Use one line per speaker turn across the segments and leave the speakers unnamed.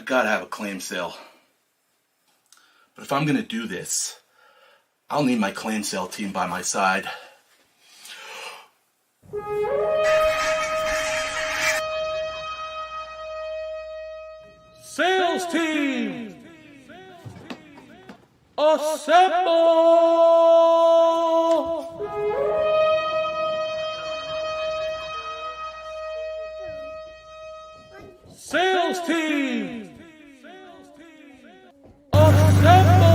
gotta have a claim sale. But if I'm gonna do this, I'll need my claim sale team by my side.
Sales team, assemble! Sales team, assemble!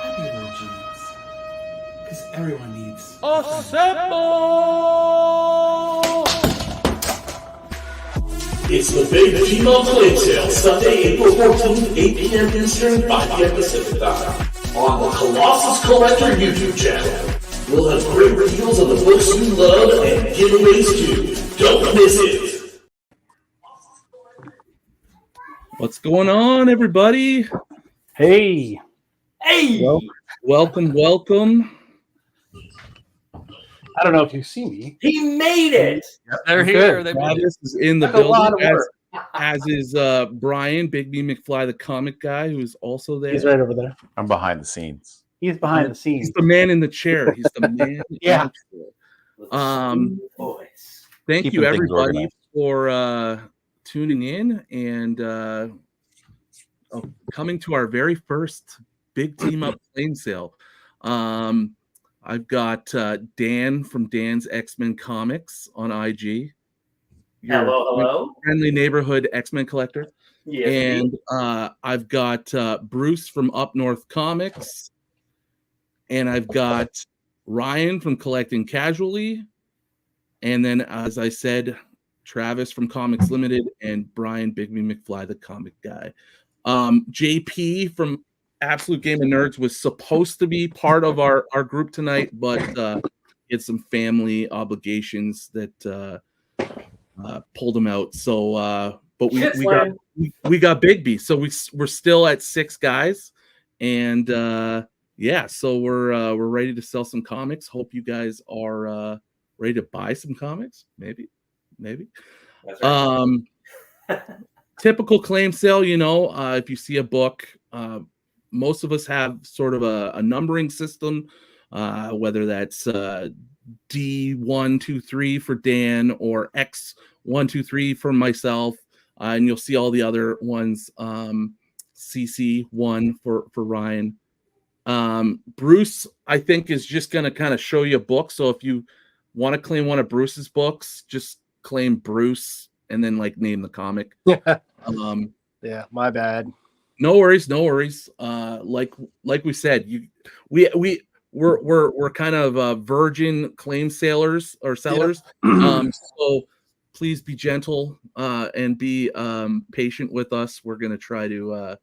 Happy jeans, because everyone needs.
Assemble!
It's the Big Team-Up Claim Sale, Sunday, April 14th, 8 p.m. Eastern, 5 p.m. Pacific Time, on the Colossus Collector YouTube channel. We'll have great reveals of the books you love and giveaways too. Don't miss it!
What's going on, everybody?
Hey.
Welcome.
I don't know if you see me.
He made it.
They're here. They made it.
Travis is in the
That's a lot
building,
of work.
as is Brian, Big B McFly, the comic guy, who's also there.
He's right over there.
I'm behind the scenes.
He's behind the
He's
scenes.
the man in the chair. He's the man.
Yeah.
Voice.
Thank
Keeping
you,
things
everybody,
organized.
for tuning in and coming to our very first Big Team Up claim sale. I've got Dan from Dan's X-Men Comics on IG. Your
Hello.
friendly neighborhood X-Men collector.
Yes.
And I've got Bruce from Up North Comics. And I've got Ryan from Collecting Casually. And then, as I said, Travis from Comics Limited and Brian Big B McFly, the comic guy. JP from Absolute Game of Nerds was supposed to be part of our group tonight, but he had some family obligations that pulled him out. So, but we got Big B, so we're still at 6 guys, and yeah, so we're ready to sell some comics. Hope you guys are ready to buy some comics. Maybe.
That's right.
Typical claim sale, if you see a book, most of us have sort of a numbering system, whether that's D123 for Dan or X123 for myself, and you'll see all the other ones, CC1 for Ryan. Bruce, I think, is just going to kind of show you a book. So if you want to claim one of Bruce's books, just claim Bruce and then name the comic.
Yeah, my bad.
No worries. Like we said, we're kind of virgin claim sellers. So please be gentle and be patient with us. We're gonna try to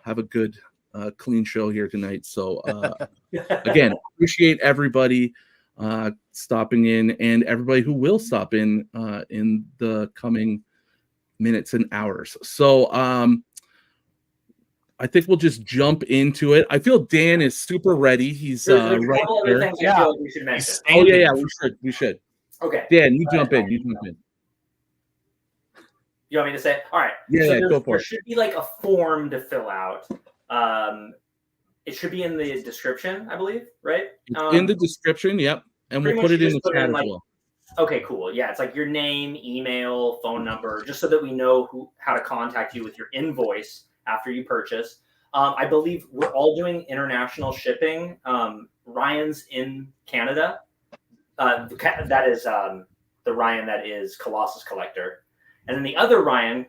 have a good clean show here tonight. So again, appreciate everybody stopping in and everybody who will stop in the coming minutes and hours. So I think we'll just jump into it. I feel Dan is super ready. He's
There's
right
a couple
there.
other things I feel like we should mention.
Oh yeah, we should.
Okay.
Dan, you jump in.
You want me to say? All right.
Yeah,
so
go for
there
it.
should be a form to fill out. It should be in the description, I believe, right?
In the description, yep. And we'll put it in the chat as well.
Okay, cool. Yeah, it's your name, email, phone number, just so that we know how to contact you with your invoice after you purchase. I believe we're all doing international shipping. Ryan's in Canada. That is the Ryan that is Colossus Collector. And then the other Ryan,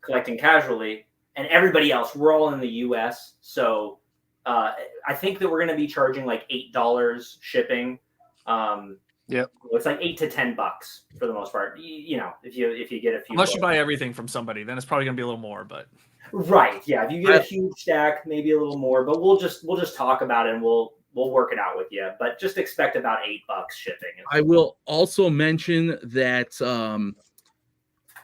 Collecting Casually, and everybody else, we're all in the US. So I think that we're going to be charging $8 shipping.
Yep.
It's $8 to $10 for the most part. If you get a few.
Unless you buy everything from somebody, then it's probably going to be a little more. But
right, yeah. If you get a huge stack, maybe a little more. But we'll just talk about it and we'll work it out with you. But just expect about $8 shipping.
I will also mention that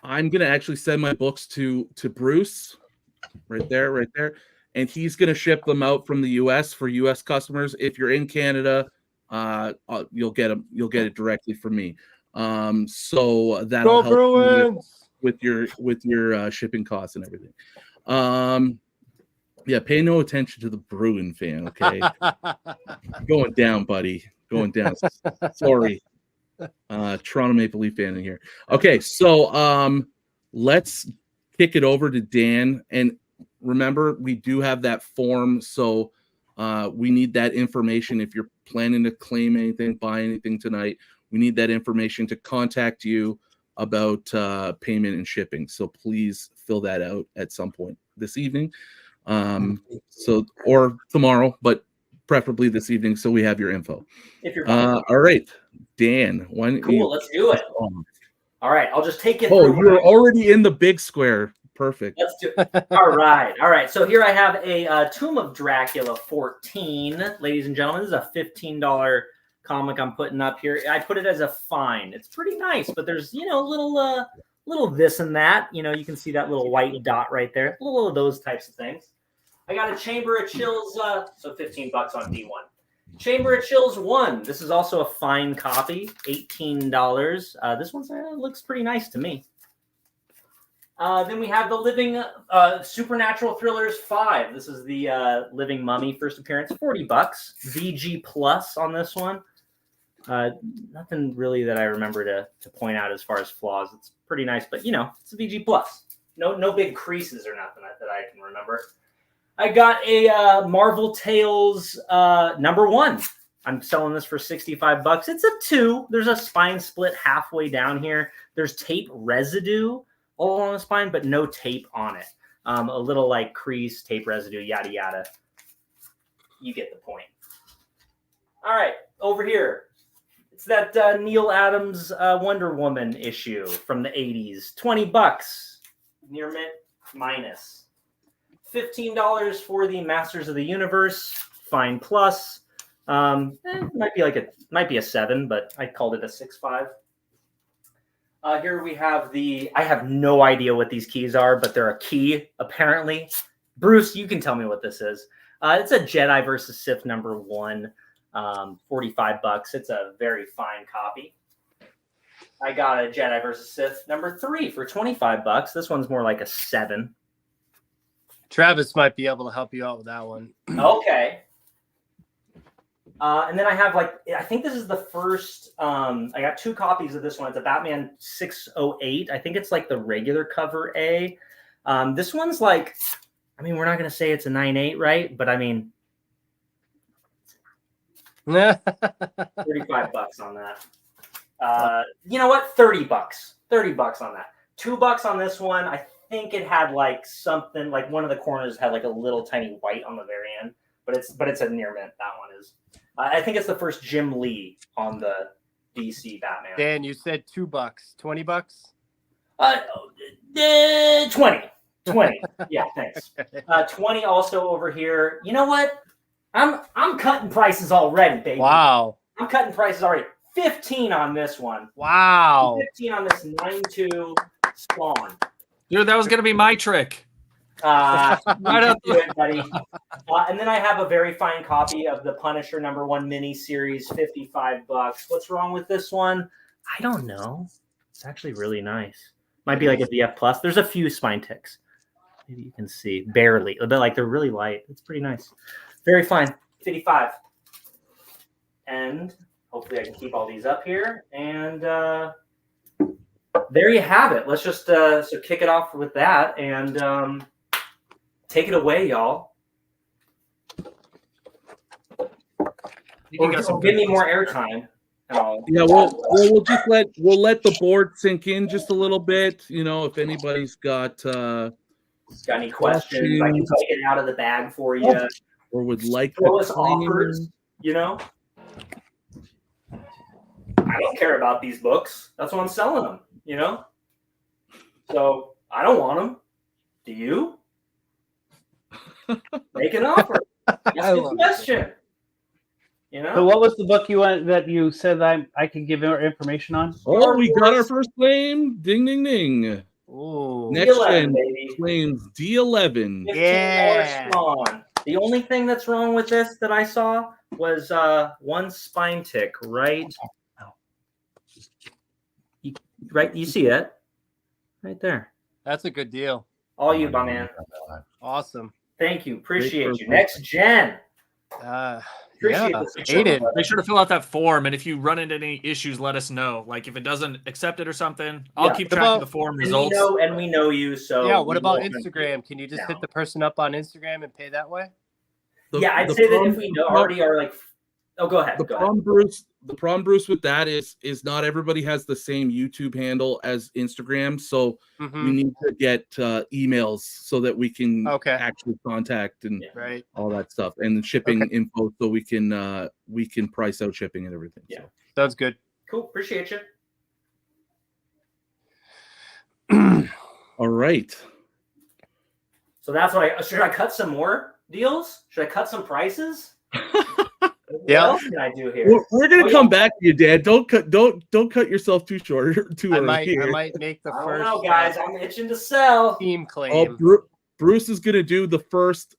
I'm gonna actually send my books to Bruce, right there, and he's gonna ship them out from the U.S. for U.S. customers. If you're in Canada, you'll get it directly from me. So that'll
Go
help you
Bruins!
with your shipping costs and everything. Yeah, pay no attention to the Bruin fan, okay? Going down, buddy. Going down. Sorry. Toronto Maple Leaf fan in here. Okay, so let's kick it over to Dan. And remember, we do have that form, so we need that information if you're planning to claim anything, buy anything tonight. We need that information to contact you about payment and shipping. So please fill that out at some point this evening. Or tomorrow, but preferably this evening, so we have your info.
If you're
all right, Dan.
Cool, let's do it. All right, I'll just take it.
Oh, you're already in the big square. Perfect.
Let's do it. All right. So here I have a Tomb of Dracula 14, ladies and gentlemen. This is a $15 comic I'm putting up here. I put it as a find. It's pretty nice, but there's little this and that. You can see that little white dot right there. A little of those types of things. I got a Chamber of Chills, so $15 on D1. Chamber of Chills 1. This is also a fine copy, $18. This one looks pretty nice to me. Then we have the Living Supernatural Thrillers 5. This is the Living Mummy first appearance, $40. VG Plus on this one. Nothing really that I remember to point out as far as flaws. It's pretty nice, but it's a VG Plus. No big creases or nothing that I can remember. I got a Marvel Tales #1. I'm selling this for $65. It's a 2. There's a spine split halfway down here. There's tape residue all on the spine, but no tape on it. A little like crease, tape residue, yada, yada. You get the point. All right, over here. It's that Neil Adams Wonder Woman issue from the 80s. $20. Near mint minus. $15 for the Masters of the Universe. Fine plus. Might be a 7, but I called it a 6.5. Here we have I have no idea what these keys are, but they're a key, apparently. Bruce, you can tell me what this is. It's a Jedi versus Sith #1, $45. It's a very fine copy. I got a Jedi versus Sith #3 for $25. This one's more like a 7.
Travis might be able to help you out with that one.
Okay. And then I have I think this is the first, I got 2 copies of this one. It's a Batman 608. I think it's like the regular cover A. This one's we're not going to say it's a 9.8, right? But $35 on that. You know what? $30. $30 on that. $2 on this one. I think it had something one of the corners had a little tiny white on the very end, but it's a near mint. That one is. I think it's the first Jim Lee on the DC Batman.
Dan, you said $2, $20.
20. Yeah, thanks. 20 also over here. You know what? I'm cutting prices already, baby.
Wow.
I'm cutting prices already. 15 on this one.
Wow.
15 on this 9.2 Spawn.
Dude, that was gonna be my trick.
Right up it, buddy. And then I have a very fine copy of the Punisher #1 mini series, $55. What's wrong with this one? I don't know. It's actually really nice. Might be like a DF plus. There's a few spine ticks. Maybe you can see barely, but they're really light. It's pretty nice. Very fine. 55. And hopefully I can keep all these up here. And there you have it. Let's just so kick it off with that and take it away, y'all. Or give me more airtime.
Yeah, we'll just let the board sink in just a little bit. If anybody's got
any questions, I can take it out of the bag for you.
Or would like
to offers, I don't care about these books. That's why I'm selling them, So I don't want them. Do you? Make an offer. Ask a question.
So what was the book that you said I could give information on?
Oh, we got our first claim. Ding, ding, ding.
Oh,
next
D11,
gen claims D11.
Yeah.
Spawn. The only thing that's wrong with this that I saw was one spine tick right right. You see it right there.
That's a good deal.
All you, my man.
Awesome.
Thank you. Appreciate you.
Great
Next gen. Appreciate
Yeah.
this.
Aiden.
Make sure to fill out that form, and if you run into any issues, let us know. Like if it doesn't accept it or something, I'll
Yeah.
keep
What
track of
about-
the form
And
results.
we know you. So
Yeah. What
we
about
will-
Instagram? Can you just
No.
hit the person up on Instagram and pay that way?
Yeah, I'd say that if we know already are like. Oh, go ahead.
The
Go ahead.
problem, Bruce. The problem, Bruce, with that is not everybody has the same YouTube handle as Instagram, so we need to get emails so that we can actually contact and
Right.
all that stuff, and the shipping info, so we can price out shipping and everything.
Yeah,
sounds good.
Cool. Appreciate you.
All right.
So that's what should I cut some more deals? Should I cut some prices? What else can I do here?
We're gonna come back to you, Dan. Don't cut yourself too short. Too early.
I might make the
I
first.
don't know, guys. I'm itching to sell.
Team claim.
Oh, Bruce is gonna do the first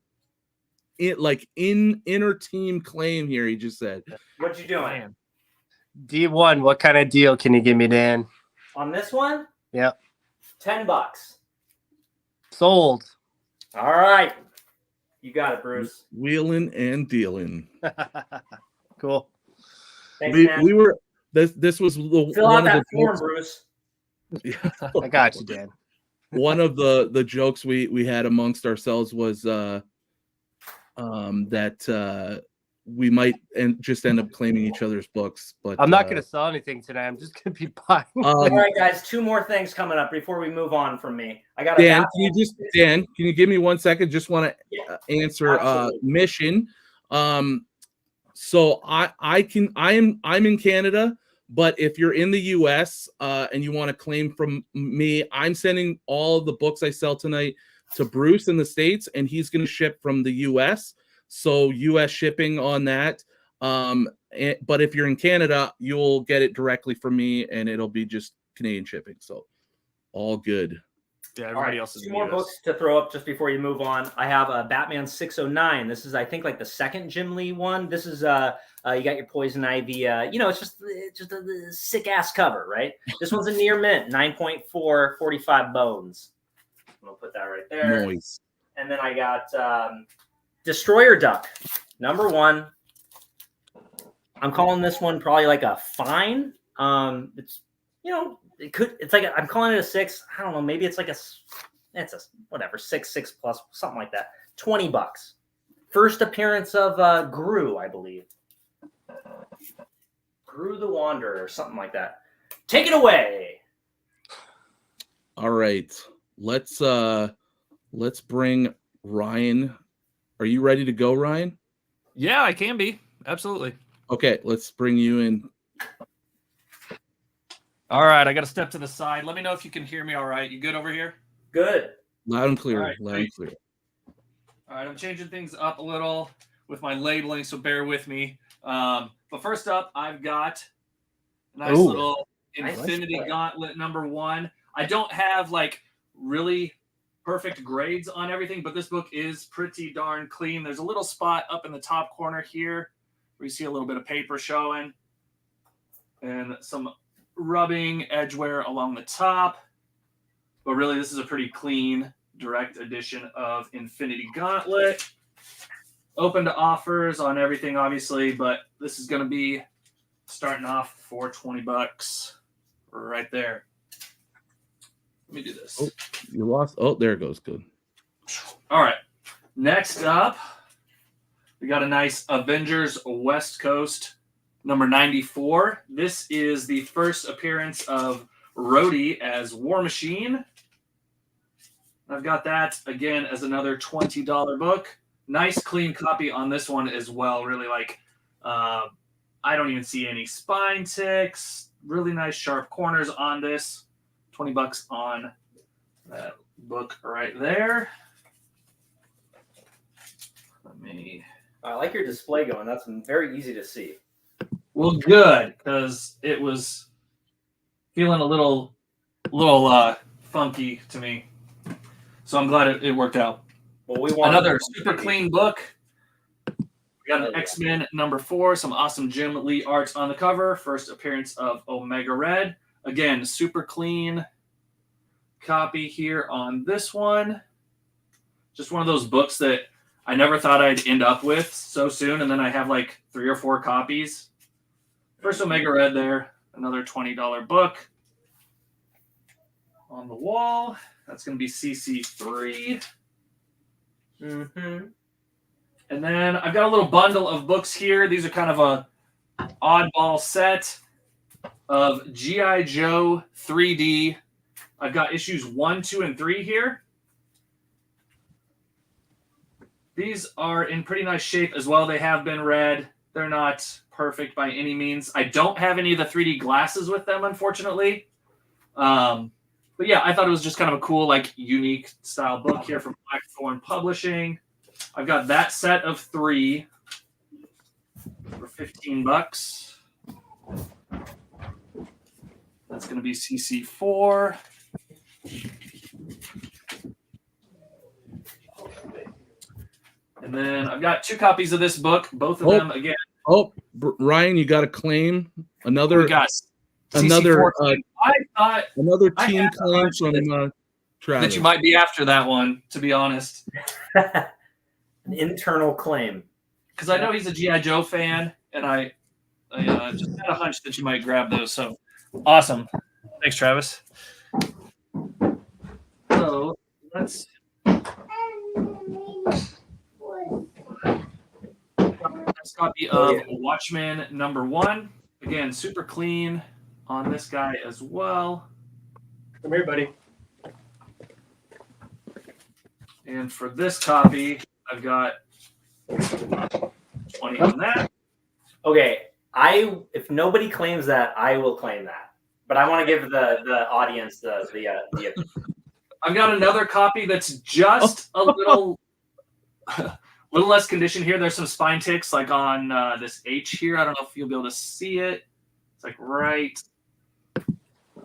inner team claim here. He just said.
What you doing
D1? What kind of deal can you give me, Dan?
on this one?
Yeah.
$10.
Sold.
All right. You got it, Bruce.
Wheeling and dealing.
Cool.
Thanks, man.
We were this was the
Fill out
one of
that
the
form,
jokes,
Bruce.
I got you, Dan.
one of the jokes we had amongst ourselves was that we might just end up claiming each other's books, but
I'm not going to sell anything today. I'm just going to be buying.
All right, guys. 2 more things coming up before we move on from me. I got
Dan, can you give me 1 second? Just want to answer Mission. So I'm in Canada, but if you're in the US and you want to claim from me, I'm sending all the books I sell tonight to Bruce in the States, and he's going to ship from the US. So US shipping on that. But if you're in Canada, you'll get it directly from me, and it'll be just Canadian shipping. So all good.
Yeah,
All
everybody
right,
else is
2 more books to throw up just before you move on. I have a Batman 609. This is, I think, like the second Jim Lee one. This is you got your Poison Ivy. It's just a sick ass cover, right? This one's a near mint, 9.4, 45 bones. I'm gonna put that right there.
Noise.
And then I got Destroyer Duck, number 1. I'm calling this one probably like a fine. It's it's like I'm calling it a 6. I don't know. Maybe it's like it's a whatever 6 plus something like that. $20. First appearance of Gru, I believe. Gru the Wanderer or something like that. Take it away.
All right. Let's bring Ryan. Are you ready to go, Ryan?
Yeah, I can be. Absolutely.
Okay, let's bring you in.
All right, I got to step to the side. Let me know if you can hear me all right. You good over here?
Good.
Loud and clear.
All right,
Loud and clear.
All right, I'm changing things up a little with my labeling, so bear with me. But first up, I've got a nice little Infinity Gauntlet number 1. I don't have like really perfect grades on everything, but this book is pretty darn clean. There's a little spot up in the top corner here where you see a little bit of paper showing and some rubbing edge wear along the top. But really, this is a pretty clean direct edition of Infinity Gauntlet. Open to offers on everything, obviously, but this is going to be starting off for $20 right there. Let me do this.
Oh, you lost. Oh, there it goes. Good.
All right. Next up, we got a nice Avengers West Coast number 94. This is the first appearance of Rhodey as War Machine. I've got that again as another $20 book. Nice clean copy on this one as well. Really I don't even see any spine ticks. Really nice sharp corners on this. $20 on that book right there.
I like your display going. That's very easy to see.
Well, good, because it was feeling a little funky to me. So I'm glad it worked out.
Well, we want
another super clean book. We got an X-Men number 4, some awesome Jim Lee art on the cover. First appearance of Omega Red. Again, super clean copy here on this one. Just one of those books that I never thought I'd end up with so soon, and then I have like 3 or 4 copies. First Omega Red there, another $20 book on the wall. That's going to be CC3.
Mm-hmm.
And then I've got a little bundle of books here. These are kind of a oddball set of G.I. Joe 3D. I've got issues 1, 2, and 3 here. These are in pretty nice shape as well. They have been read. They're not perfect by any means. I don't have any of the 3D glasses with them, unfortunately. But yeah, I thought it was just kind of a cool, like, unique style book here from Blackthorn Publishing. I've got that set of 3 for $15. That's going to be CC4. And then I've got 2 copies of this book, both of them again.
Oh, Ryan, you got to claim another.
We got
another.
I thought
another team claim from Travis.
that you might be after that one, to be honest.
An internal claim.
Because I know he's a G.I. Joe fan, and I just had a hunch that you might grab those. So awesome. Thanks, Travis. So let's. Next copy of Watchmen #1. Again, super clean on this guy as well.
Come here, buddy.
And for this copy, I've got 20 on that.
Okay, if nobody claims that, I will claim that. But I want to give the audience the
I've got another copy that's just a little less conditioned here. There's some spine ticks like on this H here. I don't know if you'll be able to see it. It's like right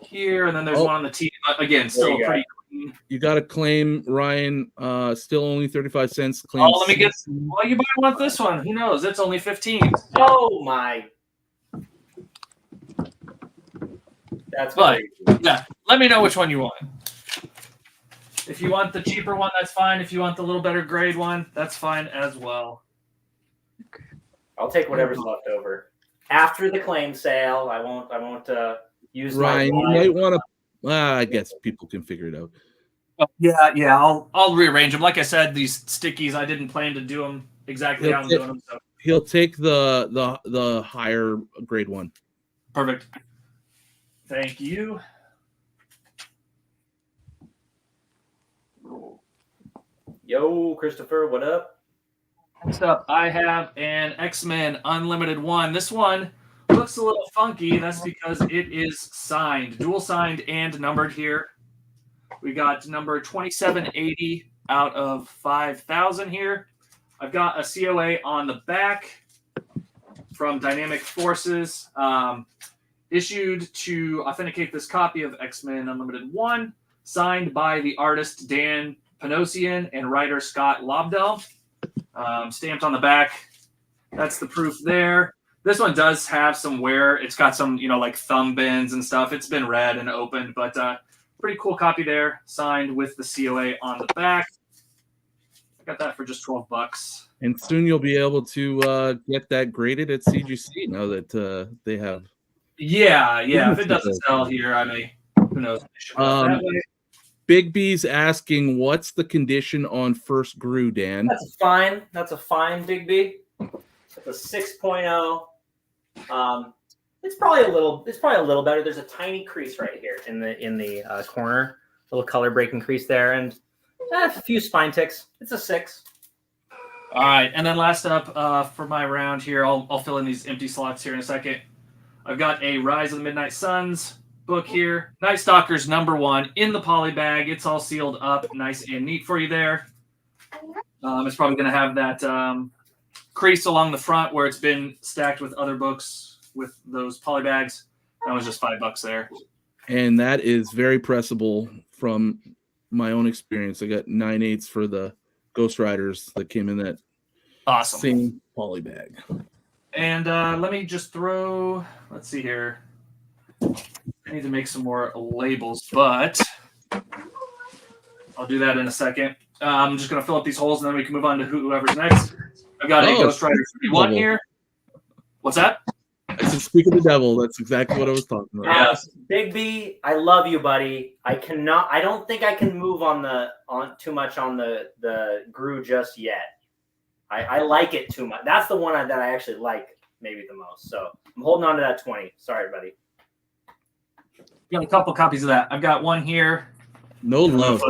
here, and then there's one on the T. Again, still pretty clean.
You got to claim, Ryan. Still only 35 cents. Claim.
Oh, let me get. Well, you might want this one. Who knows? It's only 15.
Oh my! That's
but yeah. Let me know which one you want. If you want the cheaper one, that's fine. If you want the little better grade one, that's fine as well.
I'll take whatever's left over after the claim sale. I won't use
Ryan,
my
you might want to. I guess people can figure it out.
Yeah. I'll rearrange them. Like I said, these stickies, I didn't plan to do them exactly how I'm doing them. So
he'll take the higher grade one.
Perfect. Thank you.
Yo, Christopher, what up?
Next up, I have an X-Men Unlimited 1. This one looks a little funky. That's because it is signed, dual signed and numbered here. We got number 2780 out of 5,000 here. I've got a COA on the back from Dynamic Forces, issued to authenticate this copy of X-Men Unlimited 1, signed by the artist Dan Panosian and writer Scott Lobdell. Stamped on the back. That's the proof there. This one does have some wear. It's got some, like thumb bends and stuff. It's been read and opened, but pretty cool copy there, signed with the COA on the back. I got that for just $12.
And soon you'll be able to get that graded at CGC now that they have.
Yeah. If it doesn't sell here, I may. Who knows?
Big B's asking, what's the condition on First Grew, Dan?
That's a fine Big B. It's a 6.0. It's probably a little better. There's a tiny crease right here in the corner, little color breaking crease there, and a few spine ticks. It's a 6.
All right, and then last up for my round here, I'll fill in these empty slots here in a second. I've got a Rise of the Midnight Suns book here. Night Stalkers #1 in the poly bag. It's all sealed up, nice and neat for you there. It's probably going to have that crease along the front where it's been stacked with other books with those poly bags. That was just $5 there.
And that is very pressable from my own experience. I got 9/8 for the Ghost Riders that came in that same poly bag.
And let me just throw, let's see here. I need to make some more labels, but I'll do that in a second. I'm just going to fill up these holes, and then we can move on to whoever's next. I've got a Ghost Rider 31 here. What's that?
I said, speak of the devil. That's exactly what I was talking about.
Yes. Big B, I love you, buddy. I don't think I can move on too much on the Gru just yet. I like it too much. That's the one that I actually like maybe the most. So I'm holding on to that 20. Sorry, buddy.
Got a couple copies of that. I've got one here.
No love.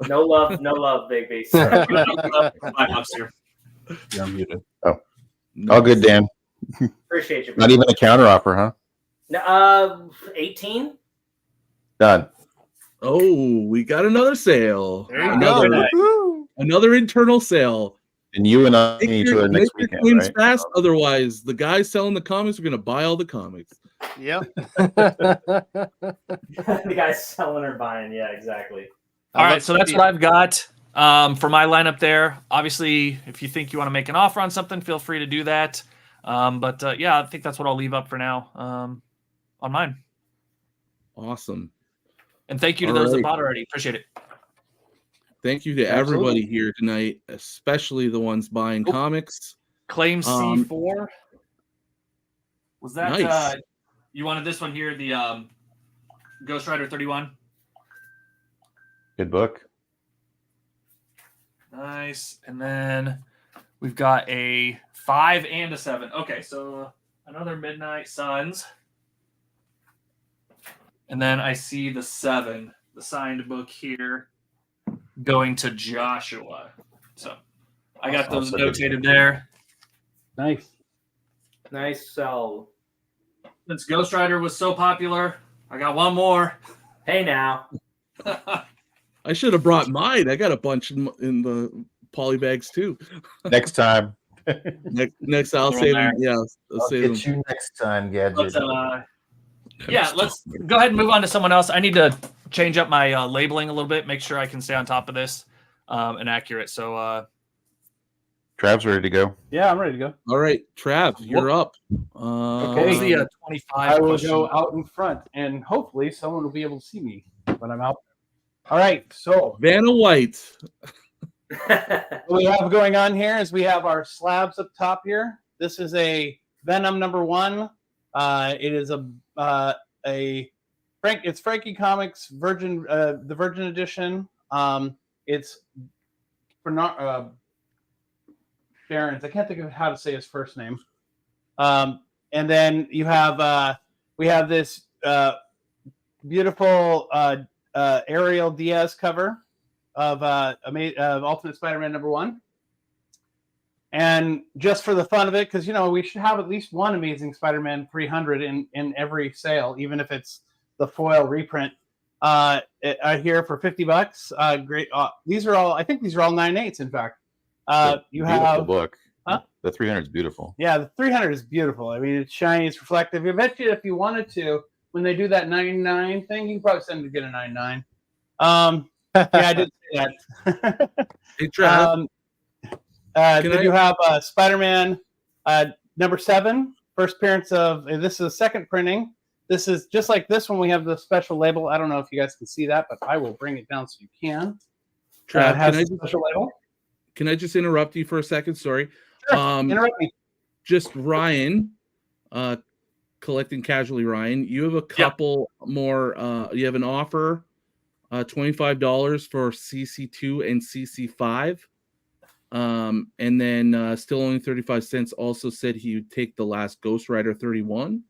No love, Big B.
$5 here.
Yeah, I'm muted. Oh, all good, Dan.
Appreciate you.
Not even a counter offer, huh?
18.
Done.
Oh, we got another sale.
There you go.
Another internal sale.
And you and I need to next
Make your
weekend,
claims
right?
fast. Otherwise, the guys selling the comics are going to buy all the comics.
Yep.
The guy's selling or buying. Yeah, exactly.
All right, so that's what I've got for my lineup there. Obviously, if you think you want to make an offer on something, feel free to do that. But yeah, I think that's what I'll leave up for now on mine.
Awesome.
And thank you to those that bought already. Appreciate it.
Thank you to everybody here tonight, especially the ones buying comics.
Claim C4. Was that
nice.
You wanted this one here, the Ghost Rider 31?
Good book.
Nice. And then we've got a 5 and a 7. Okay, so another Midnight Suns. And then I see the 7, the signed book here, going to Joshua. So I got those notated there.
Nice.
Nice sell.
Since Ghost Rider was so popular, I got one more.
Hey now.
I should have brought mine. I got a bunch in the poly bags too.
Next time.
Next I'll save them. Yeah,
I'll
save
get you next time, Gadget.
Let's go ahead and move on to someone else. I need to change up my labeling a little bit, make sure I can stay on top of this and accurate. So
Trav's ready to go.
Yeah, I'm ready to go.
All right, Trav, you're up.
Okay.
The 25
I will
question.
go out in front, and hopefully someone will be able to see me when I'm out. All right, so
Vanna White.
what we have going on here is we have our slabs up top here. This is a Venom #1. It is it's Frankie Comics Virgin, the Virgin edition. It's for Barron's. I can't think of how to say his first name. And then you have we have this beautiful Ariel Diaz cover of Ultimate Spider-Man #1. And just for the fun of it, because we should have at least one Amazing Spider-Man 300 in every sale, even if it's the foil reprint. Here for $50. Great. These are all. I think these are all 9/8. In fact, you have
the book.
Huh?
The 300 is beautiful.
Yeah, the 300 is beautiful. I mean, it's shiny, it's reflective. I bet you if you wanted to, when they do that 99 thing, you can probably send them to get a 99. Yeah, I did say that.
Hey, Trav.
Then you have Spider-Man #7, first appearance of. This is a second printing. This is just like this one. We have the special label. I don't know if you guys can see that, but I will bring it down so you can.
Trav,
it has a special label.
Can I just interrupt you for a second? Sorry.
Sure, interrupt me.
Just Ryan, collecting casually. Ryan, you have a couple more. You have an offer, $25 for CC2 and CC5. And then still only 35 cents also said he would take the last Ghost Rider 31.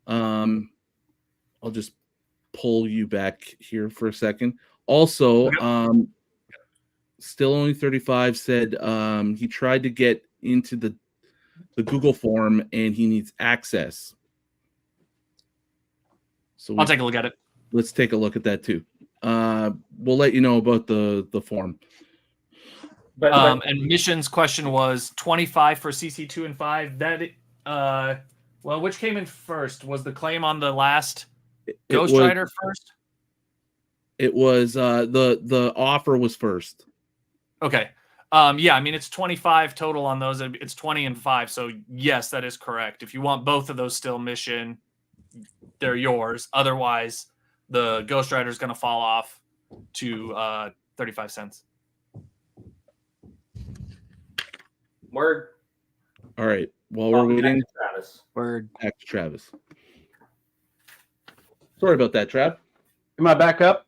I'll just pull you back here for a second. Also, still only 35 said he tried to get into the Google form and he needs access. So
I'll take a look at it.
Let's take a look at that too. We'll let you know about the form.
And Mission's question was 25 for CC2 and 5. That which came in first? Was the claim on the last Ghost Rider first?
It was the offer was first.
Okay. Yeah, I mean it's 25 total on those. It's 20 and 5. So yes, that is correct. If you want both of those still, Mission, they're yours. Otherwise, the Ghost Rider is going to fall off to 35 cents.
Word.
All right. While we're waiting,
Travis.
Word.
back to Travis. Sorry about that, Trav.
Am I back up?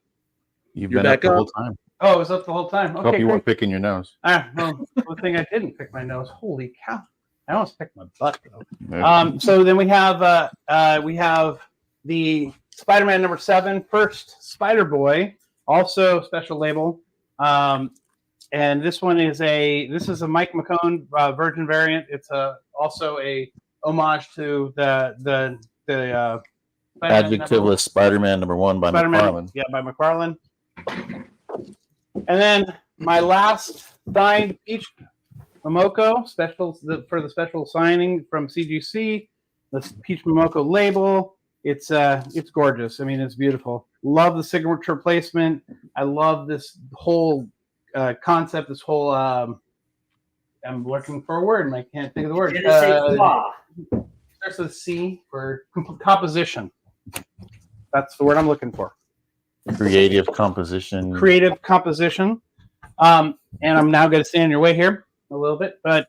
You've
You're
been up
back
the
up?
whole time.
Oh, it was up the whole time.
Hope
Okay,
you
great.
weren't picking your nose.
Well, the thing I didn't pick my nose. Holy cow! I almost picked my butt though.
Yeah.
So then we have the Spider-Man number 7, first Spider-Boy, also special label. And this one is a Mike McCone Virgin variant. It's also a homage to the Spider-Man
Adjectiveless Spider-Man #1 by McFarlane.
Yeah, by McFarlane. And then my last signed Peach Momoko for the special signing from CGC. The Peach Momoko label. It's gorgeous. I mean, it's beautiful. Love the signature placement. I love this whole concept. This whole I'm looking for a word and I can't think of the word. Starts with C for composition. That's the word I'm looking for.
Creative composition.
Creative composition. And I'm now going to stand in your way here a little bit. But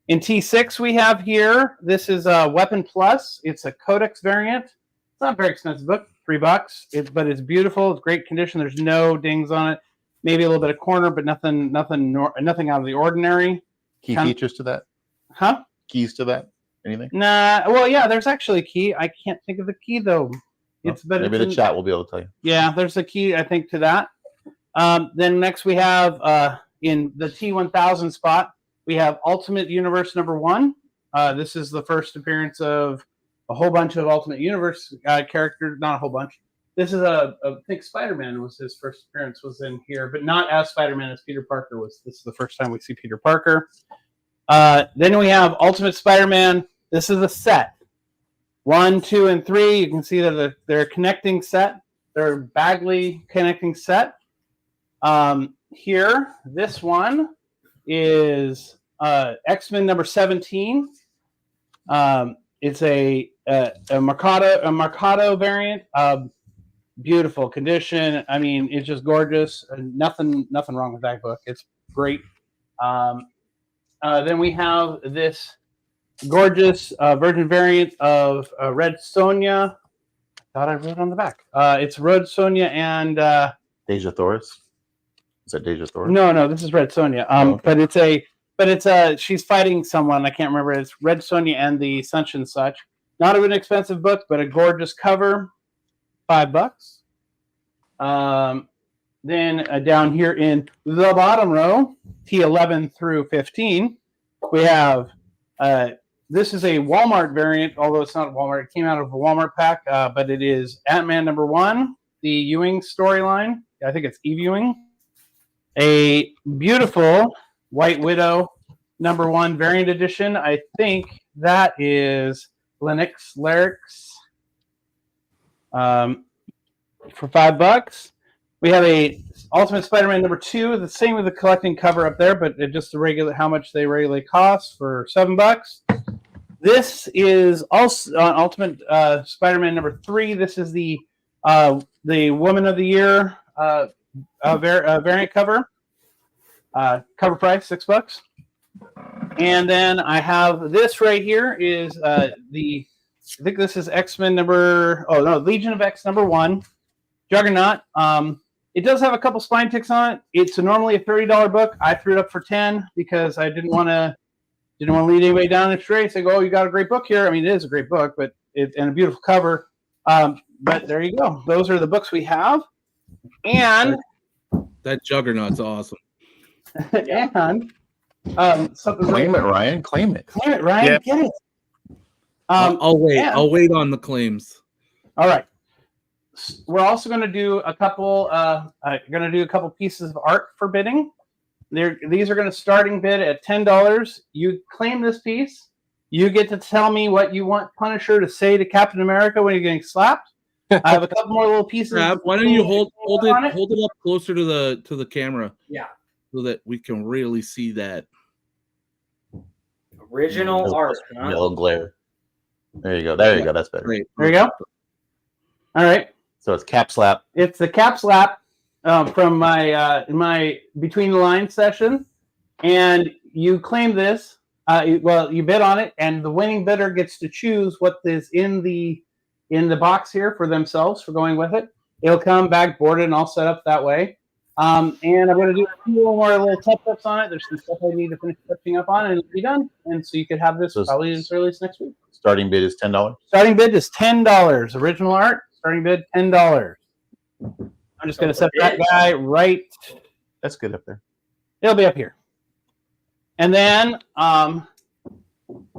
in T6 we have here, this is Weapon Plus. It's a Codex variant. It's not a very expensive book, $3. But it's beautiful. It's great condition. There's no dings on it. Maybe a little bit of corner, but nothing out of the ordinary.
Key features to that?
Huh?
Keys to that? Anything?
Nah. Well, yeah. There's actually a key. I can't think of the key though.
Maybe the chat will be able to tell you.
Yeah, there's a key, I think, to that. Then next we have in the T1000 spot, we have Ultimate Universe #1. This is the first appearance of a whole bunch of Ultimate Universe characters. Not a whole bunch. This is I think Spider-Man was his first appearance was in here, but not as Spider-Man as Peter Parker was. This is the first time we see Peter Parker. Then we have Ultimate Spider-Man. This is a set. 1, 2, and 3. You can see that they're connecting set. They're Bagley connecting set. Here, this one is X-Men number 17. It's a Mercado variant. Beautiful condition. I mean, it's just gorgeous. Nothing wrong with that book. It's great. Then we have this gorgeous Virgin variant of Red Sonja. Thought I wrote on the back. It's Red Sonja and
Deja Thoris. Is that Deja Thoris?
No, this is Red Sonja.
Okay.
But it's she's fighting someone. I can't remember. It's Red Sonja and the Such and Such. Not an expensive book, but a gorgeous cover. $5. Then down here in the bottom row, T11 through 15, we have this is a Walmart variant, although it's not Walmart. It came out of a Walmart pack, but it is Ant-Man #1, the Ewing storyline. I think it's Eve Ewing. A beautiful White Widow #1 variant edition. I think that is Lennox Lyrics. For $5. We have a Ultimate Spider-Man #2, the same with the collecting cover up there, but just the regular how much they regularly cost for $7. This is also Ultimate Spider-Man #3. This is the Woman of the Year variant cover. Cover price $6. And then I have this right here is I think this is X-Men Legion of X #1. Juggernaut. It does have a couple spine ticks on it. It's normally a $30 book. I threw it up for $10 because I didn't want to lead anybody down the stray. Say, "Oh, you got a great book here." I mean, it is a great book, but and a beautiful cover. But there you go. Those are the books we have. And
that Juggernaut's awesome.
And something.
Claim it, Ryan. Claim it.
Claim it, Ryan.
Yep.
Get it.
I'll wait.
And,
I'll wait on the claims.
All right. We're also going to do a couple. Pieces of art for bidding. These are going to starting bid at $10. You claim this piece. You get to tell me what you want Punisher to say to Captain America when you're getting slapped. I have a couple more little pieces.
Why don't you hold it up closer to the camera?
Yeah.
So that we can really see that.
Original art. Huh?
Yellow glare. There you go. There you go. That's better.
Great.
There you go. All right.
So it's cap slap.
It's the cap slap from my between the lines session, and you claim this. You bid on it, and the winning bidder gets to choose what is in the box here for themselves for going with it. It'll come back boarded and all set up that way. And I'm going to do a few more little touch-ups on it. There's some stuff I need to finish touching up on, and it'll be done. And so you could have this probably as early as next week.
Starting bid is $10.
Starting bid is $10. Original art. Starting bid $10. I'm just going to set that guy right.
That's good up there.
It'll be up here. And then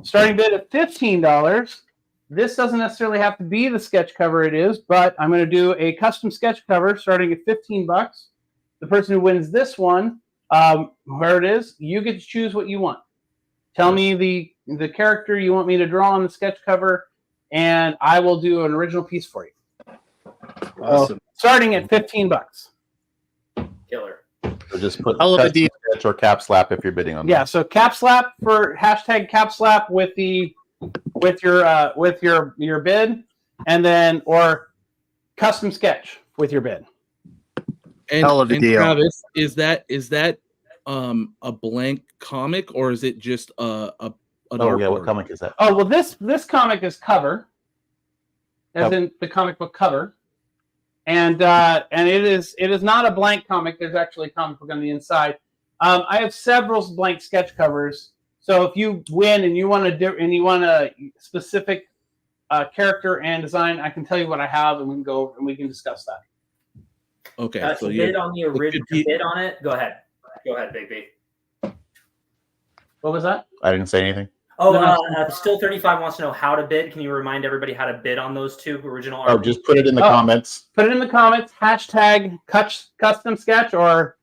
starting bid at $15. This doesn't necessarily have to be the sketch cover it is, but I'm going to do a custom sketch cover starting at $15. The person who wins this one, where it is, you get to choose what you want. Tell me the character you want me to draw on the sketch cover, and I will do an original piece for you.
Awesome.
Starting at $15.
Killer.
So just put
I love the
custom
deal.
sketch or cap slap if you're bidding on that.
Yeah, so cap slap for hashtag cap slap with your bid, and then or custom sketch with your bid.
And,
Hell of a
and
deal.
Travis, is that a blank comic, or is it just an
Oh yeah, what
artboard?
comic is that?
Oh well, this comic is cover, as in the comic book cover, and it is not a blank comic. There's actually a comic book on the inside. I have several blank sketch covers. So if you win and you want a specific character and design, I can tell you what I have, and we can go and we can discuss that.
Okay,
So bid on the original. Bid on it. Go ahead, Big B.
What was that?
I didn't say anything.
Oh, Still 35 wants to know how to bid. Can you remind everybody how to bid on those two original art?
Oh, just put it in the comments.
Put it in the comments. Hashtag custom sketch or.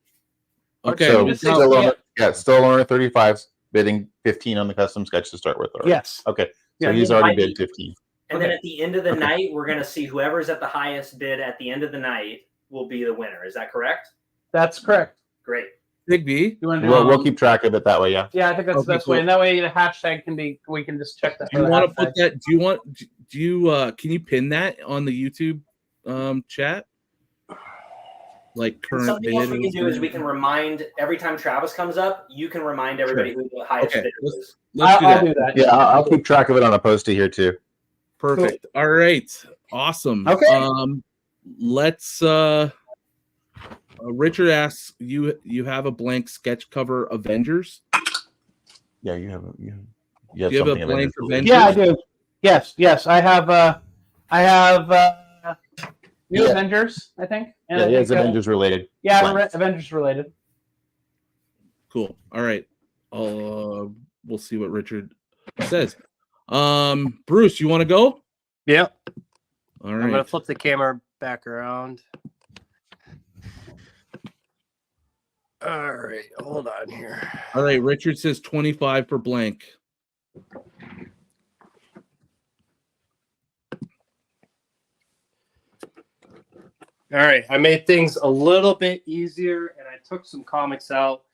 Okay.
So
so
still owner 35's bidding 15 on the custom sketch to start with. Already.
Yes.
Okay. So
Yeah.
he's already bid 15.
And then at the end of the night, we're going to see whoever's at the highest bid at the end of the night will be the winner. Is that correct?
That's correct.
Great.
Big B.
You want to do
We'll keep track of it that way. Yeah.
Yeah, I think that's the best way. And that way the hashtag can be, we can just check that.
Do you want to put that? Can you pin that on the YouTube chat? Like current
Something
bid.
else we can do is we can remind every time Travis comes up, you can remind everybody who the highest bidder is.
Let's do that.
Yeah, I'll keep track of it on a postie here too.
Perfect. All right. Awesome.
Okay.
Let's Richard asks, you have a blank sketch cover Avengers?
Yeah, you have
Do you have a blank Avengers?
Yeah, I do. Yes. I have New Avengers, I think. And
Yeah,
I
it's
think,
Avengers related.
Yeah,
blanks.
Avengers related.
Cool. All right. We'll see what Richard says. Bruce, you want to go?
Yeah.
All
I'm gonna
right.
flip the camera back around. All right, hold on here.
All right. Richard says 25 for blank.
All right, I made things a little bit easier and I took some comics out.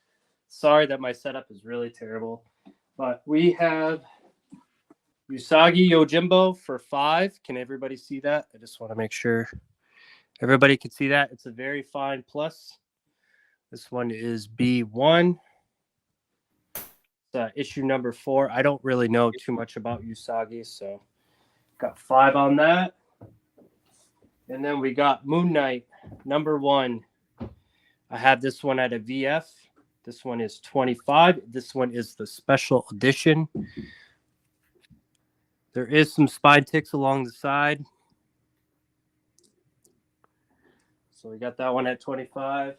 Sorry that my setup is really terrible, but we have Usagi Yojimbo for 5. Can everybody see that? I just want to make sure everybody can see that. It's a very fine plus. This one is B1. Issue number 4. I don't really know too much about Usagi, so got 5 on that. And then we got Moon Knight, number 1. I have this one at a VF. This one is 25. This one is the special edition. There is some spine ticks along the side. So we got that one at 25.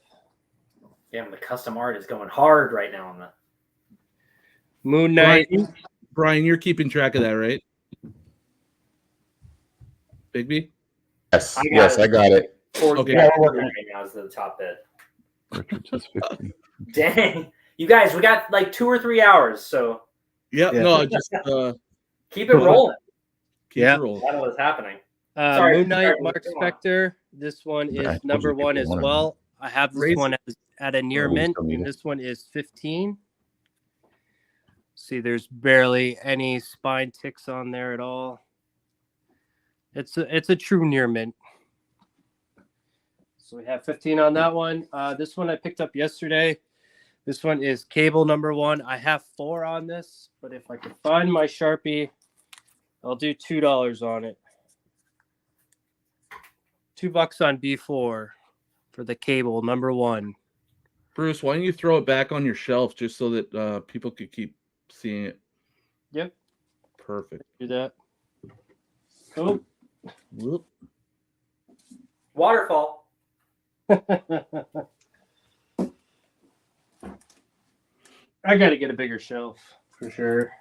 Damn, the custom art is going hard right now on the
Moon Knight.
Brian, you're keeping track of that, right? Bigby?
Yes, I got it.
Okay.
right now is the top bid.
Richard says 15.
Dang, you guys, we got like 2 or 3 hours, so
Yeah. No, just
keep it rolling.
keep it rolling.
That's what's happening. Sorry,
Moon Knight,
sorry,
Mark
go on.
Spector. This one
Yeah, I
is
told
number
you
1 as
people wanted
well. I have this
Raise-
one at a near
Oh, we
mint.
still need
And
it.
this one is 15. See, there's barely any spine ticks on there at all. It's a true near mint. So we have 15 on that one. This one I picked up yesterday. This one is cable number 1. I have 4 on this, but if I can find my Sharpie, I'll do $2 on it. $2 on B4 for the cable number 1.
Bruce, why don't you throw it back on your shelf just so that people could keep seeing it?
Yep.
Perfect.
Do that. Oh.
Whoop.
Waterfall.
I got to get a bigger shelf for sure.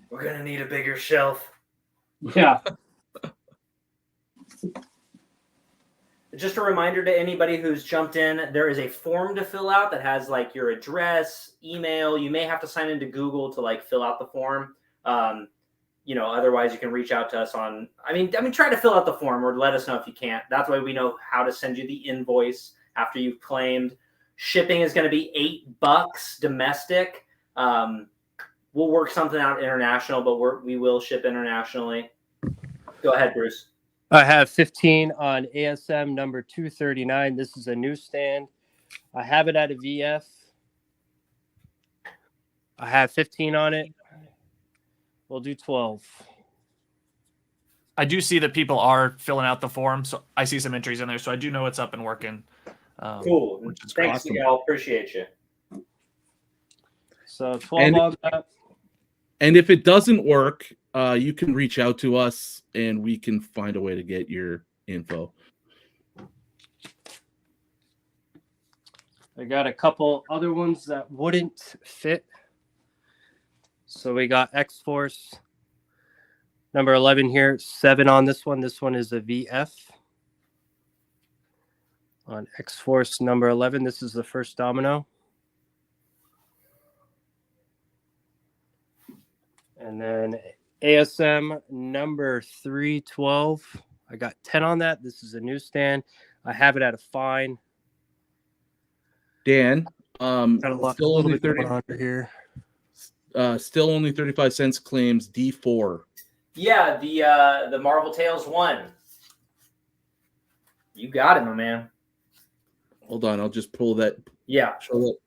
We're going to need a bigger shelf.
Yeah.
Just a reminder to anybody who's jumped in, there is a form to fill out that has like your address, email. You may have to sign into Google to like fill out the form. Otherwise you can reach out to us on, try to fill out the form or let us know if you can't. That's why we know how to send you the invoice after you've claimed. Shipping is going to be $8 domestic. We'll work something out international, but we will ship internationally. Go ahead, Bruce.
I have 15 on ASM number 239. This is a newsstand. I have it at a VF. I have 15 on it. We'll do 12.
I do see that people are filling out the form, so I see some entries in there, so I do know it's up and working.
Cool.
Which is
Thanks,
awesome.
Miguel. Appreciate you.
So 12 on that.
And if it doesn't work, you can reach out to us and we can find a way to get your info.
I got a couple other ones that wouldn't fit. So we got X-Force number 11 here, 7 on this one. This one is a VF. On X-Force number 11, this is the first domino. And then ASM number 312. I got 10 on that. This is a newsstand. I have it at a fine.
Dan,
Still only 30 here.
Still only 35 cents claims D4.
Yeah, the Marvel Tales 1. You got it, my man.
Hold on, I'll just pull that.
Yeah.
Show that.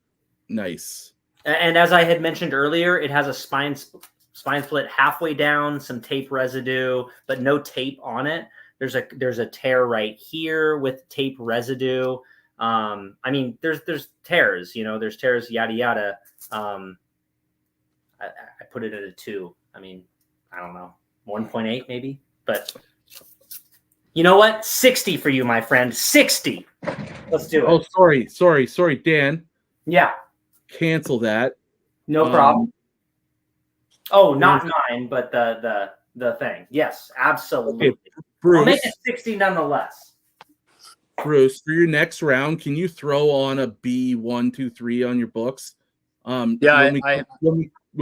Nice.
And as I had mentioned earlier, it has a spine split halfway down, some tape residue, but no tape on it. There's a tear right here with tape residue. There's tears, there's tears, yada yada. I put it at a 2. I don't know, 1.8 maybe, but you know what? 60 for you, my friend. 60. Let's do it.
Oh, sorry, Dan.
Yeah.
Cancel that.
No problem. Oh, not 9, but the thing. Yes, absolutely.
Okay, Bruce,
I'll make it 60 nonetheless.
Bruce, for your next round, can you throw on a B1, 2, 3 on your books? When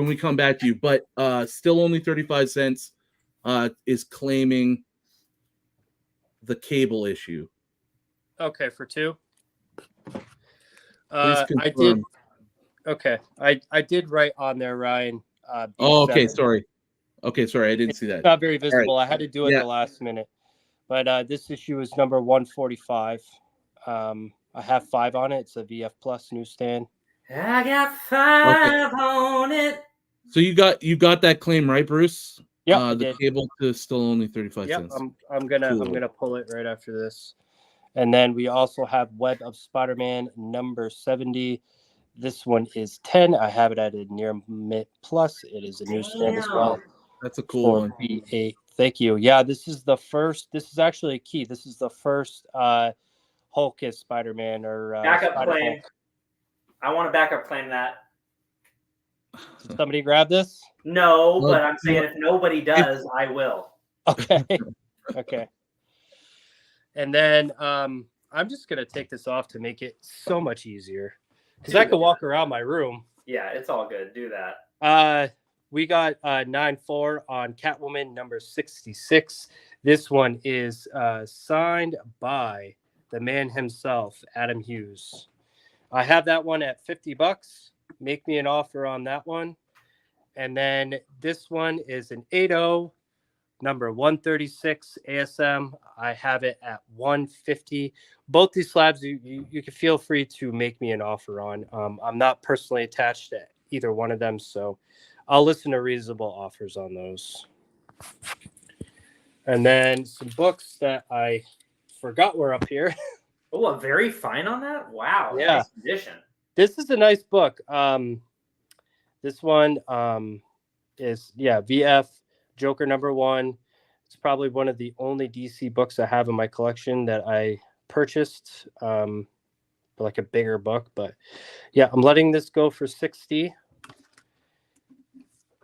we come back to you, but still only 35 cents is claiming the cable issue.
Okay, for 2.
Please confirm.
I did. Okay, I did write on there, Ryan.
Okay,
B7.
sorry. Okay, sorry, I didn't see that.
It's not very visible.
Right.
I had to do it at the last minute. But this issue is number 145. I have 5 on it. It's a VF Plus newsstand.
I got 5 on it.
So you got that claim right, Bruce?
Yeah,
the cable to still only 35 cents.
I'm gonna pull it right after this. And then we also have Web of Spider-Man number 70. This one is 10. I have it at a near mint plus. It is a newsstand as well.
That's a cool one.
B8. Thank you. Yeah, this is the first. This is actually a key. This is the first Hulk as Spider-Man or
backup
Spider-Hulk.
claim. I want to backup claim that.
Did somebody grab this?
No, but I'm saying if nobody does, I will.
Okay. Okay. And then I'm just gonna take this off to make it so much easier because I could walk around my room.
Yeah, it's all good. Do that.
We got 9-4 on Catwoman number 66. This one is signed by the man himself, Adam Hughes. I have that one at $50. Make me an offer on that one. And then this one is an 8-0 number 136 ASM. I have it at 150. Both these slabs, you can feel free to make me an offer on. I'm not personally attached to either one of them, so I'll listen to reasonable offers on those. And then some books that I forgot were up here.
Oh, a very fine on that? Wow.
Yeah.
Nice edition.
This is a nice book. This one is, VF Joker #1. It's probably one of the only DC books I have in my collection that I purchased, like a bigger book. But yeah, I'm letting this go for $60.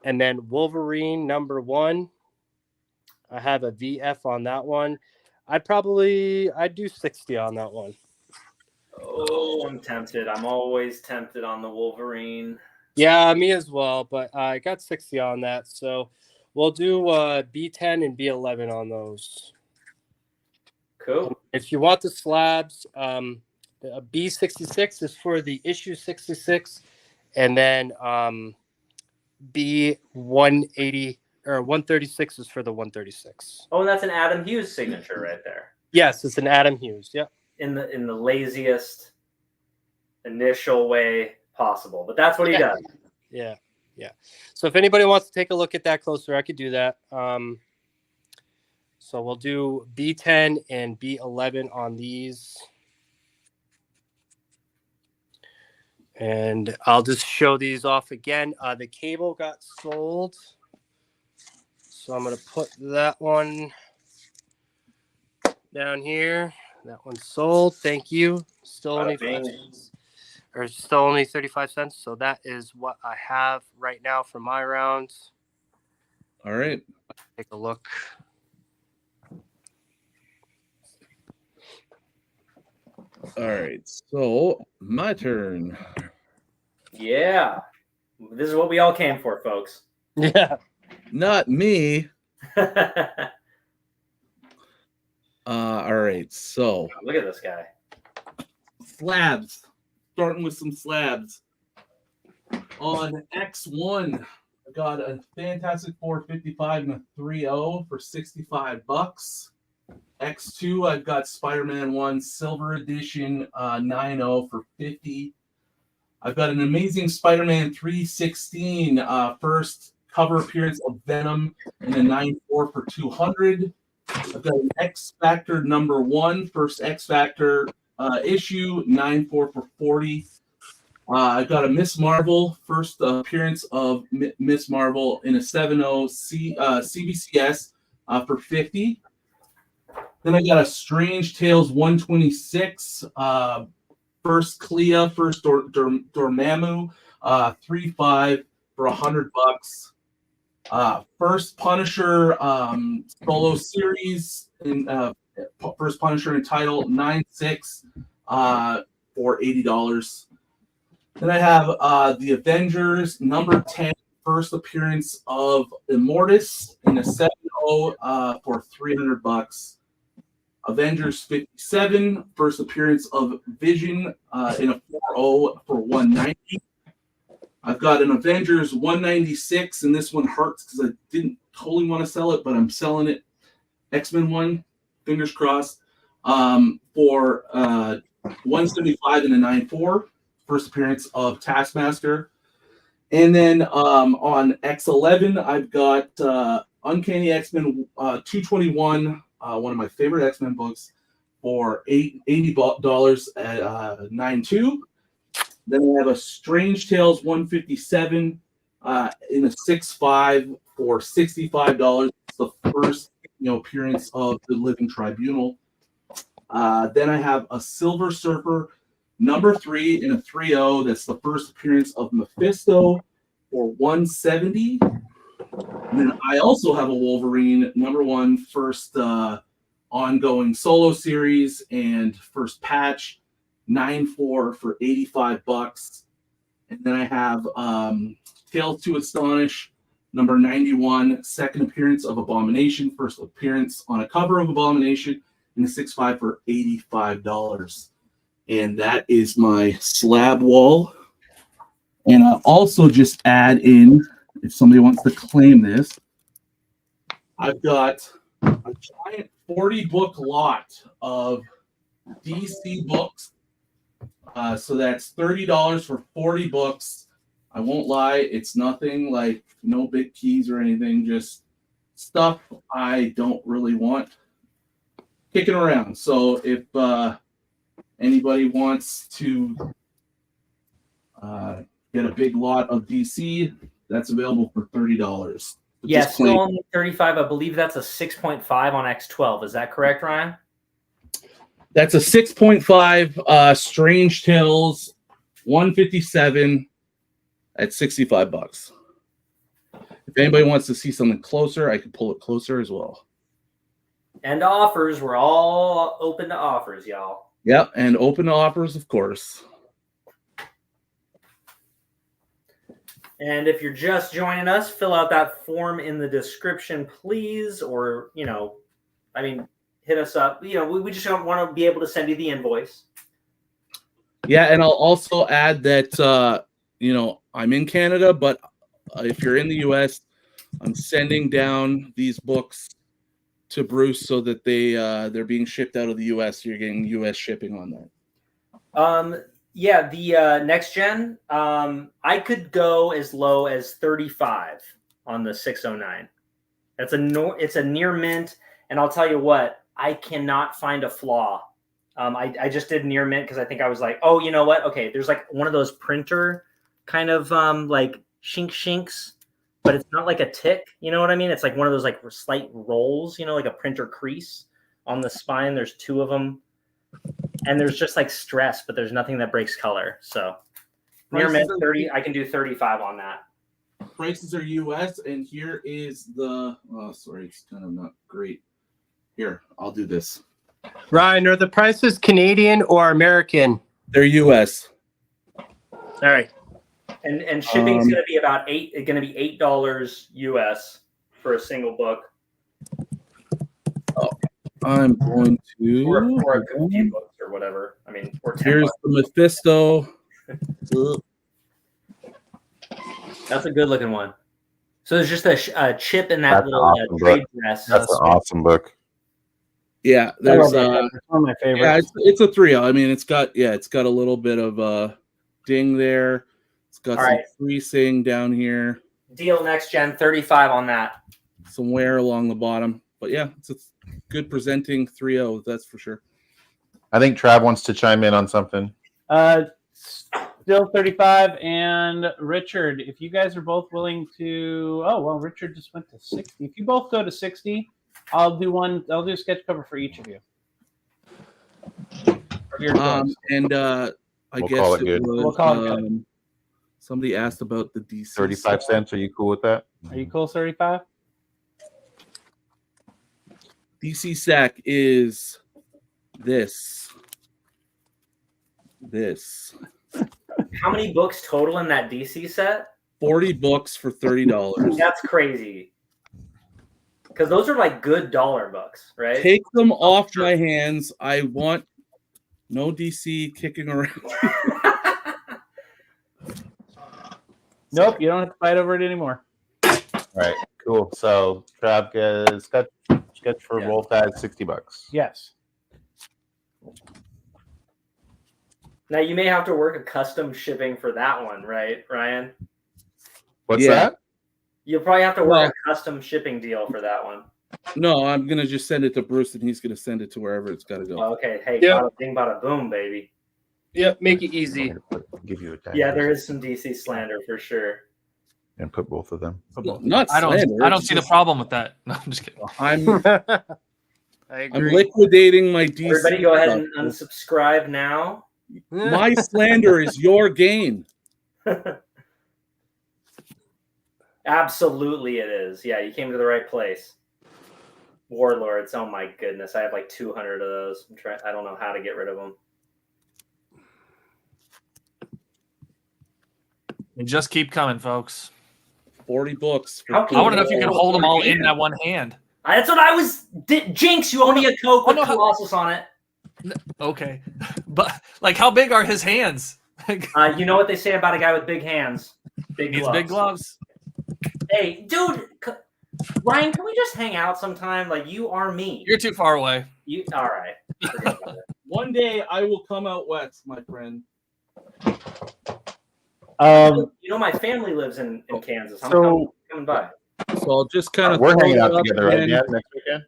And then Wolverine #1. I have a VF on that one. I'd do $60 on that one.
Oh, I'm tempted. I'm always tempted on the Wolverine.
Yeah, me as well. But I got $60 on that. So we'll do B10 and B11 on those.
Cool.
If you want the slabs, B66 is for the issue 66. And then B180 or 136 is for the 136.
Oh, and that's an Adam Hughes signature right there.
Yes, it's an Adam Hughes. Yep.
In the laziest initial way possible, but that's what he does.
Yeah. So if anybody wants to take a look at that closer, I could do that. So we'll do B10 and B11 on these. And I'll just show these off again. The cable got sold. So I'm going to put that one down here. That one's sold. Thank you. Still only 35 cents. So that is what I have right now for my rounds.
All right.
Take a look.
All right. So my turn.
Yeah. This is what we all came for, folks.
Yeah.
Not me. All right. So
Look at this guy.
slabs. Starting with some slabs. On X1, I got a Fantastic Four 55 and a 3.0 for $65. X2, I've got Spider-Man 1 Silver Edition 9.0 for $50. I've got an Amazing Spider-Man 316 first cover appearance of Venom in a 9.4 for $200. I've got an X Factor #1 first X Factor issue 9.4 for $40. I've got a Miss Marvel first appearance of Miss Marvel in a 7.0 CBCS for $50. Then I got a Strange Tales 126 first Clea first Dormammu 3.5 for $100. First Punisher solo series in first Punisher in title 9.6 for $80. Then I have the Avengers #10 first appearance of Immortus in a 7.0 for $300. Avengers 57 first appearance of Vision in a 4.0 for $190. I've got an Avengers 196, and this one hurts because I didn't totally want to sell it, but I'm selling it. X-Men 1, fingers crossed, for $175 and a 9.4. First appearance of Taskmaster. And then on X11, I've got Uncanny X-Men 221, one of my favorite X-Men books, for $80 at 9.2. Then I have a Strange Tales 157 in a 6.5 for $65. It's the first appearance of the Living Tribunal. Then I have a Silver Surfer #3 in a 3.0. That's the first appearance of Mephisto for $170. And then I also have a Wolverine #1 first ongoing solo series and first patch 9.4 for $85. And then I have Tales to Astonish #91, second appearance of Abomination, first appearance on a cover of Abomination in a 6.5 for $85. And that is my slab wall. And I'll also just add in, if somebody wants to claim this, I've got a giant 40 book lot of DC books. So that's $30 for 40 books. I won't lie, it's nothing like no big keys or anything, just stuff I don't really want kicking around. So if anybody wants to get a big lot of DC, that's available for $30.
Yes, still only 35. I believe that's a 6.5 on X12. Is that correct, Ryan?
That's a 6.5 Strange Tales 157 at $65. If anybody wants to see something closer, I can pull it closer as well.
And offers. We're all open to offers, y'all.
Yep, and open to offers, of course.
And if you're just joining us, fill out that form in the description, please. Or, hit us up. We just don't want to be able to send you the invoice.
Yeah, and I'll also add that, I'm in Canada, but if you're in the U.S., I'm sending down these books to Bruce so that they're being shipped out of the U.S. You're getting U.S. shipping on that.
Yeah, the next gen, I could go as low as 35 on the 609. It's a near mint, and I'll tell you what, I cannot find a flaw. I just did near mint because I think I was like, oh, you know what? Okay, there's like one of those printer kind of like shinks, but it's not like a tick. You know what I mean? It's like one of those like slight rolls, like a printer crease on the spine. There's two of them. And there's just like stress, but there's nothing that breaks color. So near mint 30, I can do 35 on that.
Prices are US, and here is the. Oh, sorry, it's kind of not great. Here, I'll do this.
Ryan, are the prices Canadian or American?
They're US.
All right.
And shipping's going to be about $8 US for a single book.
Oh, I'm going to.
Or a few books or whatever. Or 10
Here's
bucks.
the Mephisto.
That's a good looking one. So there's just a chip in that
That's
little
awesome
trade
book.
dress.
That's an awesome book.
Yeah,
I love
there's
that. It's one of my favorites.
yeah, it's a 3. It's got a little bit of ding there. It's got
All
some
right.
creasing down here,
Deal next gen 35 on that.
some wear along the bottom. But yeah, it's a good presenting 3.0, that's for sure.
I think Trav wants to chime in on something.
Still 35, and Richard, if you guys are both willing to, Richard just went to 60. If you both go to 60, I'll do a sketch cover for each of you.
And I
We'll
guess
call it good.
We'll call it good.
Somebody asked about the DC
35 cents. Are you cool with that?
Are you cool, 35?
DC sack is this.
How many books total in that DC set?
40 books for $30.
That's crazy. Because those are like good dollar books, right?
Take them off my hands. I want no DC kicking around.
Nope, you don't have to fight over it anymore.
All right, cool. So Trav gets sketch for Wolf at $60.
Yes.
Now you may have to work a custom shipping for that one, right, Ryan?
What's
Yeah.
that?
You'll probably have to work a custom shipping deal for that one.
No, I'm gonna just send it to Bruce, and he's gonna send it to wherever it's got to go.
Oh, okay, hey,
Yeah.
bada bing, bada boom, baby.
Yep, make it easy.
Give you a tag.
Yeah, there is some DC slander for sure.
And put both of them.
Not
I don't
slander,
see the
it's
problem with that. No, I'm just kidding.
just- I'm
I
I'm
agree.
liquidating my DC.
Everybody go ahead and
stuff.
unsubscribe now.
My slander is your gain.
Absolutely it is. Yeah, you came to the right place. Warlords, oh my goodness. I have like 200 of those. I don't know how to get rid of them.
They just keep coming, folks.
40 books.
How
I
can
want to know if you can hold them all in
Yeah.
that one hand.
That's what I was. Jinx, you owe me a Coke with
no.
Colossus on it.
Okay, but like, how big are his hands?
You know what they say about a guy with big hands? Big
Needs
gloves.
big gloves.
Hey, dude, Ryan, can we just hang out sometime? Like, you are me.
You're too far away.
You all right? Forget about it.
One day I will come out west, my friend.
You know, my family lives in Kansas. I'm coming by.
So I'll just kind of.
We're hanging out together, right? Yeah, next weekend.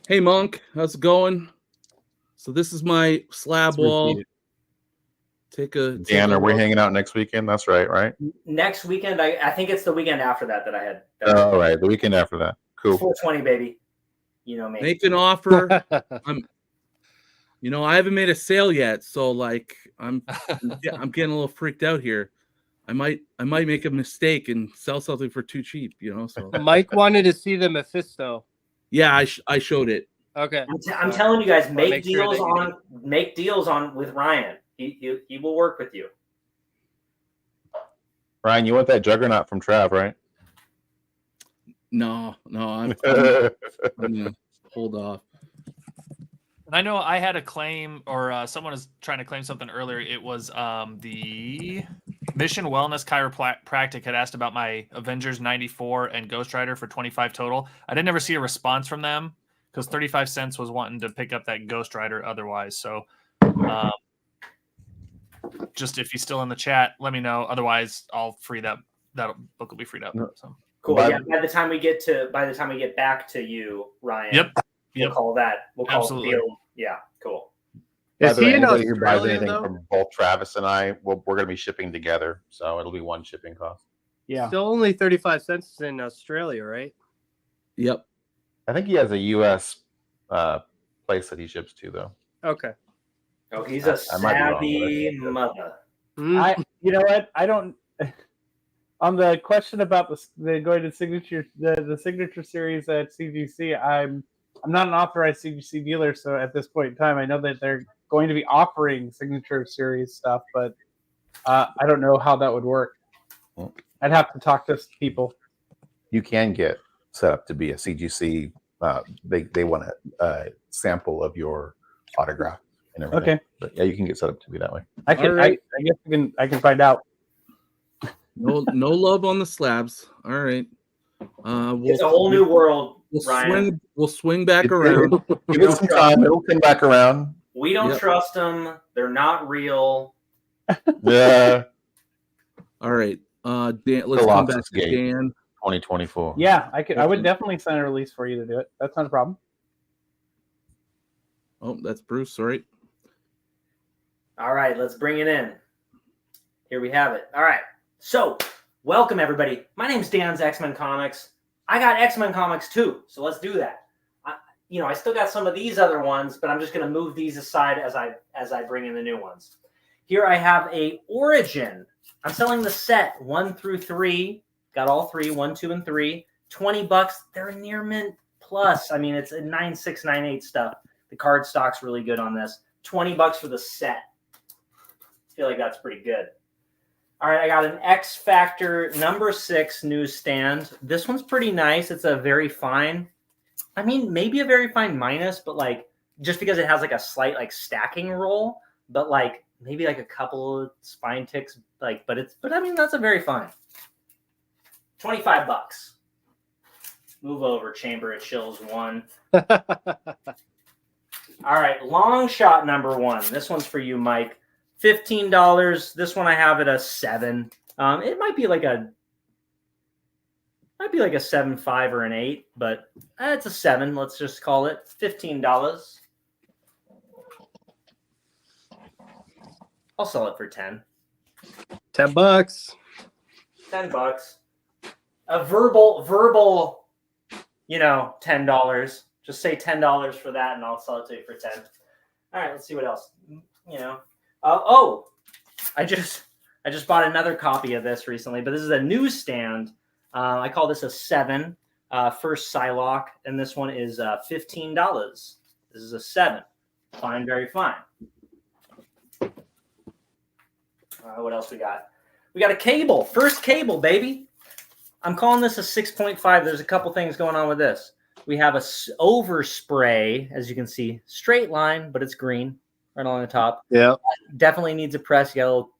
Hey, Monk, how's it going? So this is my slab wall.
Dan, are we hanging out next weekend? That's right?
Next weekend, I think it's the weekend after that I had.
All right, the weekend after that. Cool.
420, baby. You know me.
Make an offer. I haven't made a sale yet, so like I'm getting a little freaked out here. I might make a mistake and sell something for too cheap, So
Mike wanted to see the Mephisto.
Yeah, I showed it.
Okay.
I'm telling you guys, make
sure
deals on with Ryan. He will work with you.
Ryan, you want that Juggernaut from Trav, right?
No, I'm gonna hold off.
And I know I had a claim, or someone is trying to claim something earlier. It was the Mission Wellness Chiropractic had asked about my Avengers 94 and Ghost Rider for 25 total. I didn't ever see a response from them because 35 cents was wanting to pick up that Ghost Rider otherwise. So just if he's still in the chat, let me know. Otherwise, I'll free that book will be freed up. So.
Cool. Yeah. By the time we get back to you, Ryan.
Yep.
We'll call that. We'll call
Absolutely.
it the deal. Yeah. Cool.
By
Is
the way,
he in
anybody who buys
Australia,
anything
though?
from both Travis and I, we're going to be shipping together, so it'll be one shipping cost.
Yeah.
Still only 35 cents in Australia, right?
Yep.
I think he has a U.S. Place that he ships to, though.
Okay.
Oh, he's a
I might be wrong, but I
savvy
think so.
mother.
You know what? I don't. On the question about the going to signature the signature series at CGC, I'm not an authorized CGC dealer, so at this point in time, I know that they're going to be offering signature series stuff, but I don't know how that would work. I'd have to talk to people.
You can get set up to be a CGC. They want a sample of your autograph and everything.
Okay.
But yeah, you can get set up to be that way.
I can.
Alright.
I guess I can find out.
No love on the slabs. All right.
It's a whole new world, Ryan.
We'll swing back around.
Give it some time. It'll come back around.
We don't
Yep.
trust them. They're not real.
Yeah.
All right. Dan, let's come back
Colossus
to
Gate.
Dan.
2024.
Yeah, I would definitely sign a release for you to do it. That's not a problem.
Oh, that's Bruce. Sorry.
All right, let's bring it in. Here we have it. All right. So, welcome everybody. My name's Dan's X-Men Comics. I got X-Men Comics too, so let's do that. I still got some of these other ones, but I'm just going to move these aside as I bring in the new ones. Here I have a Origin. I'm selling the set 1 through 3. Got all 3, 1, 2, and 3. $20. They're near mint plus. I mean, it's a 96, 98 stuff. The card stock's really good on this. $20 for the set. I feel like that's pretty good. All right, I got an X Factor number 6 newsstand. This one's pretty nice. It's a very fine. I mean, maybe a very fine minus, but like just because it has like a slight like stacking roll, but like maybe like a couple of spine ticks, like, but I mean that's a very fine. $25. Move over, Chamber of Chills 1. All right, long shot number 1. This one's for you, Mike. $15. This one I have at a 7. It might be like a 7.5 or an 8, but it's a 7. Let's just call it $15. I'll sell it for 10.
$10.
$10. A verbal, $10. Just say $10 for that, and I'll sell it to you for 10. All right, let's see what else. I just bought another copy of this recently, but this is a newsstand. I call this a 7. First Psylocke, and this one is $15. This is a 7. Fine, very fine. What else we got? We got a cable. First cable, baby. I'm calling this a 6.5. There's a couple things going on with this. We have a overspray, as you can see, straight line, but it's green right along the top.
Yeah.
Definitely needs a press. You got a little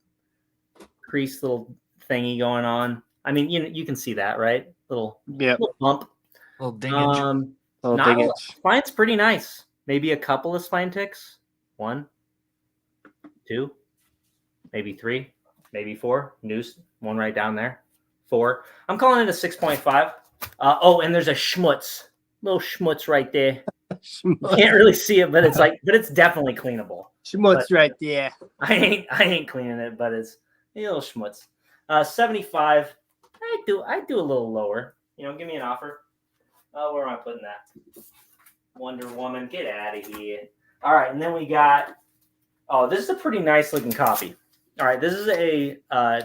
crease, little thingy going on. I mean, you can see that, right? little
Yep.
little bump.
Little dingage.
Little
Not a
dingage.
lot. Spine's pretty nice. Maybe a couple of spine ticks. 1, 2, maybe 3, maybe 4. Noose, one right down there. 4. I'm calling it a 6.5. Oh, and there's a schmutz. Little schmutz right there. Can't really see it, but it's definitely cleanable.
Schmutz right there.
I ain't cleaning it, but it's a little schmutz. 75. I do a little lower. Give me an offer. Oh, where am I putting that? Wonder Woman, get out of here. All right, and then we got. Oh, this is a pretty nice looking copy. All right, this is a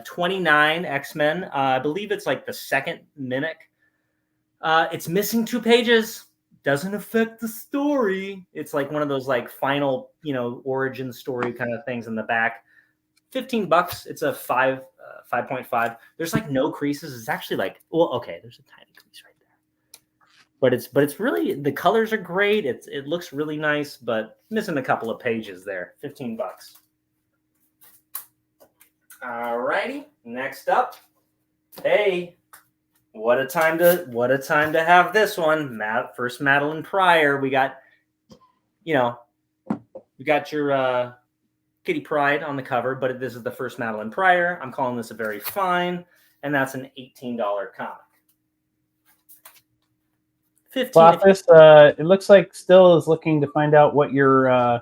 29 X-Men. I believe it's like the second Mimic. It's missing 2 pages. Doesn't affect the story. It's like one of those like final, origin story kind of things in the back. $15. It's a 5.5. There's like no creases. It's actually like, well, okay, there's a tiny crease right there. But it's really, the colors are great. It looks really nice, but missing a couple of pages there. $15. All righty. Next up. Hey. What a time to have this one. First Madeline Pryor. We got your Kitty Pryde on the cover, but this is the first Madeline Pryor. I'm calling this a very fine, and that's an $18 comic. 15.
Clothis, it looks like Still is looking to find out what your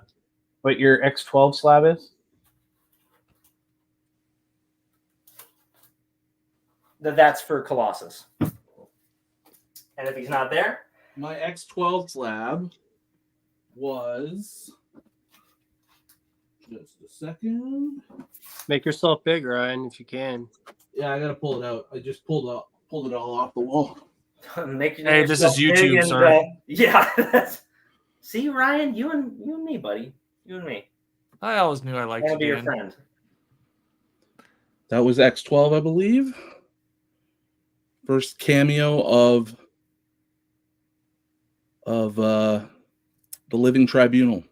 X12 slab is.
That's for Colossus. And if he's not there,
My X12 slab was just a second.
Make yourself big, Ryan, if you can.
Yeah, I gotta pull it out. I just pulled it all off the wall.
Hey, this is YouTube, sir.
Yeah. See, Ryan, you and me, buddy. You and me.
I always knew I liked
I'll
you,
be your
Dan.
friend.
That was X12, I believe. First cameo of the Living Tribunal.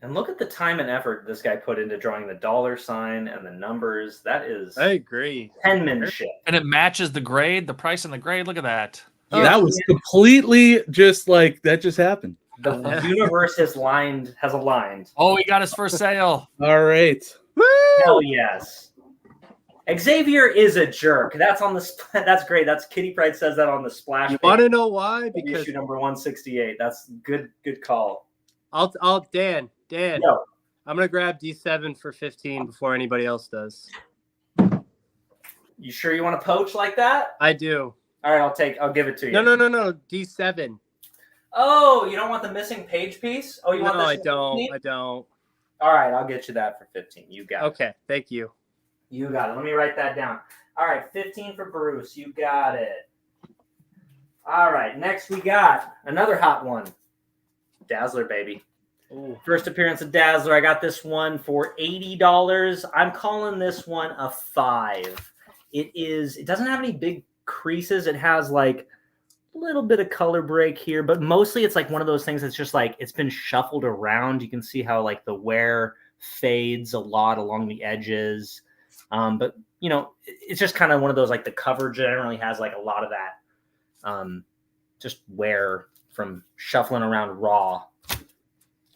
And look at the time and effort this guy put into drawing the $sign and the numbers. That is
I agree.
penmanship.
And it matches the grade, the price and the grade. Look at that.
That was completely just like that just happened.
The universe has aligned.
Oh, he got his first sale.
All right.
Hell yes. Xavier is a jerk. That's on the. That's great. That's Kitty Pryde says that on the splash.
You want to know why?
Because issue number 168. That's good. Good call.
Dan.
No.
I'm gonna grab D7 for 15 before anybody else does.
You sure you want to poach like that?
I do.
All right, I'll give it to you.
No. D7.
Oh, you don't want the missing page piece? Oh, you want this?
I don't.
15?
I don't.
All right, I'll get you that for 15. You got it.
Okay, thank you.
You got it. Let me write that down. All right, 15 for Bruce. You got it. All right, next we got another hot one. Dazzler, baby.
Ooh.
First appearance of Dazzler. I got this one for $80. I'm calling this one a 5. It doesn't have any big creases. It has like a little bit of color break here, but mostly it's like one of those things that's just like it's been shuffled around. You can see how like the wear fades a lot along the edges. But it's just kind of one of those, like the cover generally has like a lot of that just wear from shuffling around raw.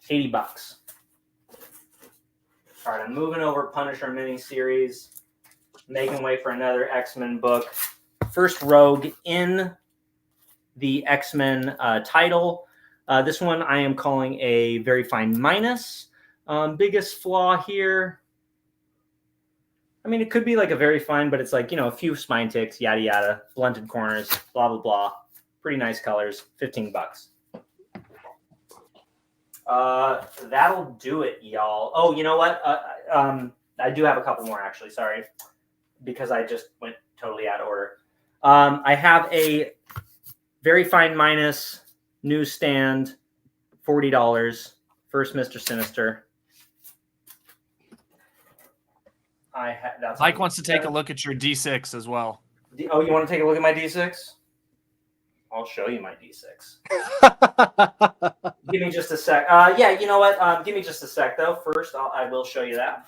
$80. All right, I'm moving over Punisher miniseries, making way for another X-Men book. First Rogue in the X-Men title. This one I am calling a very fine minus. Biggest flaw here. I mean, it could be like a very fine, but it's like, a few spine ticks, yada, yada, blunted corners, blah, blah, blah. Pretty nice colors, $15. That'll do it, y'all. Oh, you know what? I do have a couple more, actually. Sorry. Because I just went totally out of order. I have a very fine minus newsstand, $40. First Mr. Sinister.
Mike wants to take a look at your D6 as well.
Oh, you want to take a look at my D6? I'll show you my D6. Give me just a sec. Yeah, you know what? Give me just a sec, though. First, I will show you that.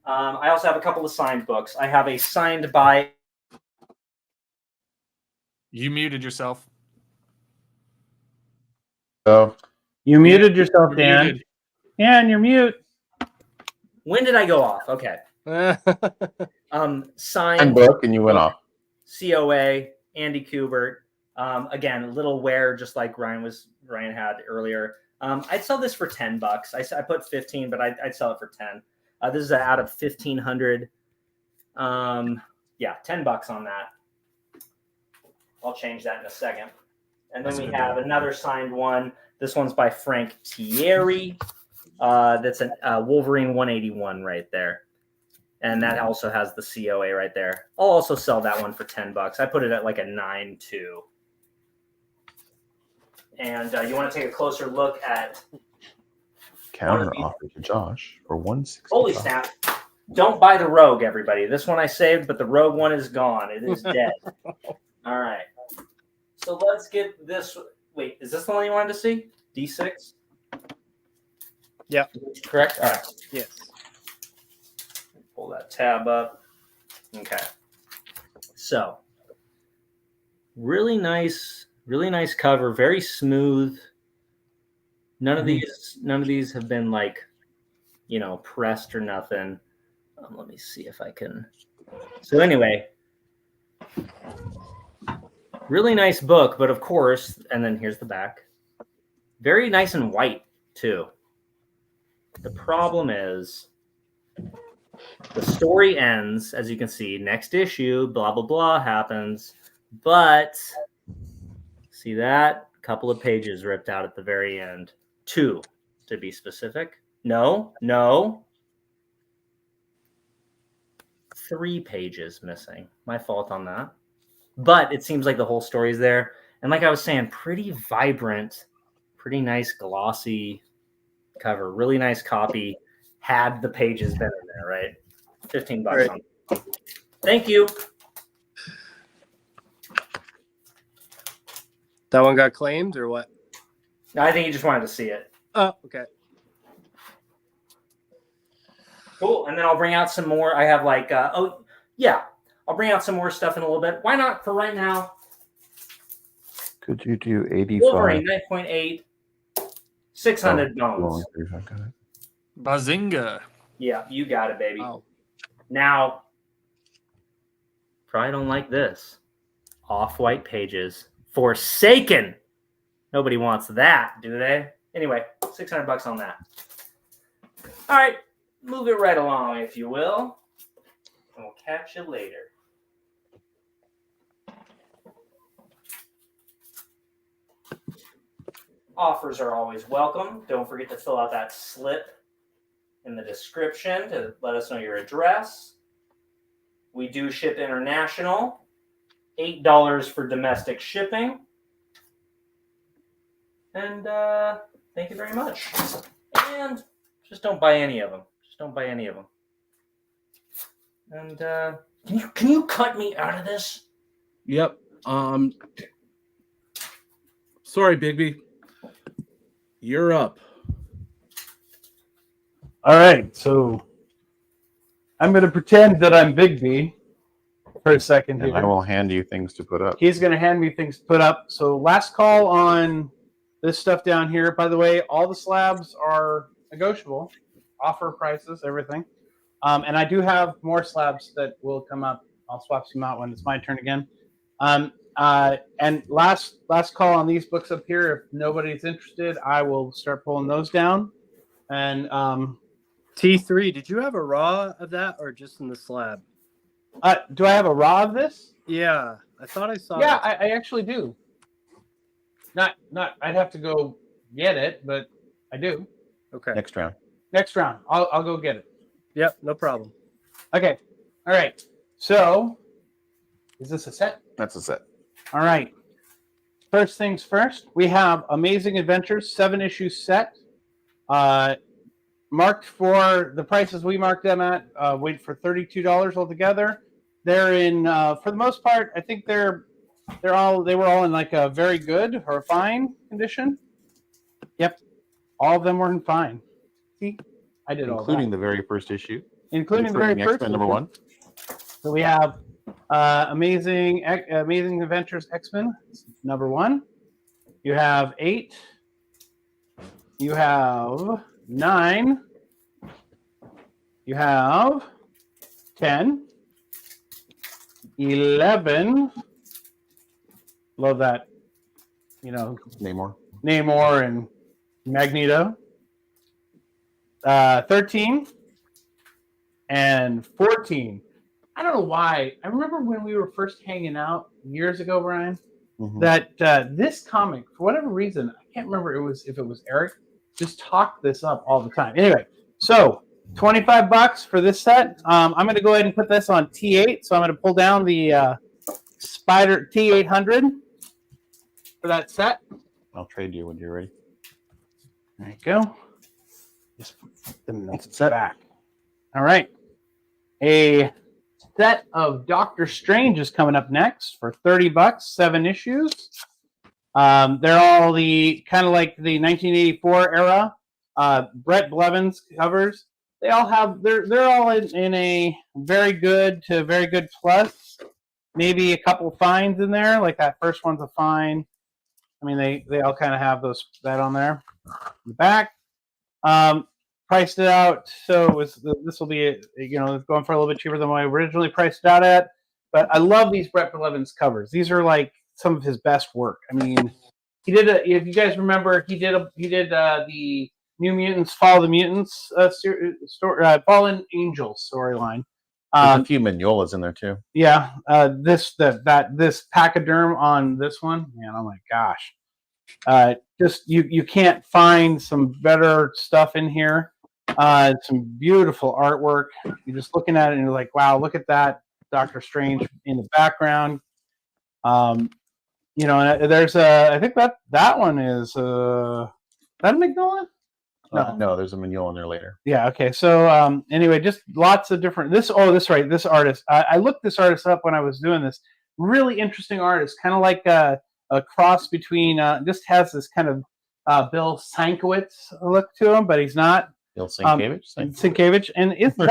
I also have a couple of signed books. I have a signed by
You muted yourself.
So
You muted yourself,
You're
Dan.
muted.
Dan, you're mute.
When did I go off? Okay.
and
Signed
book, and you went off.
COA, Andy Kubert. Again, a little wear, just like Ryan had earlier. I'd sell this for $10. I put 15, but I'd sell it for 10. This is out of 1,500. Yeah, $10 on that. I'll change that in a second. And then we have another signed one. This one's by Frank Thierry. That's a Wolverine 181 right there. And that also has the COA right there. I'll also sell that one for $10. I put it at like a 9.2. And you want to take a closer look at
Counter offer to Josh for 160.
Holy snap. Don't buy the Rogue, everybody. This one I saved, but the Rogue one is gone. It is dead. All right. So let's get this. Wait, is this the one you wanted to see? D6?
Yeah.
Correct? All right.
Yes.
Pull that tab up. Okay. So, really nice cover, very smooth. None of these have been like, pressed or nothing. Let me see if I can. So anyway, really nice book, but of course, and then here's the back. Very nice and white too. The problem is the story ends, as you can see, next issue, blah, blah, blah happens. But see that? A couple of pages ripped out at the very end. 2, to be specific. No. 3 pages missing. My fault on that. But it seems like the whole story's there. And like I was saying, pretty vibrant, pretty nice glossy cover. Really nice copy. Had the pages been in there, right? $15
Right.
on. Thank you.
That one got claimed or what?
No, I think you just wanted to see it.
Oh, okay.
Cool. And then I'll bring out some more. I have I'll bring out some more stuff in a little bit. Why not for right now?
Could you do 85?
Wolverine 9.8, 600 bones.
Bazinga.
Yeah, you got it, baby.
Wow.
Now, probably don't like this. Off-white pages. Forsaken. Nobody wants that, do they? Anyway, $600 on that. All right, move it right along, if you will. And we'll catch you later. Offers are always welcome. Don't forget to fill out that slip in the description to let us know your address. We do ship international. $8 for domestic shipping. And thank you very much. And just don't buy any of them. And can you cut me out of this?
Yep. Sorry, Bigby. You're up.
All right, so I'm going to pretend that I'm Big B for a second
And
here.
I will hand you things to put up.
He's going to hand me things to put up. So last call on this stuff down here. By the way, all the slabs are negotiable, offer prices, everything. And I do have more slabs that will come up. I'll swap some out when it's my turn again. And last call on these books up here. If nobody's interested, I will start pulling those down. And
T3, did you have a raw of that or just in the slab?
do I have a raw of this?
Yeah, I thought I saw
Yeah,
it.
I actually do. Not. I'd have to go get it, but I do.
Okay.
Next round.
Next round, I'll go get it.
Yep, no problem.
Okay. All right. So, is this a set?
That's a set.
All right. First things first, we have Amazing Adventures 7-issue set. Marked for the prices we marked them at. Wait for $32 altogether. They're in, for the most part, I think they were all in like a very good or fine condition. Yep. All of them were in fine. See, I did all that.
Including the very first issue.
Including the very first
X-Men number
issue.
1.
So we have Amazing Adventures X-Men, number 1. You have 8. You have 9. You have 10. 11. Love that.
Namor
and Magneto. 13 and 14. I don't know why. I remember when we were first hanging out years ago, Brian, that this comic, for whatever reason, I can't remember if it was Eric, just talked this up all the time. Anyway, so $25 for this set. I'm going to go ahead and put this on T8. So I'm going to pull down the Spider T800 for that set.
I'll trade you when you're ready.
There you go. Just put them back. All right. A set of Doctor Strange is coming up next for $30, 7 issues. They're all the kind of like the 1984 era. Brett Blevins covers. They all have they're all in a very good to very good plus. Maybe a couple finds in there, like that first one's a fine. I mean, they all kind of have that on there. In the back, priced it out, so this will be it's going for a little bit cheaper than what I originally priced it out at. But I love these Brett Blevins covers. These are like some of his best work. I mean, he did if you guys remember, he did the New Mutants, Fall of the Mutants Fallen Angels storyline.
There's a few Mignolas in there too.
Yeah, this pachyderm on this one, man. Oh my gosh, just you can't find some better stuff in here. Some beautiful artwork. You're just looking at it and you're like, wow, look at that Doctor Strange in the background. And there's I think that one is that a Mignola?
No, there's a Mignola in there later.
Yeah. Okay. So anyway, just lots of different. This artist. I looked this artist up when I was doing this. Really interesting artist, kind of like a cross between. Just has this kind of Bill Sienkiewicz look to him, but he's not.
Bill Sienkiewicz.
Sienkiewicz, and there's the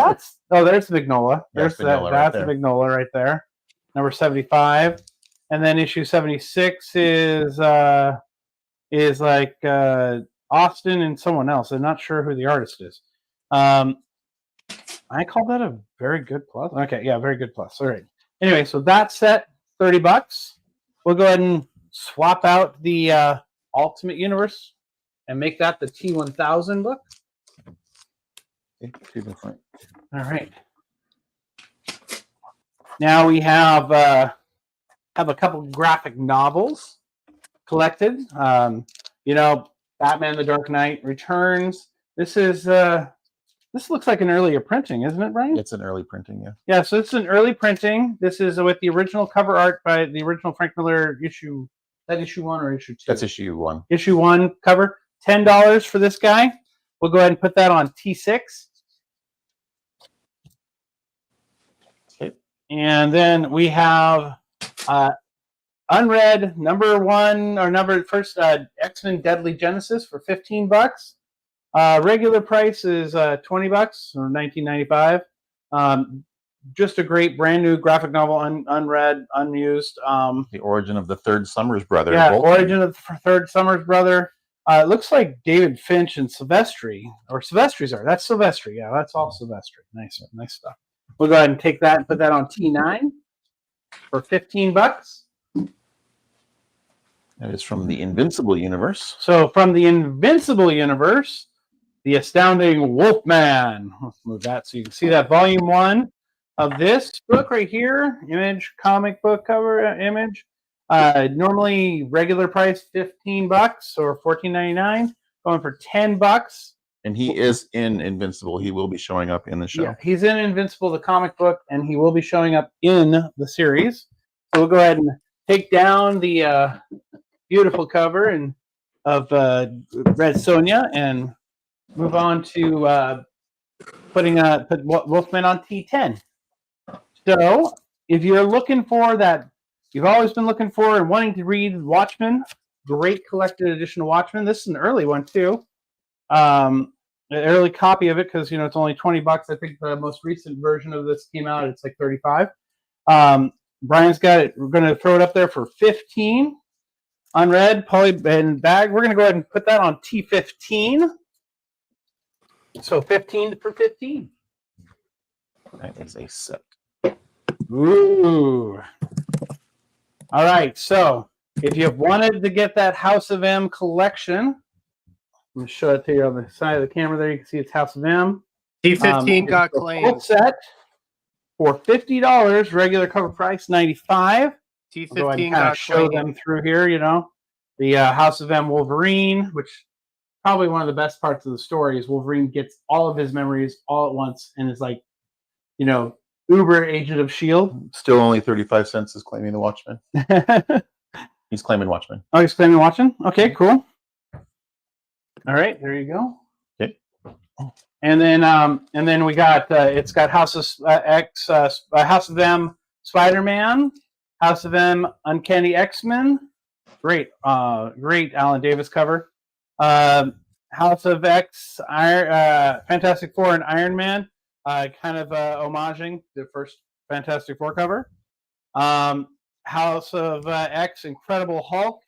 Mignola. That's the Mignola right there, number 75, and then issue 76 is like. Austin and someone else. I'm not sure who the artist is. I call that a very good plus. Okay, yeah, very good plus. All right. Anyway, so that set, $30. We'll go ahead and swap out the Ultimate Universe and make that the T1000 book.
Okay,
all right. Now we have a couple graphic novels collected. Batman: The Dark Knight Returns. This looks like an earlier printing, isn't it, Brian?
It's an early printing, yeah.
Yeah, so it's an early printing. This is with the original cover art by the original Frank Miller issue. Is that issue 1 or issue 2?
That's issue 1.
Issue 1 cover. $10 for this guy. We'll go ahead and put that on T6.
Okay.
And then we have unread first X-Men Deadly Genesis for $15. Regular price is $20 or $19.95. Just a great brand new graphic novel, unread, unused.
The origin of the third Summers brother.
Yeah, origin of the third Summers brother. It looks like David Finch and Silvestri, or Silvestri's art. That's Silvestri. Yeah, that's all Silvestri. Nice stuff. We'll go ahead and take that and put that on T9 for $15.
That is from the Invincible universe.
So from the Invincible universe, the Astounding Wolfman. Let's move that so you can see that volume 1 of this book right here. Image, comic book cover image. Normally regular price $15 or $14.99. Going for $10.
And he is in Invincible. He will be showing up in the show.
Yeah, he's in Invincible, the comic book, and he will be showing up in the series. So we'll go ahead and take down the beautiful cover of Red Sonja and move on to put Wolfman on T10. So if you're looking for that, you've always been looking for and wanting to read Watchmen, great collected edition of Watchmen. This is an early one too. An early copy of it because it's only $20. I think the most recent version of this came out. It's like $35. Brian's got it. We're going to throw it up there for 15. Unread, poly and bag. We're going to go ahead and put that on T15. So 15 for 15.
That is a set.
Ooh. All right. So if you've wanted to get that House of M collection, I'm going to show it to you on the side of the camera there. You can see it's House of M.
T15 got
it's a full
claimed.
set for $50. Regular cover price $95.
T15
Go ahead and kind
got
of show
claimed.
them through here. You know, the House of M Wolverine, which probably one of the best parts of the story is Wolverine gets all of his memories all at once and is like, you know, uber agent of S.H.I.E.L.D.
Still only 35 cents is claiming the Watchmen. He's claiming Watchmen.
Oh, he's claiming watching? Okay, cool. All right, there you go.
Okay.
And then we got it's got House of X, House of M Spider-Man, House of M Uncanny X-Men. Great Alan Davis cover. House of X, Fantastic Four and Iron Man, kind of homaging the first Fantastic Four cover. House of X, Incredible Hulk,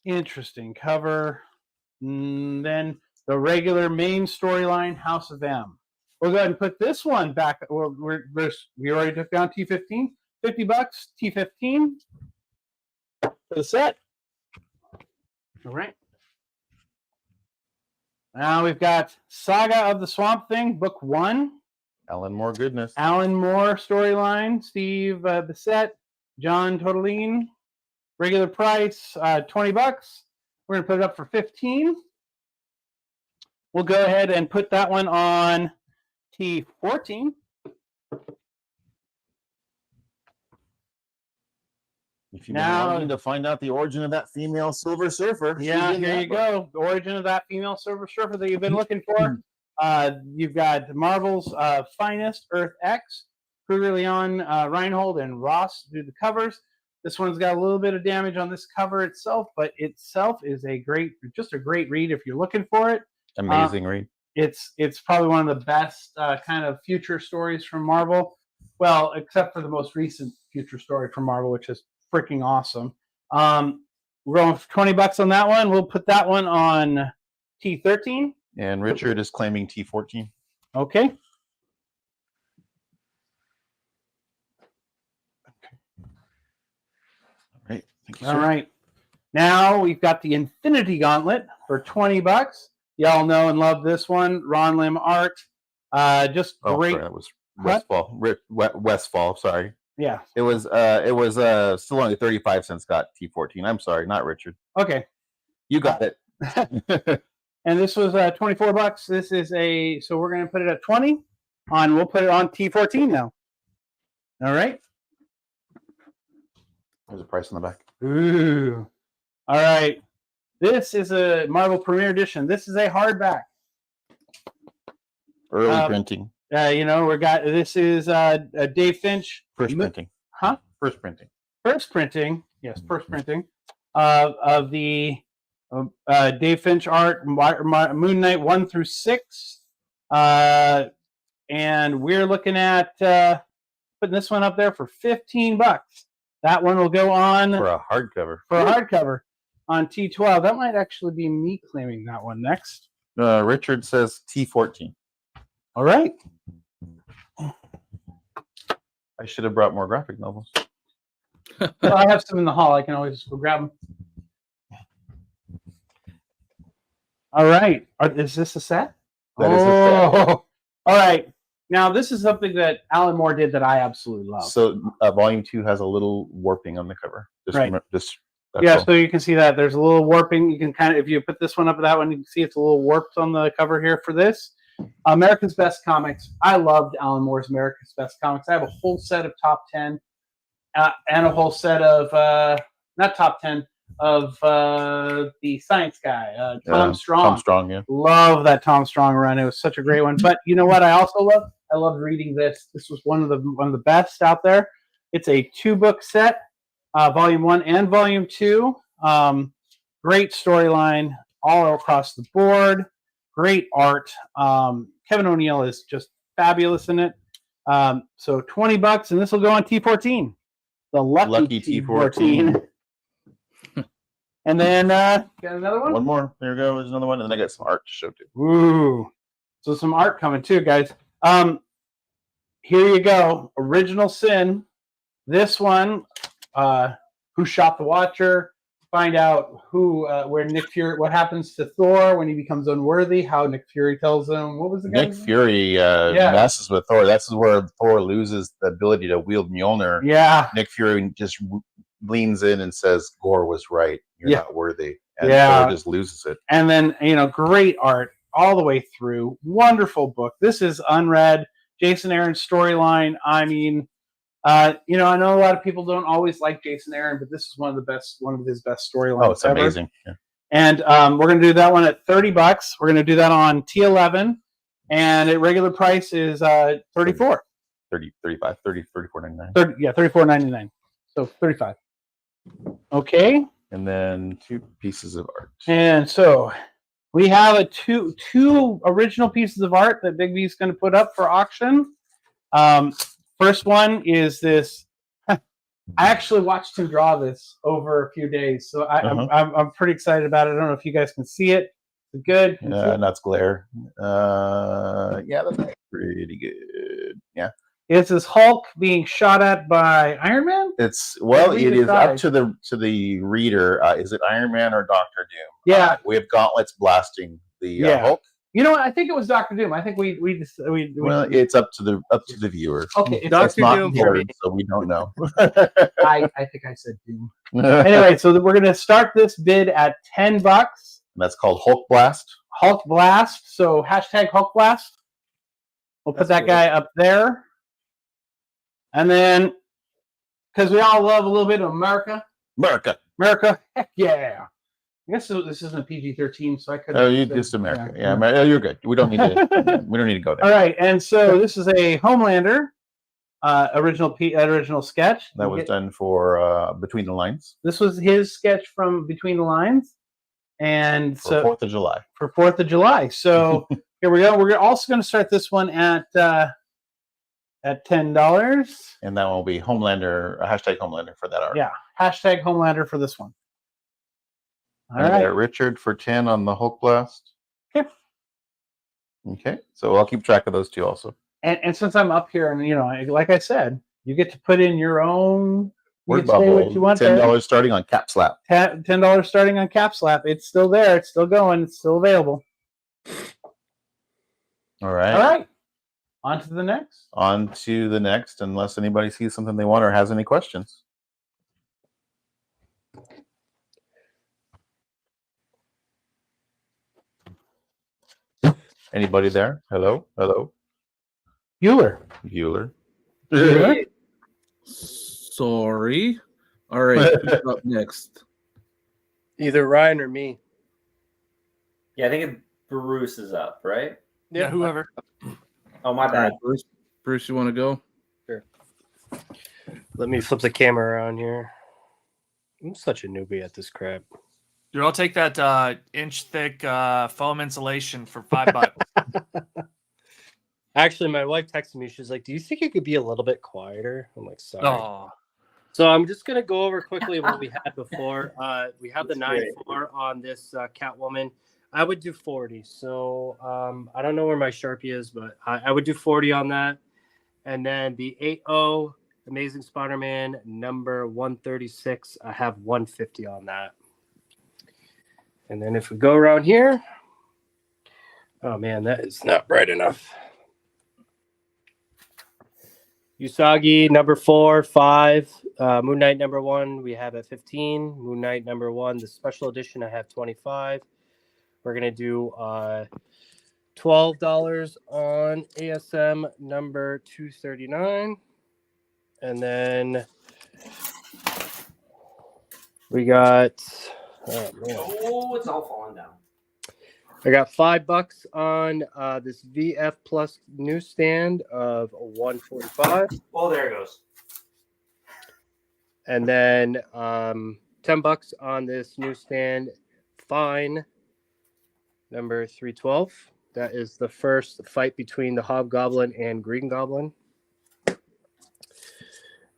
interesting cover. Then the regular main storyline, House of M. We'll go ahead and put this one back. We already took down T15, $50, T15 for the set. All right. Now we've got Saga of the Swamp Thing, Book 1.
Alan Moore goodness.
Alan Moore storyline, Steve Bissett, John Totaline. Regular price, $20. We're going to put it up for 15. We'll go ahead and put that one on T14.
If you've been wanting to find out the origin of that female Silver Surfer,
Yeah, here you go. The origin of that female Silver Surfer that you've been looking for. You've got Marvel's finest, Earth X, Kruger, Leon, Reinhold, and Ross do the covers. This one's got a little bit of damage on this cover itself, but itself is just a great read if you're looking for it.
Amazing read.
It's probably one of the best kind of future stories from Marvel. Well, except for the most recent future story from Marvel, which is freaking awesome. We're going for $20 on that one. We'll put that one on T13.
And Richard is claiming T14.
Okay.
All right. Thank you,
All
sir.
right. Now we've got the Infinity Gauntlet for $20. Y'all know and love this one. Ron Lim art. Just great.
Sorry, that was Westfall. Westfall, sorry.
Yeah.
It was still only 35 cents got T14. I'm sorry, not Richard.
Okay.
You got it.
And this was $24. This is so we're going to put it at 20 we'll put it on T14 now. All right.
There's a price on the back.
Ooh. All right. This is a Marvel Premiere Edition. This is a hardback.
Early printing.
This is Dave Finch.
First printing.
Huh?
First printing.
First printing. Yes, first printing of the Dave Finch art, Moon Knight 1 through 6. And we're looking at putting this one up there for $15. That one will go on
for a hardcover.
On T12. That might actually be me claiming that one next.
Richard says T14.
All right.
I should have brought more graphic novels.
Well, I have some in the hall. I can always just go grab them. All right. Is this a set?
That is a set.
All right. Now, this is something that Alan Moore did that I absolutely love.
So, volume 2 has a little warping on the cover.
Right.
Yeah,
so you can see that there's a little warping. You can kind of, if you put this one up with that one, you can see it's a little warped on the cover here for this. America's Best Comics. I loved Alan Moore's America's Best Comics. I have a whole set of top 10 and a whole set of, not top 10, of the science guy, Tom Strong.
Tom Strong, yeah.
Love that Tom Strong run. It was such a great one. But you know what I also love? I loved reading this. This was one of the best out there. It's a 2-book set, volume 1 and volume 2. Great storyline all across the board. Great art. Kevin O'Neill is just fabulous in it. So $20, and this will go on T14, the lucky T14. And then got another one.
One more. There you go. There's another one, and then I got some art to show too.
Ooh, so some art coming too, guys. Here you go. Original Sin. This one, Who Shot the Watcher? Find out where Nick Fury, what happens to Thor when he becomes unworthy, how Nick Fury tells him, what was the guy's name?
Fury messes with Thor. That's where Thor loses the ability to wield Mjolnir.
Yeah.
Nick Fury just leans in and says, Gore was right. You're not worthy. And Thor just loses it.
And then, great art all the way through. Wonderful book. This is unread. Jason Aaron's storyline. I mean, I know a lot of people don't always like Jason Aaron, but this is one of his best storylines.
Oh, it's
ever.
amazing. Yeah.
And we're going to do that one at $30. We're going to do that on T11, and at regular price is $34.
35, 34.99.
$34.99. So $35. Okay.
And then 2 pieces of art.
And so we have two original pieces of art that Big B's going to put up for auction. First one is this. I actually watched him draw this over a few days, so I'm pretty excited about it. I don't know if you guys can see it. It's good.
That's glare. That's pretty good. Yeah.
It's this Hulk being shot at by Iron Man.
It is up to the reader. Is it Iron Man or Doctor Doom?
Yeah.
We have gauntlets blasting the Hulk.
You know what? I think it was Doctor Doom. I think we
it's up to the viewer.
Okay,
it's
Doctor
not
Doom,
so we don't know.
I think I said Doom. Anyway, so we're gonna start this bid at $10.
And that's called Hulk Blast.
Hulk Blast. So hashtag Hulk Blast. We'll put that guy up there. And then, because we all love a little bit of America. Heck yeah. I guess this isn't a PG-13, so I could.
Oh, you just America. Yeah, you're good. We don't need to. We don't need to go there.
All right, and so this is a Homelander original sketch
that was done for Between the Lines.
This was his sketch from Between the Lines, and
for 4th of July.
For 4th of July. So here we go. We're also going to start this one at $10,
and that will be Homelander. Hashtag Homelander for that art.
Yeah, hashtag Homelander for this one. All
right.
right,
Richard for 10 on the Hulk Blast. Okay, so I'll keep track of those two also.
And since I'm up here, and like I said, you get to put in your own
word bubble. What you want $10 starting on Cap Slap.
$10 starting on Cap Slap. It's still there. It's still going. It's still available.
All right.
All right. On to the next.
On to the next, unless anybody sees something they want or has any questions. Anybody there? Hello?
Bueller.
Sorry. All right. Who's up next?
Either Ryan or me.
Yeah, I think Bruce is up, right?
Yeah, whoever.
Oh, my bad.
Right, Bruce, you want to go?
Sure. Let me flip the camera around here. I'm such a newbie at this crap.
Dude, I'll take that inch-thick foam insulation for $5.
Actually, my wife texted me. She's like, "Do you think you could be a little bit quieter?" I'm like, "Sorry."
Oh.
So I'm just gonna go over quickly what we had before. We have the 9.4 on this Catwoman. I would do 40. So I don't know where my Sharpie is, but I would do 40 on that. And then the 8.0 Amazing Spider-Man number 136. I have 150 on that. And then if we go around here, oh man, that is not bright enough. Usagi number 4, 5, Moon Knight number 1, we have at 15. Moon Knight number 1, the special edition, I have 25. We're gonna do $12 on ASM number 239, and then we got. Oh, man.
Oh, it's all falling down.
I got $5 on this VF Plus newsstand of 145.
Oh, there it goes.
And then $10 on this newsstand Fine number 312. That is the first fight between the Hobgoblin and Green Goblin.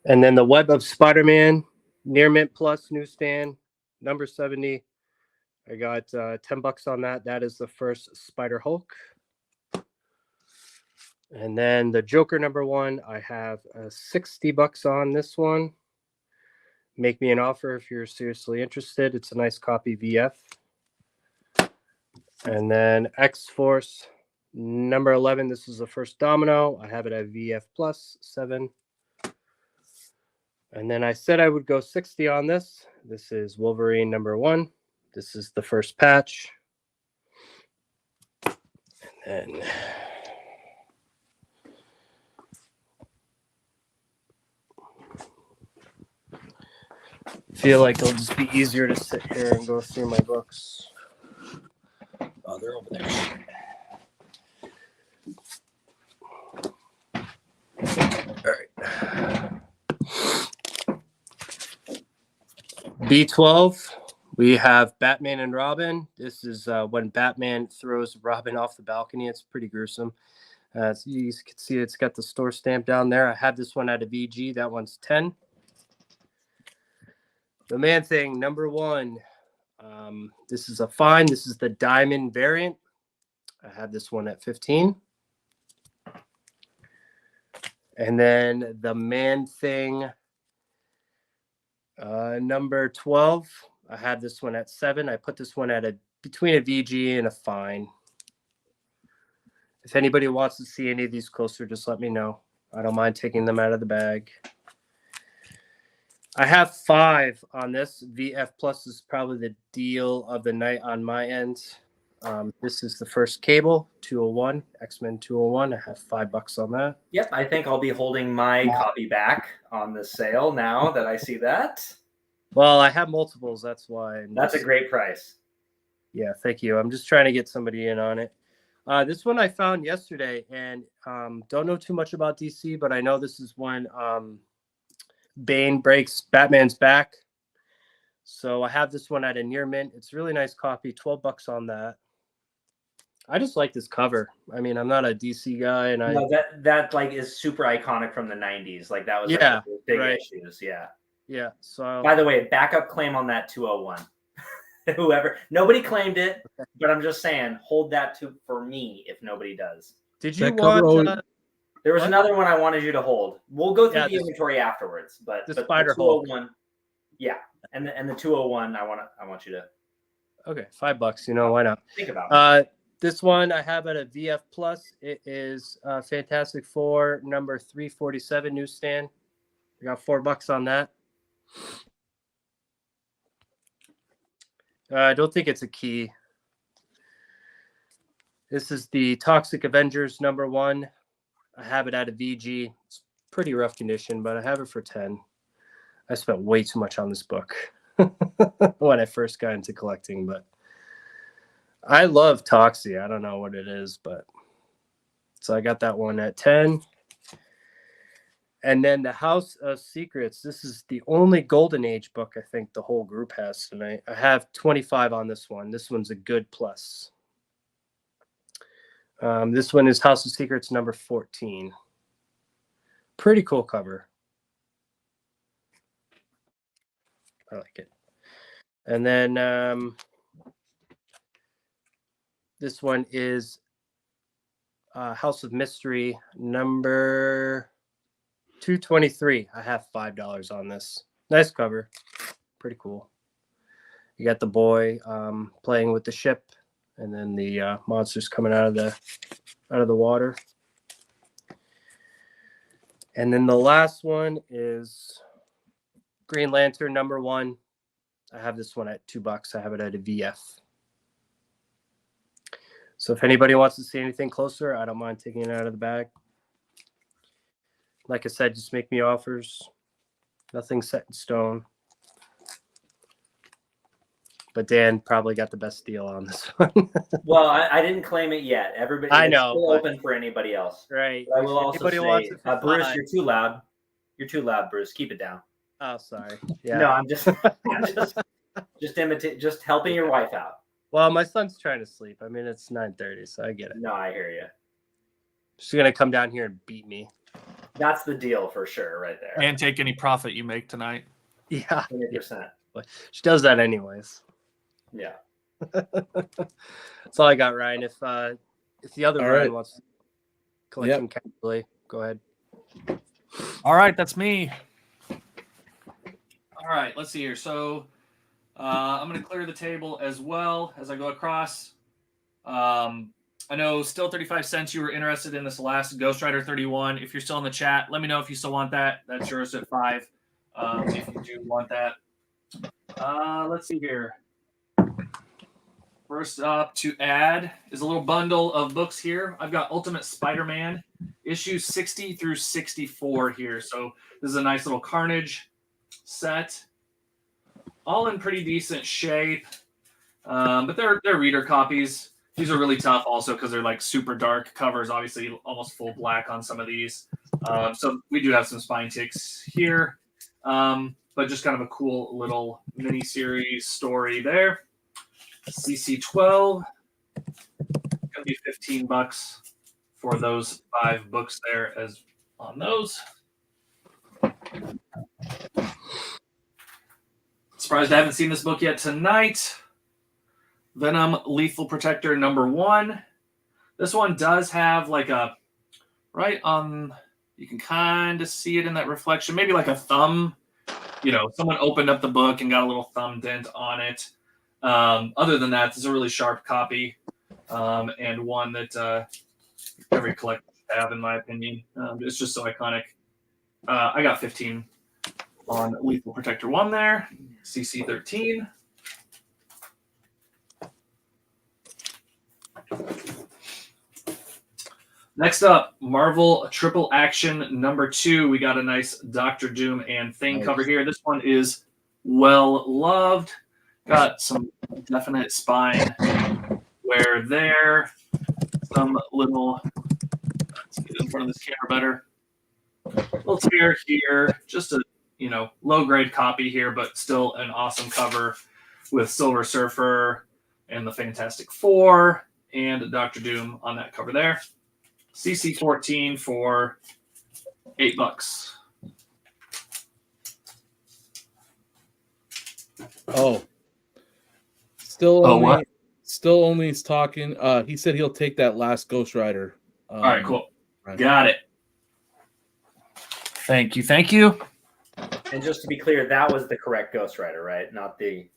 And then the Web of Spider-Man, Near Mint Plus newsstand, number 70. I got $10 on that. That is the first Spider Hulk. And then the Joker number 1, I have $60 on this one. Make me an offer if you're seriously interested. It's a nice copy VF. And then X-Force number 11. This is the first Domino. I have it at VF plus 7. And then I said I would go 60 on this. This is Wolverine number 1. This is the first patch. And then feel like it'll just be easier to sit here and go through my books. Oh, they're over there. All right. B12, we have Batman and Robin. This is when Batman throws Robin off the balcony. It's pretty gruesome. So you can see it's got the store stamp down there. I have this one at a VG. That one's 10. The Man-Thing, number 1. This is a fine. This is the diamond variant. I have this one at 15. And then the Man-Thing, number 12. I have this one at 7. I put this one at between a VG and a fine. If anybody wants to see any of these closer, just let me know. I don't mind taking them out of the bag. I have 5 on this. VF Plus is probably the deal of the night on my end. This is the first Cable, 201, X-Men 201. I have $5 on that.
Yep, I think I'll be holding my copy back on the sale now that I see that.
Well, I have multiples. That's why.
That's a great price.
Yeah, thank you. I'm just trying to get somebody in on it. This one I found yesterday, and don't know too much about DC, but I know this is when Bane breaks Batman's back. So I have this one at a near mint. It's a really nice copy, $12 on that. I just like this cover. I mean, I'm not a DC guy, and
that like is super iconic from the 90s. Like that was like,
yeah,
the big
right.
issues. Yeah.
Yeah. So
by the way, backup claim on that 201. Whoever, nobody claimed it, but I'm just saying, hold that for me if nobody does.
Did you want?
There was another one I wanted you to hold. We'll go through the inventory afterwards, but
the
but
Spider
the 201, yeah, and the 201, I want you to.
Okay, $5. You know, why not?
Think about it.
This one I have at a VF Plus. It is Fantastic Four number 347 newsstand. I got $4 on that. I don't think it's a key. This is the Toxic Avengers number 1. I have it at a VG. It's pretty rough condition, but I have it for 10. I spent way too much on this book when I first got into collecting, but I love Toxie. I don't know what it is, but so I got that one at 10. And then the House of Secrets. This is the only Golden Age book I think the whole group has tonight. I have 25 on this one. This one's a good plus. This one is House of Secrets number 14. Pretty cool cover. I like it. And then this one is House of Mystery number 223. I have $5 on this. Nice cover. Pretty cool. You got the boy playing with the ship, and then the monsters coming out of the water. And then the last one is Green Lantern number 1. I have this one at $2. I have it at a VF. So if anybody wants to see anything closer, I don't mind taking it out of the bag. Like I said, just make me offers. Nothing set in stone. But Dan probably got the best deal on this one.
Well, I didn't claim it yet. Everybody,
I know,
it's still open for anybody else.
Right.
But I will also say,
wants it for
Bruce,
$5.
you're too loud. You're too loud, Bruce. Keep it down.
Oh, sorry. Yeah.
No, I'm just helping your wife out.
Well, my son's trying to sleep. I mean, it's 9:30, so I get it.
No, I hear you.
She's gonna come down here and beat me.
That's the deal for sure, right there.
And take any profit you make tonight.
Yeah.
100%.
She does that anyways.
Yeah.
That's all I got, Ryan. If the other
All
Ryan
right.
wants to collect them casually, go ahead.
All right, that's me. All right, let's see here. So I'm going to clear the table as well as I go across. I know still 35 cents you were interested in this last Ghost Rider 31. If you're still in the chat, let me know if you still want that. That's yours at 5 if you do want that. Let's see here. First up to add is a little bundle of books here. I've got Ultimate Spider-Man issues 60 through 64 here. So this is a nice little Carnage set. All in pretty decent shape. But they're reader copies. These are really tough also because they're like super dark covers, obviously almost full black on some of these. So we do have some spine ticks here. But just kind of a cool little mini series story there. CC12, gonna be $15 for those 5 books there as on those. Surprised I haven't seen this book yet tonight. Venom Lethal Protector #1. This one does have like a right on, you can kind of see it in that reflection, maybe like a thumb. You know, someone opened up the book and got a little thumb dent on it. Other than that, this is a really sharp copy and one that every collector should have, in my opinion. It's just so iconic. I got 15 on Lethal Protector 1 there, CC 13. Next up, Marvel Triple Action #2. We got a nice Doctor Doom and Thing cover here. This one is well loved. Got some definite spine wear there. Some little, let's get in front of this camera better. Little tear here. Just a, low grade copy here, but still an awesome cover with Silver Surfer and the Fantastic Four and Doctor Doom on that cover there. CC 14 for $8.
Oh. Still only,
what?
Still only is talking. He said he'll take that last Ghost Rider.
All right, cool.
Right.
Got it. Thank you. Thank you.
And just to be clear, that was the correct Ghost Rider, right? Not the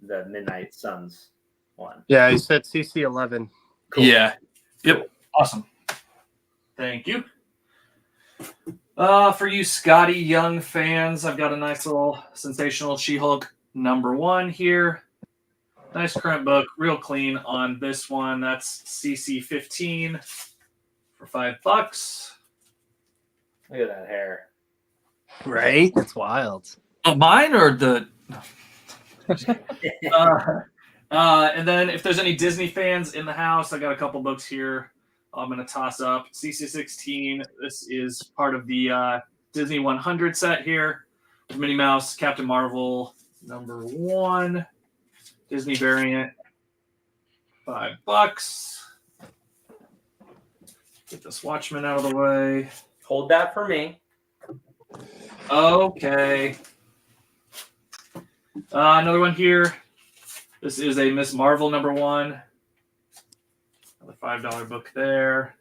Midnight Suns one.
Yeah, he said CC 11.
Cool.
Yeah. Yep. Awesome. Thank you. For you Scotty Young fans, I've got a nice little sensational She-Hulk #1 here. Nice current book, real clean on this one. That's CC 15 for $5.
Look at that hair.
Right? That's wild.
Oh, mine or the? And then if there's any Disney fans in the house, I got a couple books here. I'm going to toss up CC 16. This is part of the Disney 100 set here. Minnie Mouse, Captain Marvel #1. Disney variant, $5. Get this Watchmen out of the way.
Hold that for me.
Okay. Another one here. This is a Miss Marvel #1. Another $5 book there.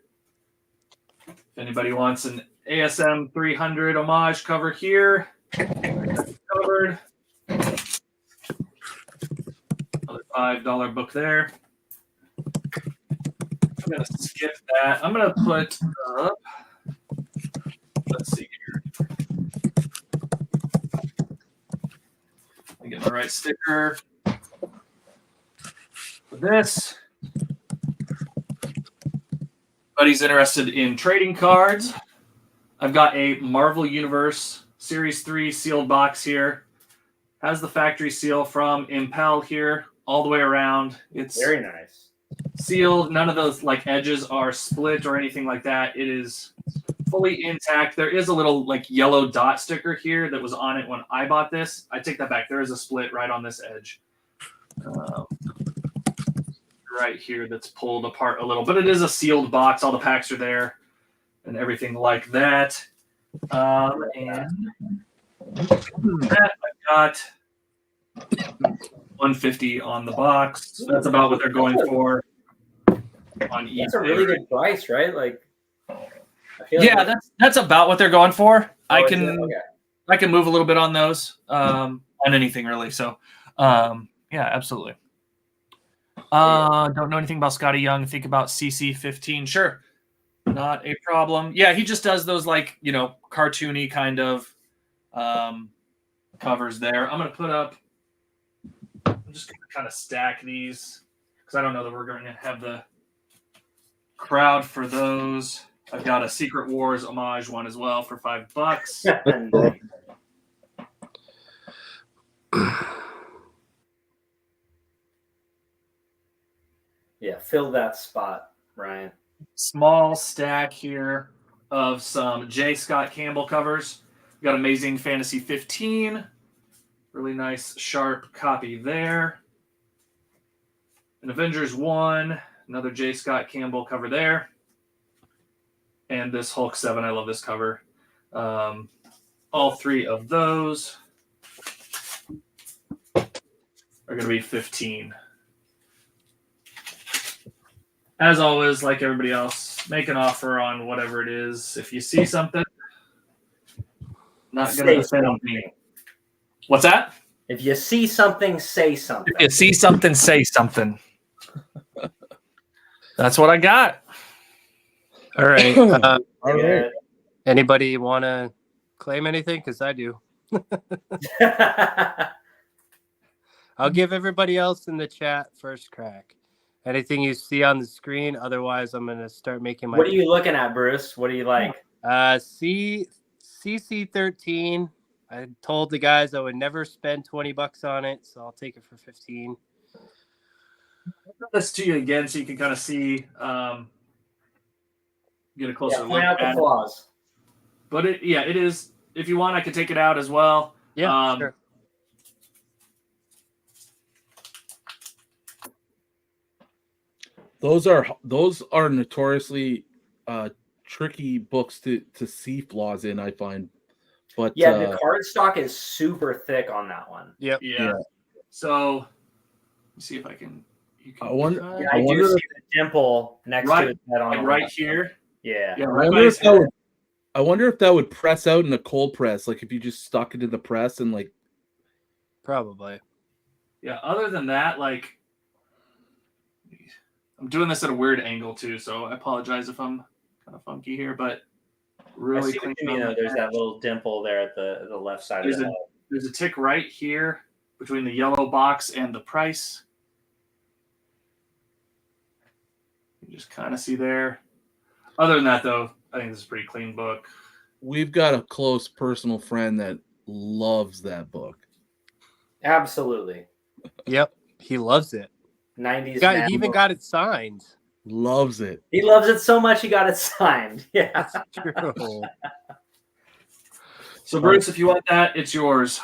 If anybody wants an ASM 300 homage cover here, covered. Another $5 book there. I'm going to skip that. I'm going to put up, let's see here. Let me get my right sticker for this. Buddy's interested in trading cards. I've got a Marvel Universe Series 3 sealed box here. Has the factory seal from Impel here all the way around. It's
very nice.
Sealed. None of those edges are split or anything like that. It is fully intact. There is a little yellow dot sticker here that was on it when I bought this. I take that back. There is a split right on this edge. Right here that's pulled apart a little, but it is a sealed box. All the packs are there and everything like that. And that I've got 150 on the box. That's about what they're going for on eBay.
That's a really good price, right? Like, I feel
Yeah,
like
that's about what they're going for. I
is
can
it? Okay.
I can move a little bit on those, on anything really. So, yeah, absolutely. Don't know anything about Scotty Young. Think about CC15. Sure, not a problem. Yeah, he just does those like cartoony kind of covers there. I'm just gonna kind of stack these because I don't know that we're going to have the crowd for those. I've got a Secret Wars homage one as well for $5.
Yeah, fill that spot, Ryan.
Small stack here of some J. Scott Campbell covers. We've got Amazing Fantasy 15. Really nice, sharp copy there. An Avengers 1. Another J. Scott Campbell cover there. And this Hulk 7. I love this cover. All three of those are going to be 15. As always, like everybody else, make an offer on whatever it is. If you see something, not going to defend me. What's that?
If you see something, say something.
If you see something, say something. That's what I got.
All right.
All right.
Anybody want to claim anything? Because I do. I'll give everybody else in the chat first crack. Anything you see on the screen. Otherwise, I'm going to start making my...
What are you looking at, Bruce? What do you like?
CC13. I told the guys I would never spend $20 on it, so I'll take it for 15.
This to you again so you can kind of see, get a closer look
point out
at
the flaws.
But it is. If you want, I could take it out as well.
Yeah, sure.
Those are notoriously tricky books to see flaws in, I find. But
yeah, the card stock is super thick on that one.
Yep.
Yeah. So let me see if I can.
I wonder.
Yeah, I do see the dimple next to his head on the
right
left.
here.
Yeah.
I wonder if that would press out in a cold press, like if you just stuck it in the press and like.
Probably.
Yeah. Other than that, like, I'm doing this at a weird angle too, so I apologize if I'm kind of funky here, but really
I see what you mean, there's that little dimple there at the left side of the head.
There's a tick right here between the yellow box and the price. You just kind of see there. Other than that, though, I think this is a pretty clean book.
We've got a close personal friend that loves that book.
Absolutely.
Yep. He loves it.
90s.
He even got it signed.
Loves it.
He loves it so much he got it signed. Yeah.
That's true.
So, Bruce, if you want that, it's yours.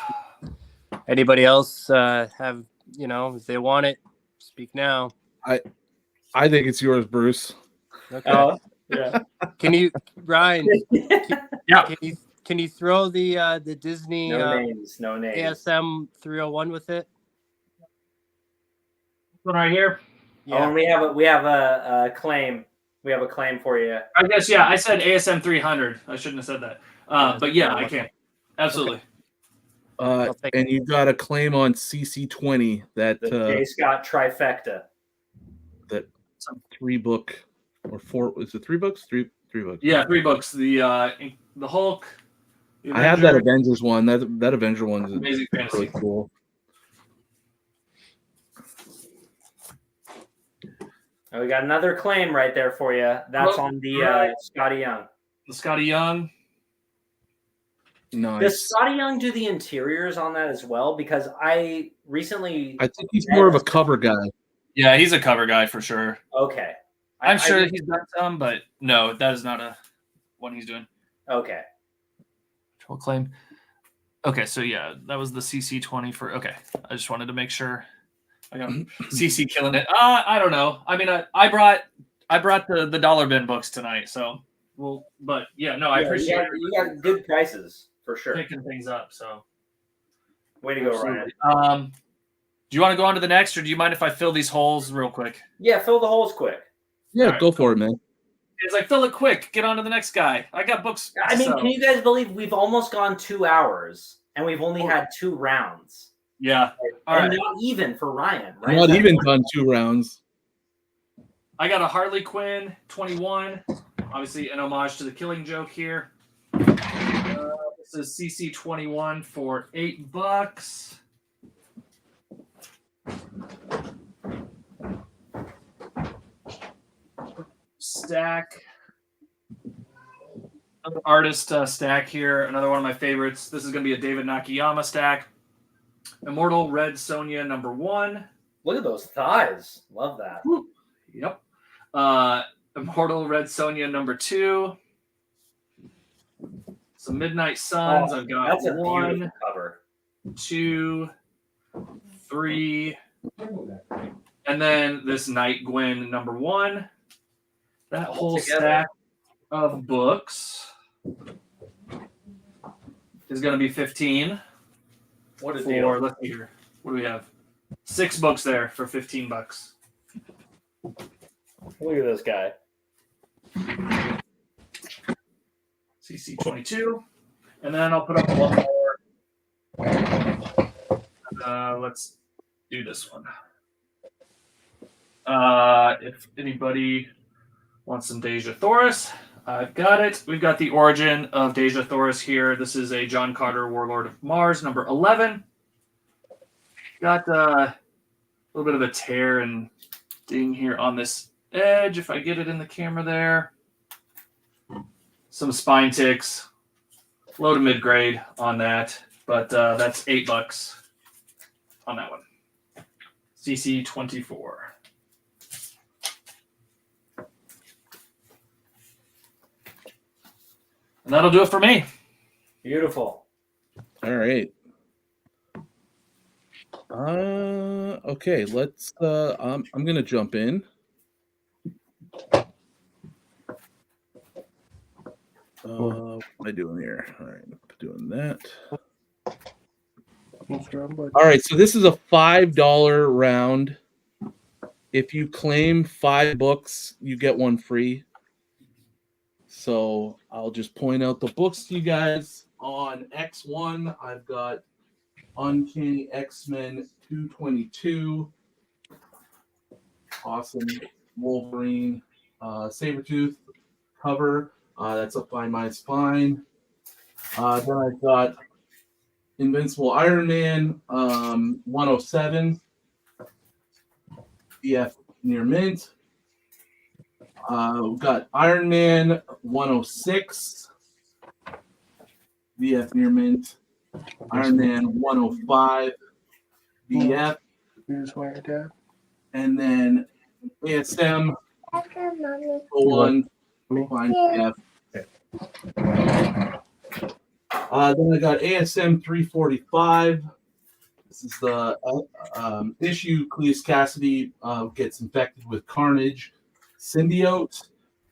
Anybody else have, if they want it, speak now.
I think it's yours, Bruce.
Okay.
Yeah.
Can you, Ryan?
Yeah.
Can you throw the Disney
No names.
ASM 301 with it?
One right here.
Yeah. Oh, and we have a claim. We have a claim for you.
I guess, yeah. I said ASM 300. I shouldn't have said that. But yeah, I can. Absolutely.
And you got a claim on CC20 that
the J. Scott trifecta.
That 3 book or 4? Is it 3 books? Three books.
Yeah, 3 books. The Hulk. The
I have that Avengers one. That Avenger one is
Amazing Fantasy.
Really cool.
And we got another claim right there for you. That's on the Scotty Young.
The Scotty Young.
Nice.
Does Scotty Young do the interiors on that as well? Because I think
he's more of a cover guy.
Yeah, he's a cover guy for sure.
Okay.
I'm sure he's done some, but no, that is not a one he's doing.
Okay.
Control claim. Okay, so yeah, that was the CC20 for. Okay, I just wanted to make sure. I got CC killing it. I don't know. I mean, I brought the dollar bin books tonight, so Well, but yeah, no, I
Yeah,
appreciate
you got good prices for sure.
picking things up. So,
Way to go, Ryan.
Absolutely. Do you want to go on to the next, or do you mind if I fill these holes real quick?
Yeah, fill the holes quick.
Yeah,
All right,
go for it, man.
It's like fill it quick. Get on to the next guy. I got books.
I mean,
so-
can you guys believe we've almost gone 2 hours and we've only had 2 rounds?
Yeah. All
And
right.
not even for Ryan. Right?
Not even done 2 rounds.
I got a Harley Quinn 21. Obviously, an homage to the Killing Joke here. This is CC 21 for $8. Stack. Another artist stack here. Another one of my favorites. This is going to be a David Nakayama stack. Immortal Red Sonja #1.
Look at those thighs. Love that.
Yep. Immortal Red Sonja #2. Some Midnight Suns. I've got
That's a
1,
beautiful cover.
2, 3, and then this Night Gwen #1. That whole stack of books is going to be 15.
What a deal.
Let's see here. What do we have? 6 books there for $15.
Look at this guy.
CC 22, and then I'll put up one more. Let's do this one. If anybody wants some Dejah Thoris, I've got it. We've got the origin of Dejah Thoris here. This is a John Carter Warlord of Mars #11. Got a little bit of a tear and ding here on this edge. If I get it in the camera there. Some spine ticks, low to mid grade on that, but that's $8 on that one. CC 24. And that'll do it for me.
Beautiful.
All right. Okay, let's I'm gonna jump in. What am I doing here? All right, doing that. All right, so this is a $5 round. If you claim 5 books, you get one free. So I'll just point out the books to you guys. On X1, I've got Uncanny X-Men 222. Awesome Wolverine Sabretooth cover. That's a Find My Spine. Then I've got Invincible Iron Man 107. BF near mint. We've got Iron Man 106. BF near mint. Iron Man 105. BF. And then ASM 01. Fine. Yeah. Then I got ASM 345. This is the issue Cleus Cassidy gets infected with Carnage symbiote.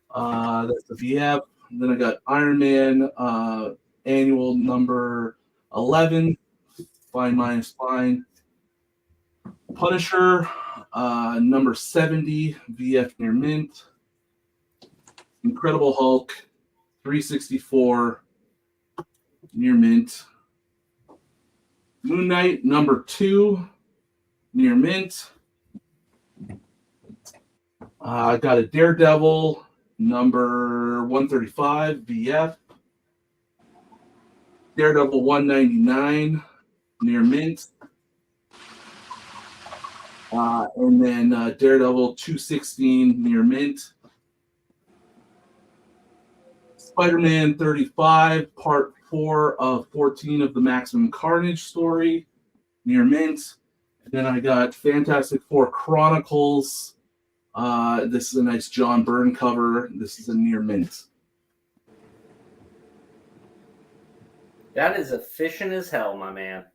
That's the VF. Then I got Iron Man annual number 11. Fine minus fine. Punisher number 70. VF near mint. Incredible Hulk 364 near mint. Moon Knight number 2 near mint. I got a Daredevil number 135 VF. Daredevil 199 near mint. And then Daredevil 216 near mint. Spider-Man 35, Part 4 of 14 of the Maximum Carnage story, near mint. And then I got Fantastic Four Chronicles. This is a nice John Byrne cover. This is a near mint.
That is efficient as hell, my man.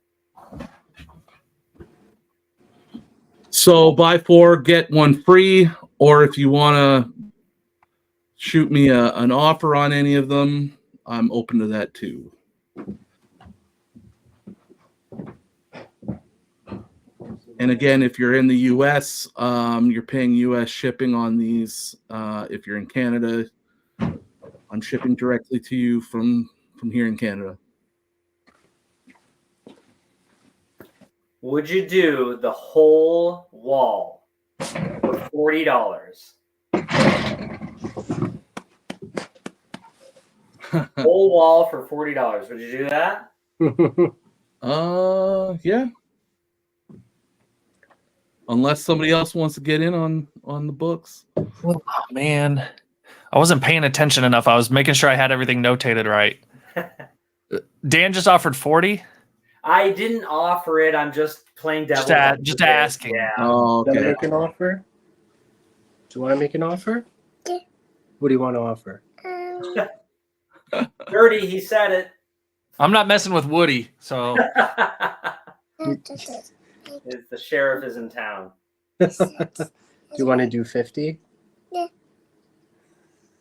So buy 4, get 1 free, or if you want to shoot me an offer on any of them, I'm open to that too. And again, if you're in the U.S., you're paying U.S. shipping on these. If you're in Canada, I'm shipping directly to you from here in Canada.
Would you do the whole wall for $40? Whole wall for $40. Would you do that?
Yeah. Unless somebody else wants to get in on the books.
Oh, man, I wasn't paying attention enough. I was making sure I had everything notated right. Dan just offered 40.
I didn't offer it. I'm just playing devil.
Just asking.
Yeah.
Oh,
Do you
okay.
want to make an offer? Do you want to make an offer? Yeah. What do you want to offer?
Dirty, he said it.
I'm not messing with Woody, so
The sheriff is in town.
Do you want to do 50?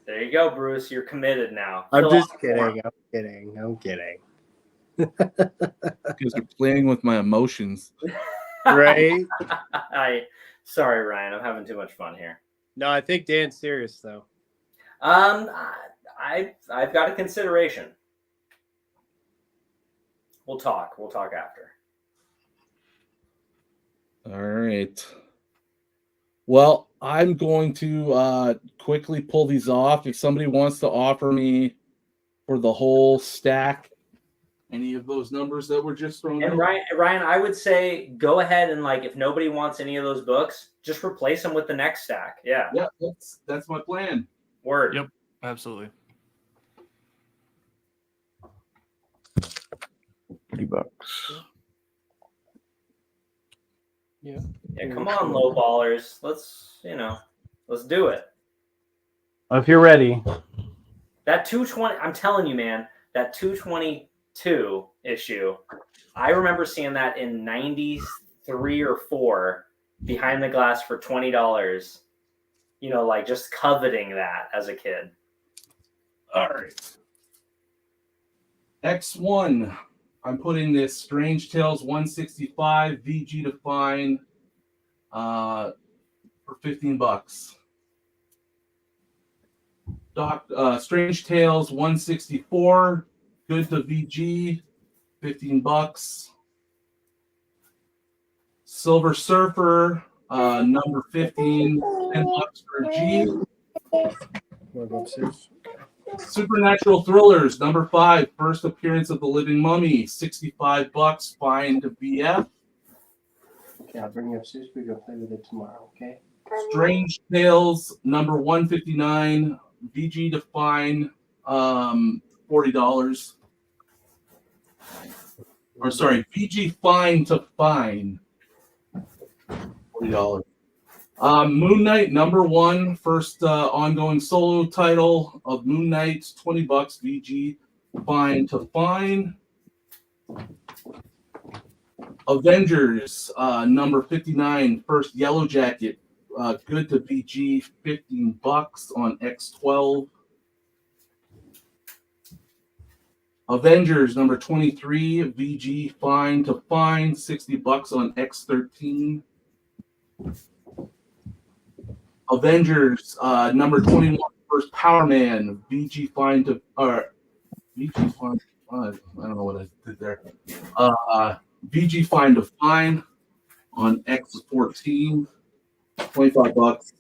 There you go, Bruce. You're committed now.
I'm
Fill
just
out the form.
kidding. I'm kidding.
Because you're playing with my emotions.
Right?
Sorry, Ryan. I'm having too much fun here.
No, I think Dan's serious though.
I've got a consideration. We'll talk. We'll talk after.
All right. Well, I'm going to quickly pull these off. If somebody wants to offer me for the whole stack, any of those numbers that were just thrown
And
out.
Ryan, I would say go ahead and if nobody wants any of those books, just replace them with the next stack. Yeah.
Yeah, that's my plan.
Word.
Yep, absolutely.
$30.
Yeah.
Yeah, come on, low ballers. Let's do it.
If you're ready.
That 220, I'm telling you, man, that 222 issue, I remember seeing that in 93 or 4 behind the glass for $20. Just coveting that as a kid.
All right. X1. I'm putting this Strange Tales 165 VG Define for $15. Strange Tales 164 good to VG $15. Silver Surfer number 15 $10 for G.
Wanna go upstairs?
Supernatural Thrillers, number 5, first appearance of the Living Mummy, $65, fine to BF.
Okay, I'll bring you upstairs. We go play with it tomorrow, okay?
Strange Tales, number 159, VG to fine, $40. Or sorry, VG fine to fine, $40. Moon Knight, number 1, first ongoing solo title of Moon Knight, $20 VG, fine to fine. Avengers, number 59, first Yellow Jacket, good to VG, $15 on X12. Avengers, number 23, VG, fine to fine, $60 on X13. Avengers, number 21, first Power Man, VG fine to, VG fine, I don't know what I did there. VG fine to fine on X14, $25.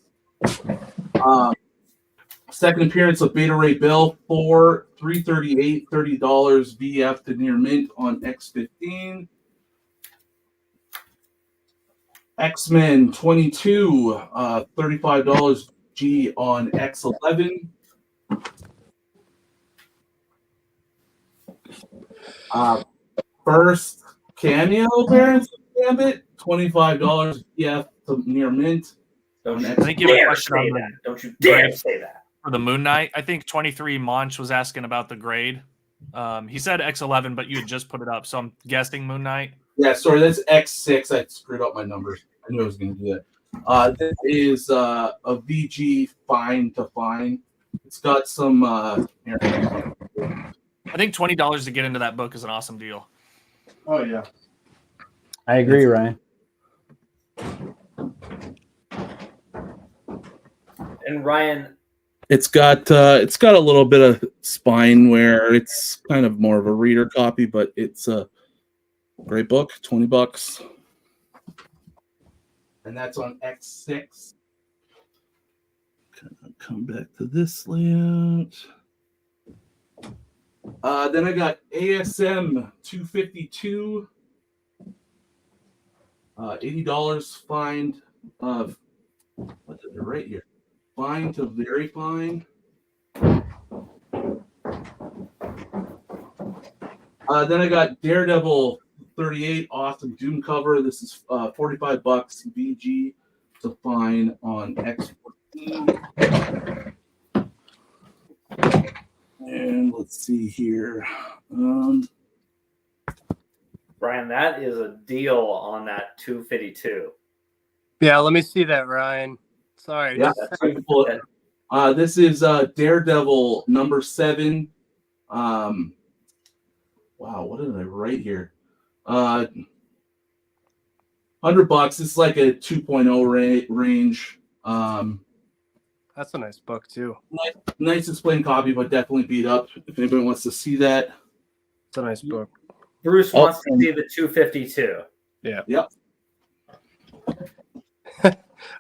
Second appearance of Beta Ray Bill, $338, $30 VF to near mint on X15. X-Men 22, $35 G on X11. First cameo appearance of Gambit, $25 VF to near mint.
Don't you
I think you have a
dare
question
say
on
that. Don't you dare say that.
for the Moon Knight. I think 23 Monch was asking about the grade. He said X11, but you had just put it up, so I'm guessing Moon Knight.
Yeah, sorry, that's X6. I screwed up my numbers. I knew I was going to do that. This is a VG fine to fine. It's got some. Here.
I think $20 to get into that book is an awesome deal.
Oh yeah, I agree, Ryan.
And Ryan,
It's got a little bit of spine wear. It's kind of more of a reader copy, but it's a great book. $20, and that's on X6. Come back to this layout. Then I got ASM 252. $80 fine of what is it right here? Fine to very fine. Then I got Daredevil 38, awesome Doom cover. This is $45 VG to fine on X14. And let's see here.
Brian, that is a deal on that 252.
Yeah, let me see that, Ryan. Sorry.
Yeah, this is Daredevil number 7. Wow, what did I write here? $100. It's like a 2.0 range.
That's a nice book too.
Nice explained copy, but definitely beat up. If anybody wants to see that,
it's a nice book.
Bruce wants to see the 252.
Yeah.
Yep.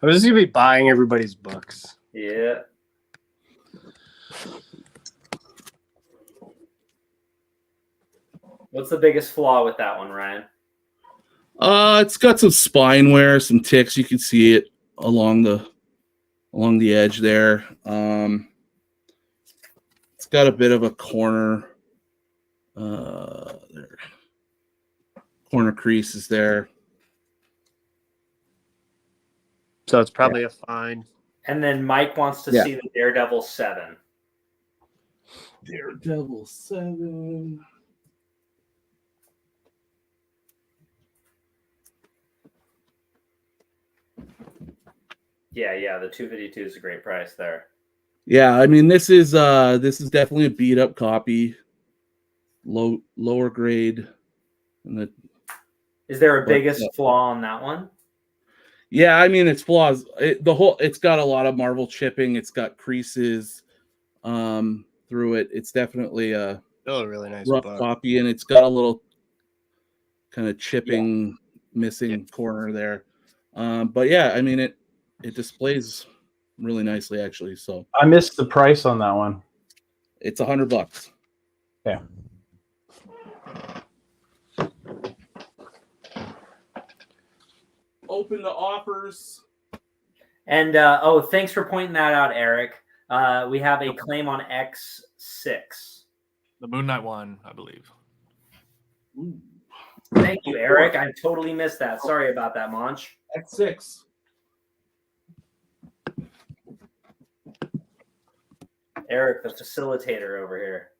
I'm just gonna be buying everybody's books.
Yeah. What's the biggest flaw with that one, Ryan?
It's got some spine wear, some ticks. You can see it along the edge there. It's got a bit of a corner. There. Corner creases there.
So it's probably a fine.
And then Mike wants to see the Daredevil 7.
Daredevil 7.
Yeah, the 252 is a great price there.
Yeah, I mean this is definitely a beat up copy. Lower grade.
Is there a biggest flaw on that one?
Yeah, I mean it's flaws. It's got a lot of Marvel chipping. It's got creases through it. It's definitely a
really nice
rough
book.
copy, and it's got a little kind of chipping, missing corner there. But yeah, I mean it displays really nicely actually. So
I missed the price on that one.
It's $100.
Yeah.
Open to offers.
And thanks for pointing that out, Eric. We have a claim on X6.
The Moon Knight one, I believe.
Ooh.
Thank you, Eric. I totally missed that. Sorry about that, Monch.
X6.
Eric, the facilitator over here.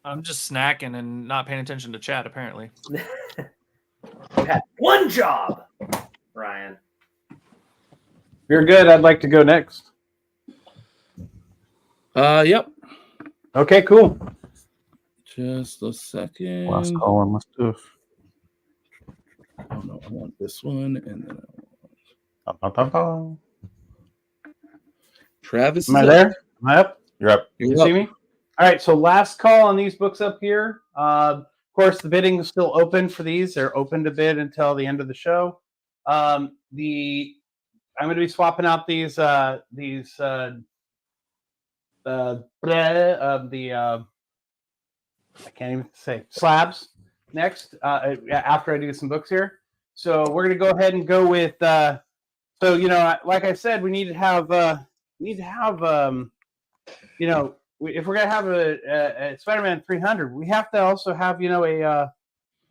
I'm just snacking and not paying attention to chat, apparently.
You had one job, Ryan.
If you're good, I'd like to go next.
Yep.
Okay, cool.
Just a second.
Last call on my stuff.
Oh no, I want this one, and then Travis.
Am I there? Am I up?
You're up.
You can see me? All right, so last call on these books up here. Of course, the bidding is still open for these. They're open to bid until the end of the show. I'm going to be swapping out these I can't even say slabs next after I do some books here. So we're going to go ahead and go with so like I said, we need to have if we're gonna have a Spider-Man 300, we have to also have a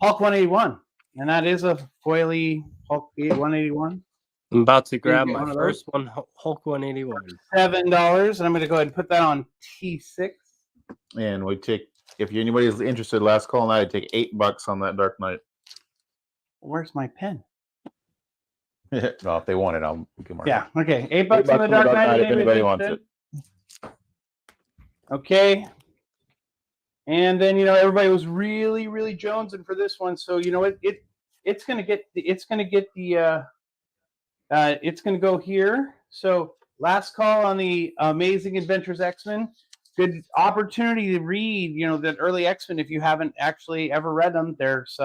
Hulk 181, and that is a foily Hulk 181.
I'm about to grab my first one, Hulk 181.
$7, and I'm gonna go ahead and put that on T6.
And we take, if anybody's interested, last call, and I'd take $8 on that Dark Knight.
Where's my pen?
Well, if they want it, I'll give them.
Yeah. Okay. $8 on the Dark Knight.
If anybody wants it.
Okay. And then everybody was really jonesing for this one, so it's gonna go here. So last call on the Amazing Adventures X-Men. Good opportunity to read that early X-Men if you haven't actually ever read them. There's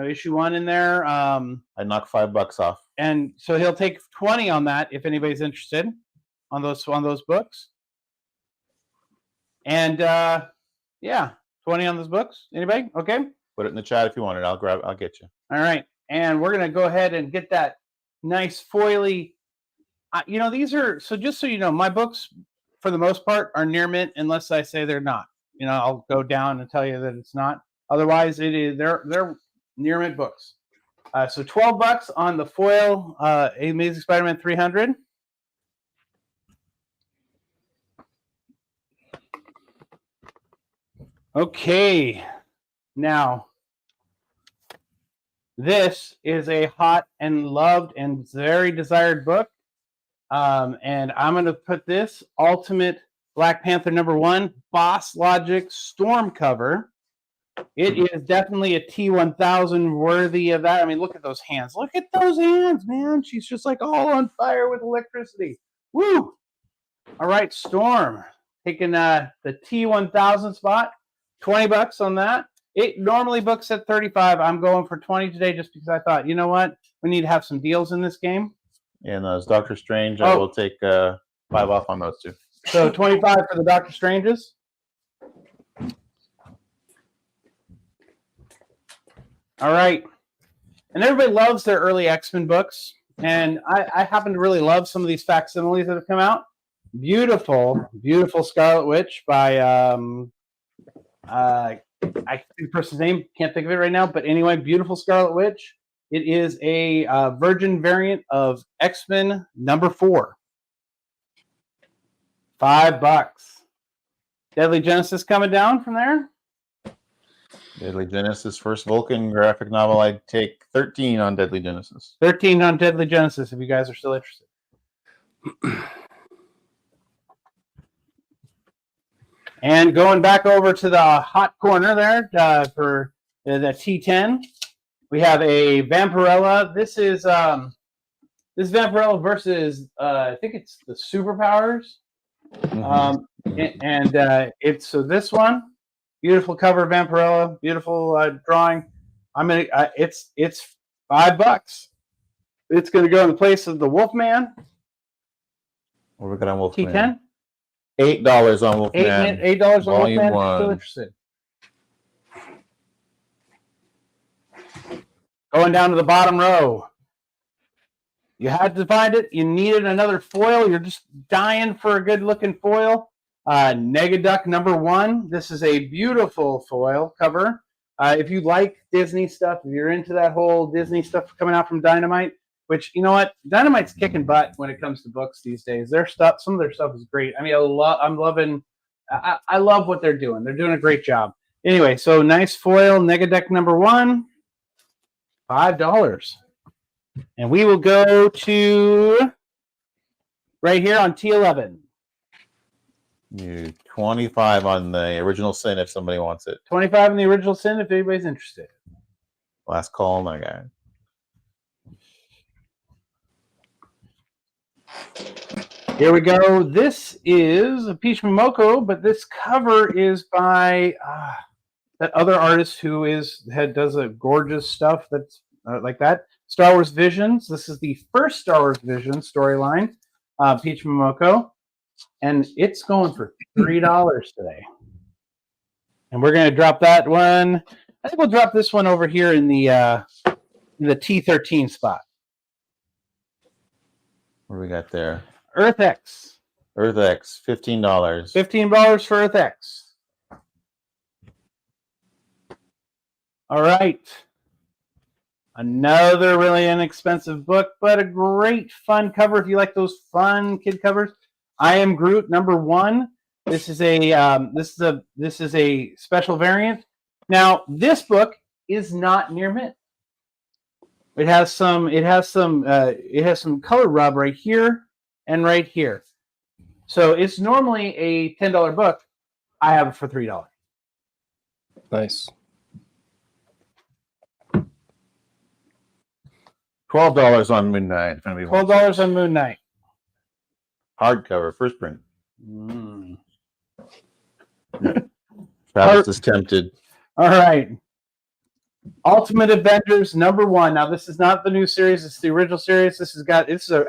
issue 1 in there.
I knocked $5 off,
and so he'll take 20 on that if anybody's interested on those books. And 20 on those books. Anybody? Okay.
put it in the chat if you want it. I'll get you.
All right, and we're gonna go ahead and get that nice foily. These are, so just so you know, my books for the most part are near mint unless I say they're not. I'll go down and tell you that it's not. Otherwise, it is. They're near mint books. So $12 on the foil Amazing Spider-Man 300. Okay, now this is a hot and loved and very desired book. And I'm going to put this Ultimate Black Panther #1 Boss Logic Storm cover. It is definitely a T1000 worthy of that. I mean, look at those hands. Look at those hands, man. She's just like all on fire with electricity. Woo! All right, Storm. Taking the T1000 spot. $20 on that. It normally books at $35. I'm going for 20 today just because I thought, you know what? We need to have some deals in this game.
And those Doctor Strange, I will take 5 off on those two.
So 25 for the Doctor Stranges. All right. And everybody loves their early X-Men books. And I happen to really love some of these facsimiles that have come out. Beautiful, beautiful Scarlet Witch by, I think the person's name, can't think of it right now. But anyway, beautiful Scarlet Witch. It is a virgin variant of X-Men #4. $5. Deadly Genesis coming down from there.
Deadly Genesis, first Vulcan graphic novel. I'd take 13 on Deadly Genesis.
13 on Deadly Genesis if you guys are still interested. And going back over to the hot corner there for the T10, we have a Vampirella. This is Vampirella versus I think it's the Superpowers. It's so this one, beautiful cover of Vampirella, beautiful drawing. It's $5. It's going to go in the place of the Wolfman.
What we got on Wolfman?
T10.
$8 on Wolfman.
$8 on
Volume
Wolfman.
1.
Still interested. Going down to the bottom row. You had to find it. You needed another foil. You're just dying for a good-looking foil. Negaduck #1. This is a beautiful foil cover. If you like Disney stuff, if you're into that whole Disney stuff coming out from Dynamite, which, you know what? Dynamite's kicking butt when it comes to books these days. Some of their stuff is great. I mean, I love what they're doing. They're doing a great job. Anyway, so nice foil, Negaduck #1, $5. And we will go to right here on T11.
25 on the Original Sin if somebody wants it.
25 on the Original Sin if anybody's interested.
Last call, my guy.
Here we go. This is a Peach Momoko, but this cover is by that other artist who does a gorgeous stuff that's like that. Star Wars Visions. This is the first Star Wars Visions storyline, Peach Momoko, and it's going for $3 today. And we're going to drop that one. I think we'll drop this one over here in the T13 spot.
What do we got there?
Earth X.
Earth X, $15.
$15 for Earth X. All right. Another really inexpensive book, but a great fun cover if you like those fun kid covers. I Am Groot #1. This is a special variant. Now, this book is not near mint. It has some color rub right here and right here. So it's normally a $10 book. I have it for $3.
Nice.
$12 on Moon Knight.
$12 on Moon Knight.
Hardcover, first print.
Mm.
Travis is tempted.
All right. Ultimate Avengers #1. Now this is not the new series; it's the original series. This is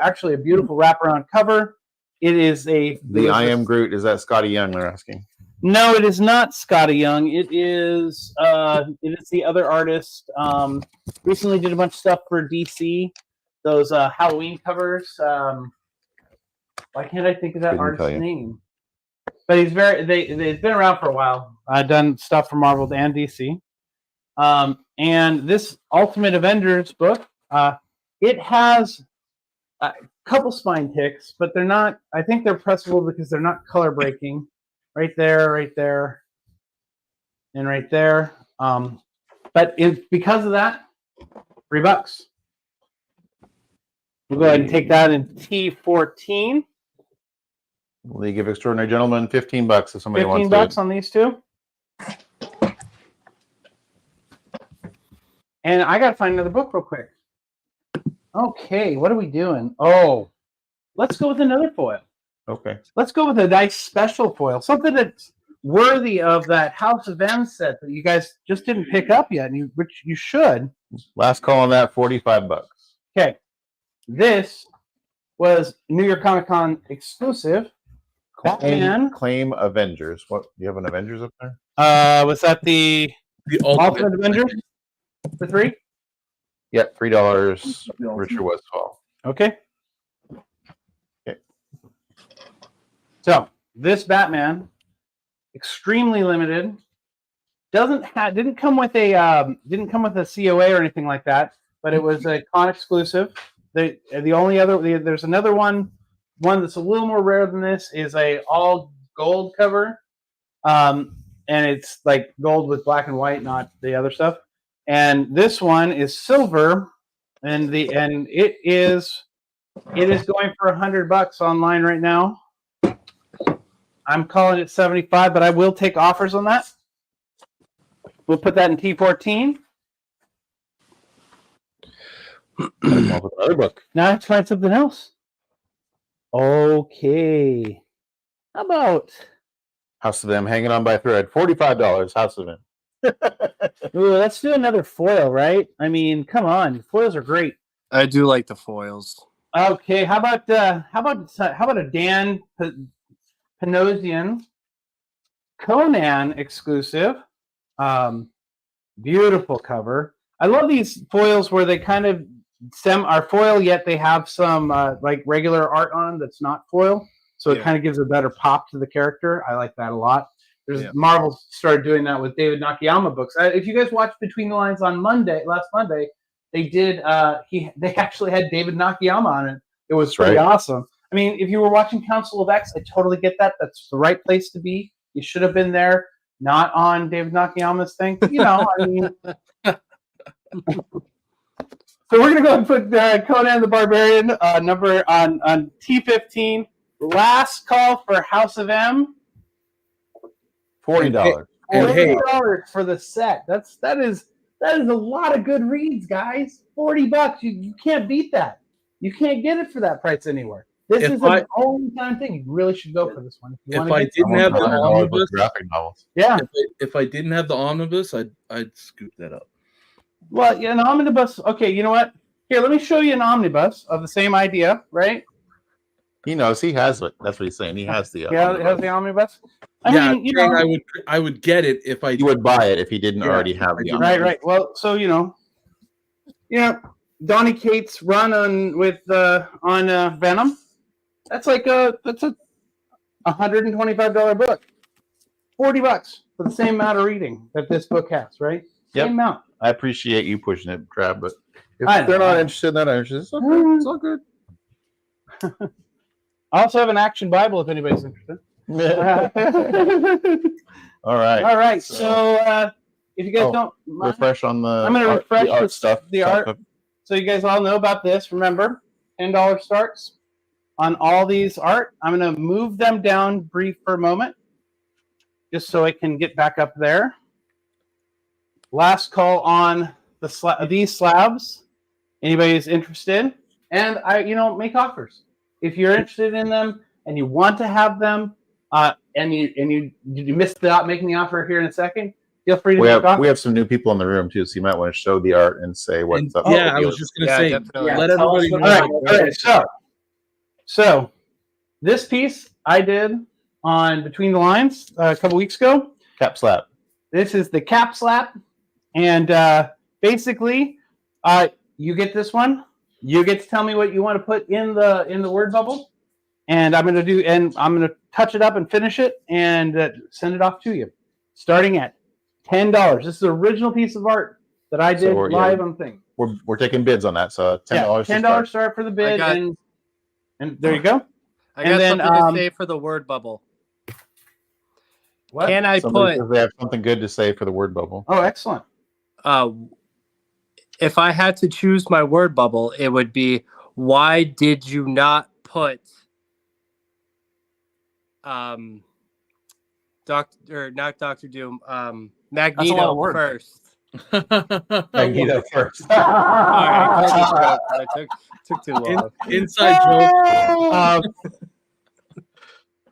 actually a beautiful wraparound cover. It is
the I Am Groot. Is that Scotty Young? They're asking.
No, it is not Scotty Young. It is the other artist. Recently did a bunch of stuff for DC. Those Halloween covers. Why can't I think of that artist's name? But he's they've been around for a while. I've done stuff for Marvel and DC. And this Ultimate Avengers book, it has a couple spine ticks, but they're not. I think they're pressable because they're not color breaking. Right there, and right there. But because of that, $3. We'll go ahead and take that in T14.
League of Extraordinary Gentlemen, $15 if somebody wants to.
$15 on these two. And I got to find another book real quick. Okay, what are we doing? Oh, let's go with another foil.
Okay.
Let's go with a nice special foil, something that's worthy of that House of M set that you guys just didn't pick up yet, which you should.
Last call on that, $45.
Okay. This was New York Comic Con exclusive.
Claim Avengers. What? Do you have an Avengers up there?
Was that the Ultimate Avengers? For $3?
Yep, $3. Richard Westfall.
Okay. So this Batman, extremely limited, didn't come with a COA or anything like that, but it was a con exclusive. The only other there's another one that's a little more rare than this is a all gold cover, and it's like gold with black and white, not the other stuff. And this one is silver, and it is going for $100 online right now. I'm calling it 75, but I will take offers on that. We'll put that in T14.
Another book.
Now let's find something else. Okay. How about
House of M hanging on by a thread? $45. House of M.
Ooh, let's do another foil, right? I mean, come on, foils are great.
I do like the foils.
Okay, how about a Dan Panosian Conan exclusive? Beautiful cover. I love these foils where they kind of are foil, yet they have some like regular art on that's not foil, so it kind of gives a better pop to the character. I like that a lot. Marvel started doing that with David Nakayama books. If you guys watched Between the Lines on last Monday, they did. They actually had David Nakayama on it. It was pretty awesome. I mean, if you were watching Council of X, I totally get that. That's the right place to be. You should have been there, not on David Nakayama's thing. You know, I mean. So we're gonna go and put Conan the Barbarian number on T15. Last call for House of M.
$40.
$40 for the set. That is a lot of good reads, guys. $40. You can't beat that. You can't get it for that price anywhere. This is an only time thing. You really should go for this one.
If I didn't have the omnibus,
yeah.
If I didn't have the omnibus, I'd scoop that up.
Well, yeah, an omnibus. Okay, you know what? Here, let me show you an omnibus of the same idea, right?
He knows he has it. That's what he's saying. He has the.
Yeah, it has the omnibus.
I mean, I would get it if I.
You would buy it if he didn't already have the.
Omnibus. Right. Well, so Donny Cates' run on Venom. That's a $125 book. $40 for the same amount of reading that this book has, right?
Yep.
Same amount.
I appreciate you pushing it, Trav, but if they're not interested, they're not interested. It's okay. It's all good.
I also have an Action Bible if anybody's interested.
All right.
All right. So if you guys don't
refresh on the
I'm going to refresh
the art stuff.
The art. so you guys all know about this. Remember, $10 starts on all these art. I'm going to move them down brief for a moment, just so I can get back up there. Last call on these slabs. Anybody who's interested, and make offers if you're interested in them and you want to have them, and you missed out making the offer here in a second. Feel free to
we have some new people in the room too, so you might want to show the art and say what's up.
Yeah, I was just going to say,
definitely.
let everybody know.
All right. So this piece I did on Between the Lines a couple weeks ago.
Cap slap.
This is the cap slap, and basically, you get this one. You get to tell me what you want to put in the word bubble, and I'm going to touch it up and finish it and send it off to you, starting at $10. This is the original piece of art that I did live on thing.
We're taking bids on that, so $10.
$10 start for the bid, and there you go.
I got something to say for the word bubble.
What?
Can I
Somebody says they have something good to say for the word bubble.
Oh, excellent.
If I had to choose my word bubble, it would be, why did you not put not Dr. Doom, Magneto first?
Magneto first.
All right, that took too long.
Inside joke.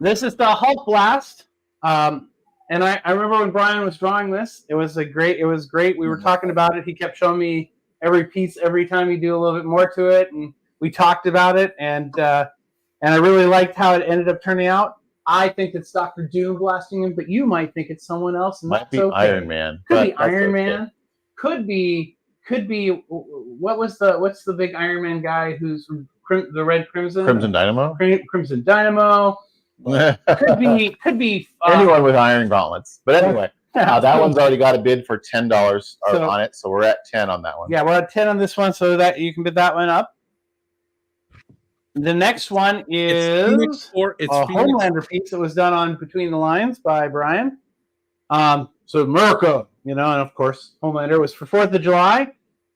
This is the Hulk Blast. And I remember when Brian was drawing this, it was great. We were talking about it. He kept showing me every piece every time you do a little bit more to it, and we talked about it, and I really liked how it ended up turning out. I think it's Dr. Doom blasting him, but you might think it's someone else. And
Might be
okay.
Iron Man.
Could be Iron Man. Could be. What's the big Iron Man guy who's from the Red Crimson?
Crimson Dynamo.
Crimson Dynamo. Could be
Anyone with iron gauntlets. But anyway, that one's already got a bid for $10 on it, so we're at 10 on that one.
Yeah, we're at 10 on this one, so that you can bid that one up. The next one is Homelander piece that was done on Between the Lines by Brian. So America, and of course Homelander was for 4th of July.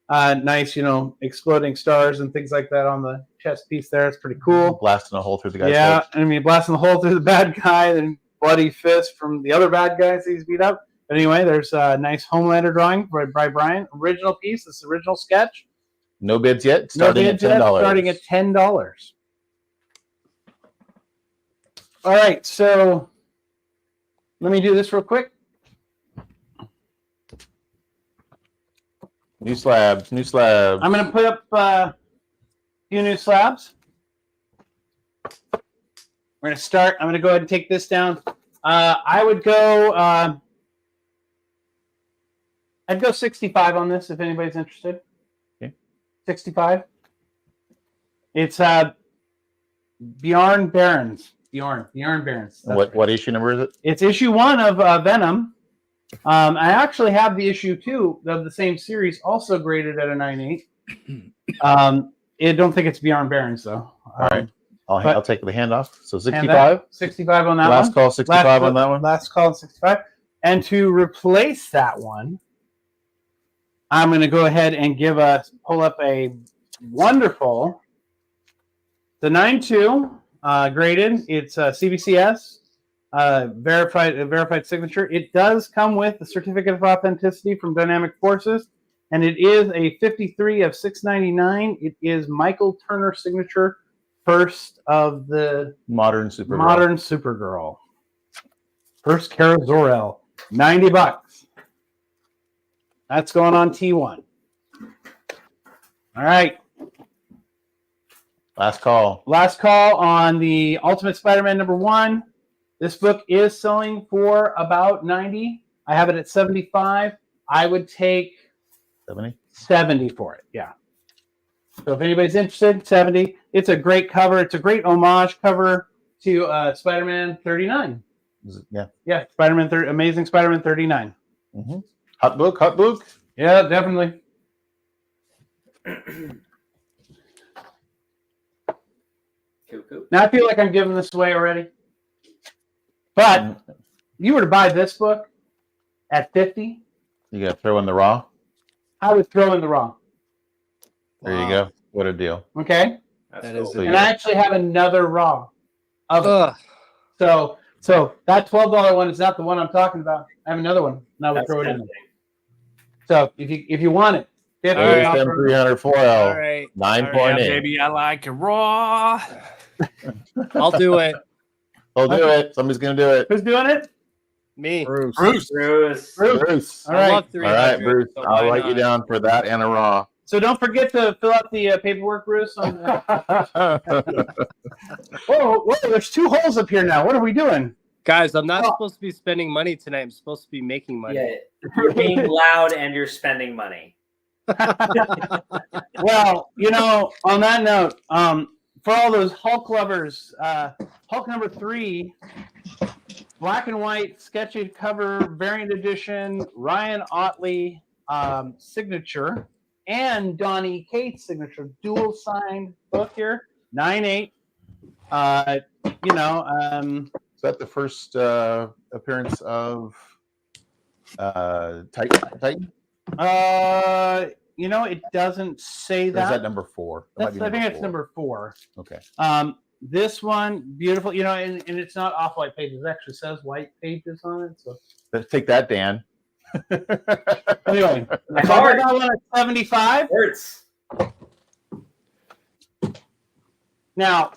Nice, exploding stars and things like that on the chest piece there. It's pretty cool.
Blasting a hole through the guy's head.
Blasting the hole through the bad guy, and bloody fist from the other bad guys he's beat up. But anyway, there's a nice Homelander drawing by Brian. Original piece, this original sketch.
No bids yet. Starting at $10.
Starting at $10. All right, so let me do this real quick.
New slabs.
I'm going to put up a few new slabs. We're going to start. I'm going to go ahead and take this down. I would go. I'd go 65 on this if anybody's interested.
Okay.
65. It's Bjorn Barons. Bjorn Barons.
What issue number is it?
It's issue 1 of Venom. I actually have the issue 2 of the same series, also graded at a 9.8. I don't think it's Bjorn Barons though.
All right. I'll take the hand off. So 65?
65 on that one.
Last call, 65 on that one?
Last call, 65. And to replace that one, I'm going to go ahead and pull up a wonderful, the 9.2 graded. It's CBCS, verified signature. It does come with the certificate of authenticity from Dynamic Forces, and it is a 53 of 699. It is Michael Turner signature, first of the
Modern
Supergirl. First Kara Zor-El, $90. That's going on T1. All right.
Last call
on the Ultimate Spider-Man #1. This book is selling for about $90. I have it at $75. I would take $70 for it. Yeah. So if anybody's interested, $70. It's a great cover. It's a great homage cover to Spider-Man 39. Yeah. Amazing Spider-Man 39.
Mm-hmm. Hot book.
Yeah, definitely. Now I feel like I'm giving this away already. But if you were to buy this book at $50,
you gotta throw in the raw.
I would throw in the raw.
There you go. What a deal.
Okay.
That's
That
cool.
is
So
And I actually have another raw of it.
Ugh.
So that $12 one is not the one I'm talking about. I have another one. And I would
That's
throw it in.
tempting.
So if you want it,
All right.
ASM 300
All
4L,
right.
9.8.
Baby, I like it raw.
I'll do it.
I'll do it. Somebody's going to do it.
who's doing it?
Me.
Bruce.
Bruce.
Bruce.
All
I
right.
love
All
300.
right, Bruce.
so
I'll
why
write you
not?
down for that and a raw.
So don't forget to fill out the paperwork, Bruce. On whoa, there's 2 holes up here now. What are we doing?
Guys, I'm not supposed to be spending money tonight. I'm supposed to be making money.
Yeah, you're being loud and you're spending money.
Well, on that note, for all those Hulk lovers, Hulk number 3, black and white, sketchy cover, variant edition, Ryan Otley signature, and Donnie Cates signature, dual signed book here, 9/8.
Is that the first appearance of Titan?
It doesn't say
Or is
that.
that number 4? That might be
I think it's
4.
number 4.
Okay.
This one, beautiful, and it's not off-white pages. It actually says white pages on it. So
Let's take that, Dan.
anyway,
My
I
card
got one at 75.
hurts.
Now,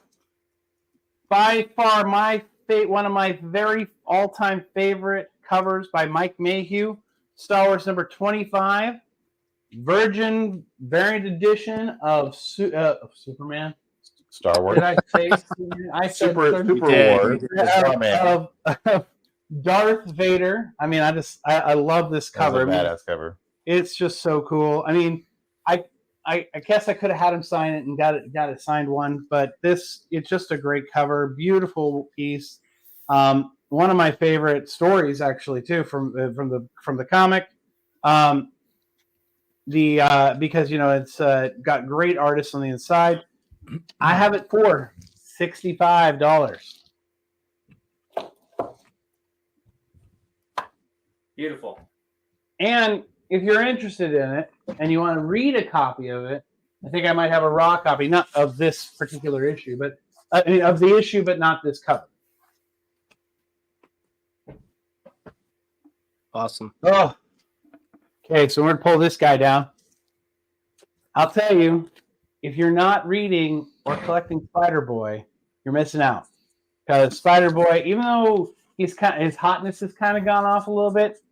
by far one of my very all-time favorite covers by Mike Mayhew, Star Wars number 25, Virgin variant edition of Superman.
Star Wars.
Did I say Superman? I said
Super
did.
Wars. Starman.
of Darth Vader. I mean, I love this cover.
That was a badass cover.
It's just so cool. I mean, I guess I could have had him sign it and got it signed one, but it's just a great cover, beautiful piece. One of my favorite stories, actually, too, from the comic. Because it's got great artists on the inside. I have it for $65.
Beautiful.
And if you're interested in it and you want to read a copy of it, I think I might have a raw copy, not of this particular issue, but of the issue, but not this cover.
Awesome.
Oh, okay. So we're gonna pull this guy down. I'll tell you, if you're not reading or collecting Spider-Boy, you're missing out. Because Spider-Boy, even though his hotness has kind of gone off a little bit,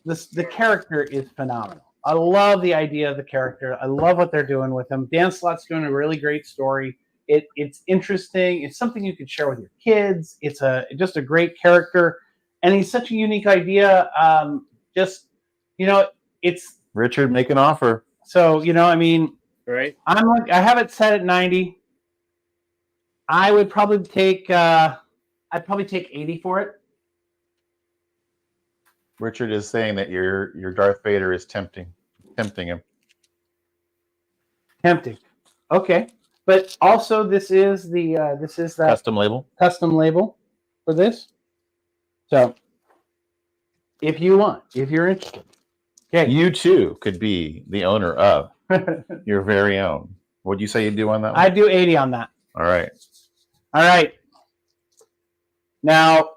the character is phenomenal. I love the idea of the character. I love what they're doing with him. Dan Slott's doing a really great story. It's interesting. It's something you can share with your kids. It's just a great character, and he's such a unique idea. It's
Richard, make an offer.
so I mean,
Right?
I have it set at 90. I would probably take I'd probably take 80 for it.
Richard is saying that your Darth Vader is tempting him.
Tempting. Okay. But also this is that
Custom label.
custom label for this. So if you're interested. Okay.
You too could be the owner of your very own. What'd you say you'd do on that one?
I do 80 on that.
All right.
All right. Now,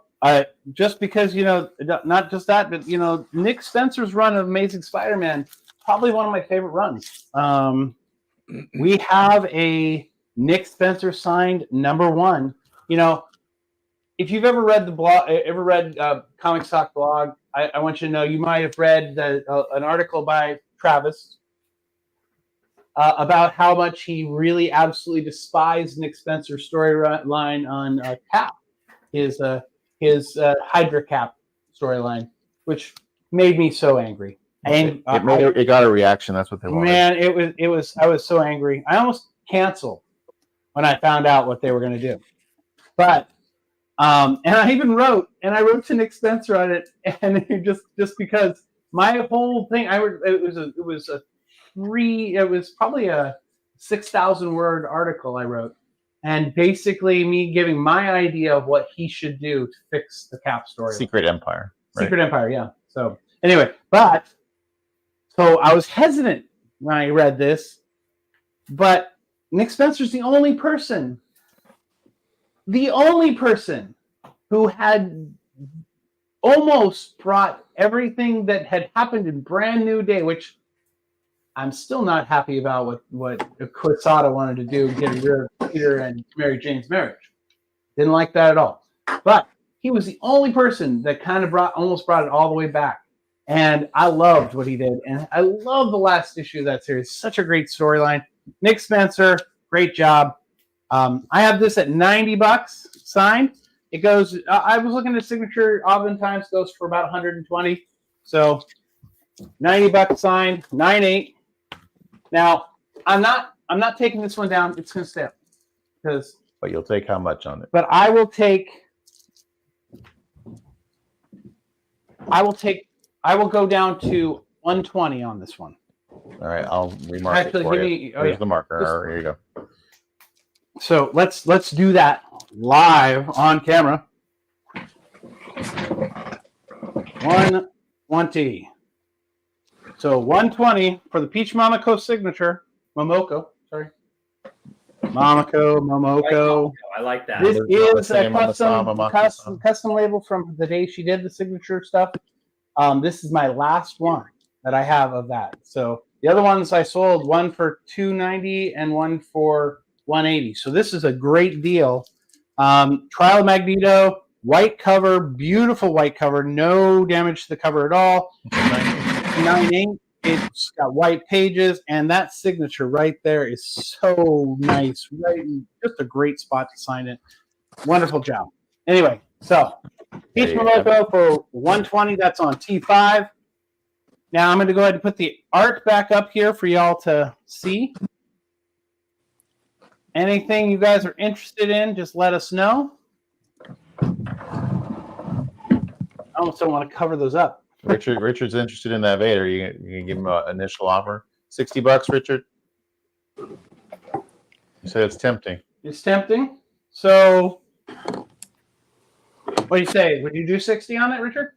just because, not just that, but, Nick Spencer's run of Amazing Spider-Man, probably one of my favorite runs. We have a Nick Spencer signed #1. If you've ever read the blog, Comic Stock blog, I want you to know you might have read an article by Travis about how much he really absolutely despised Nick Spencer's storyline on Cap, his Hydra Cap storyline, which made me so angry. And
It got a reaction. That's what they wanted.
man, I was so angry. I almost canceled when I found out what they were going to do. But and I even wrote to Nick Spencer on it, and just because my whole thing, it was probably a 6,000 word article I wrote, and basically me giving my idea of what he should do to fix the Cap story.
Secret Empire. Right?
Secret Empire, yeah. So anyway, so I was hesitant when I read this, But Nick Spencer's the only person who had almost brought everything that had happened in Brand New Day, which I'm still not happy about what Quesada wanted to do, getting rid of Peter and Mary Jane's marriage. Didn't like that at all. But he was the only person that kind of almost brought it all the way back. And I loved what he did. And I love the last issue of that series. Such a great storyline. Nick Spencer, great job. I have this at $90 signed. It goes, I was looking at signature, oftentimes goes for about 120. So $90 signed, 9.8. Now, I'm not taking this one down. It's going to stay up.
But you'll take how much on it?
But I will go down to 120 on this one.
All right, I'll remark
Actually,
it for
give
you.
me-
Here's the marker. Here you go.
So let's do that live on camera. 120. So 120 for the Peach Momoko signature. Momoko.
I like that.
This is a
Same on the Sama,
custom label from the day she did the signature stuff. This is my last one that I have of that. So the other ones I sold, one for $290 and one for $180. So this is a great deal. Trial of Magneto, white cover, beautiful white cover, no damage to the cover at all. 9.8. It's got white pages, and that signature right there is so nice. Right, just a great spot to sign it. Wonderful job. Anyway, so Peach Momoko for 120. That's on T5. Now I'm going to go ahead and put the art back up here for y'all to see. Anything you guys are interested in, just let us know. I almost don't want to cover those up.
Richard's interested in that Vader. You can give him an initial offer. $60, Richard. You said it's tempting.
It's tempting. So, what do you say? Would you do 60 on it, Richard?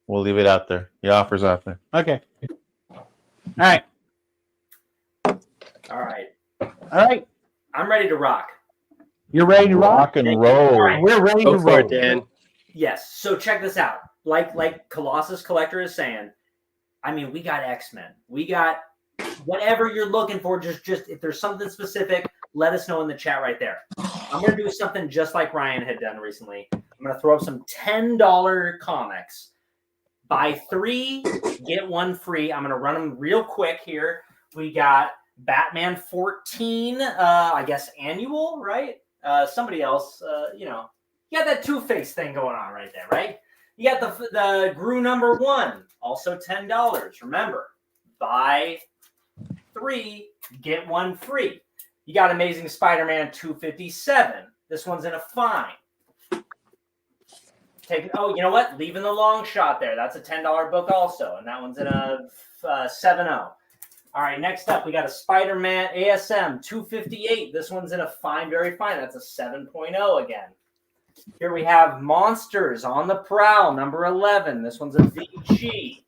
We'll leave it out there. The offer's out there.
Okay. All right.
All right.
All right.
I'm ready to rock.
You're ready to rock?
and roll.
All right.
We're ready to roll.
Yes. So check this out. Like Colossus Collector is saying, I mean, we got X-Men. We got whatever you're looking for. Just if there's something specific, let us know in the chat right there. I'm going to do something just like Ryan had done recently. I'm going to throw up some $10 comics. Buy 3, get 1 free. I'm going to run them real quick here. We got Batman 14, I guess annual, right? Somebody else, you got that Two-Face thing going on right there, right? You got the Gru #1, also $10. Remember, buy 3, get 1 free. You got Amazing Spider-Man 257. This one's in a fine. You know what? Leaving the Long Shot there. That's a $10 book also, and that one's in a 7.0. All right, next up, we got a Spider-Man ASM 258. This one's in a fine, very fine. That's a 7.0 again. Here we have Monsters on the Prowl, number 11. This one's a VG.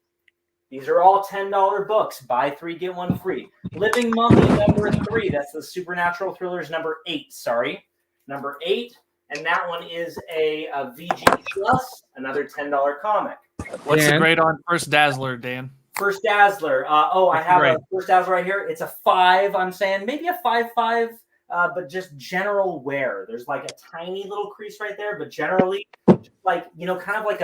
These are all $10 books. Buy 3, get 1 free. Living Mummy, number 3. That's the Supernatural Thrillers, number 8. Sorry. Number 8. And that one is a VG Plus, another $10 comic.
What's the grade on First Dazzler, Dan?
First Dazzler. I have a First Dazzler right here. It's a 5, I'm saying. Maybe a 5.5. But just general wear. There's like a tiny little crease right there, but generally, like, kind of like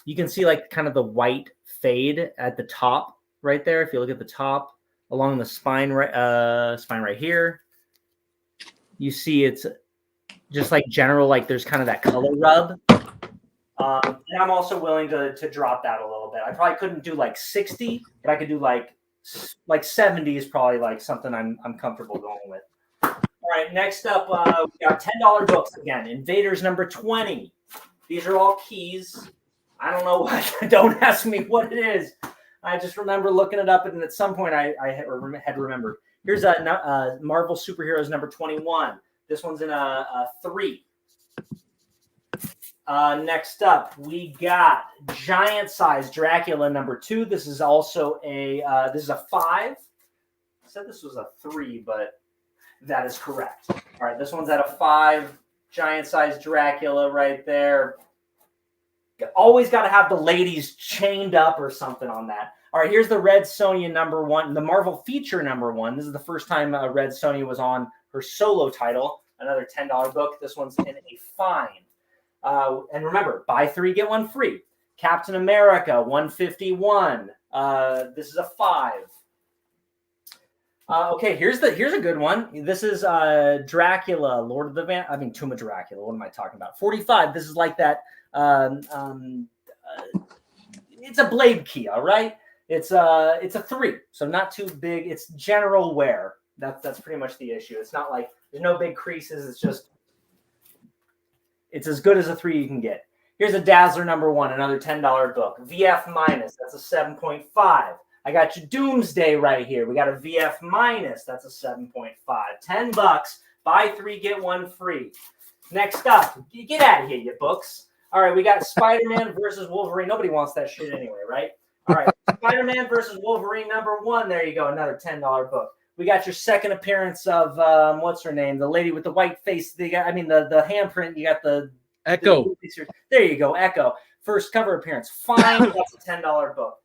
you can see like kind of the white fade at the top right there. If you look at the top along the spine right here, you see it's just like general, like there's kind of that color rub. And I'm also willing to drop that a little bit. I probably couldn't do like 60, but I could do like 70 is probably like something I'm comfortable going with. All right, next up, we got $10 books again. Invaders number 20. These are all keys. I don't know what. Don't ask me what it is. I just remember looking it up, and at some point I had remembered. Here's a Marvel Superheroes number 21. This one's in a 3. Next up, we got Giant Size Dracula number 2. This is also a 5. said this was a 3, but that is correct. All right, this one's at a 5. Giant-sized Dracula right there. Always got to have the ladies chained up or something on that. All right, here's the Red Sonja #1, the Marvel feature #1. This is the first time Red Sonja was on her solo title. Another $10 book. This one's in a fine. And remember, buy 3, get 1 free. Captain America 151. This is a 5. Okay, here's a good one. This is Dracula, Lord of the Tomb of Dracula. What am I talking about? 45. This is like that. It's a blade key. All right. It's a 3, so not too big. It's general wear. That's pretty much the issue. It's not like there's no big creases. It's as good as a 3 you can get. Here's a Dazzler #1, another $10 book. VF minus, that's a 7.5. I got your Doomsday right here. We got a VF minus, that's a 7.5. $10, buy 3, get 1 free. Next up, get out of here, you books. All right, we got Spider-Man versus Wolverine. Nobody wants that shit anyway, right? All right, Spider-Man versus Wolverine #1. There you go, another $10 book. We got your second appearance of what's her name? The lady with the white face. The handprint. You got the
Echo.
There you go, Echo. First cover appearance. Fine, that's a $10 book.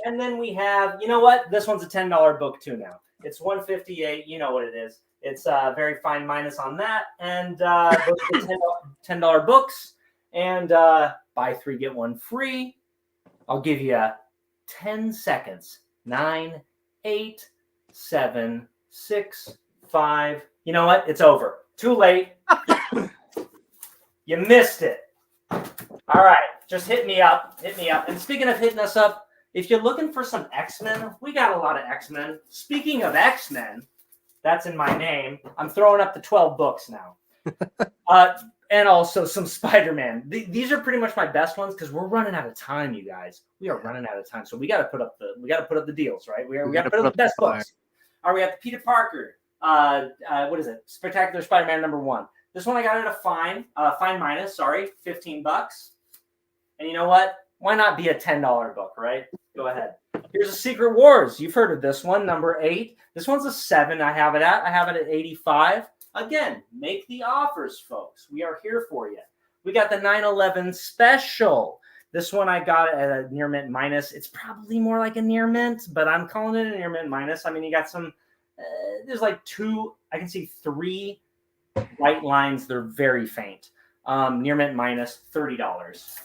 And then we have, you know what? This one's a $10 book too now. It's 158. You know what it is. It's very fine minus on that. And those are $10 books. And buy 3, get 1 free. I'll give you 10 seconds. 9, 8, 7, 6, 5. You know what? It's over. Too late. You missed it. All right. Just hit me up. Hit me up. And speaking of hitting us up, if you're looking for some X-Men, we got a lot of X-Men. Speaking of X-Men, that's in my name. I'm throwing up the 12 books now. And also some Spider-Man. These are pretty much my best ones because we're running out of time, you guys. We are running out of time, so we got to put up the deals, right? We got to put up the best books. All right, we got the Peter Parker. What is it? Spectacular Spider-Man #1. This one I got at a fine minus. Sorry, $15. And you know what? Why not be a $10 book, right? Go ahead. Here's a Secret Wars. You've heard of this one, #8. This one's a 7. I have it at 85. Again, make the offers, folks. We are here for you. We got the 9/11 special. This one I got at a near mint minus. It's probably more like a near mint, but I'm calling it a near mint minus. I mean, you got some, there's like 2, I can see 3 white lines. They're very faint. Near mint minus, $30.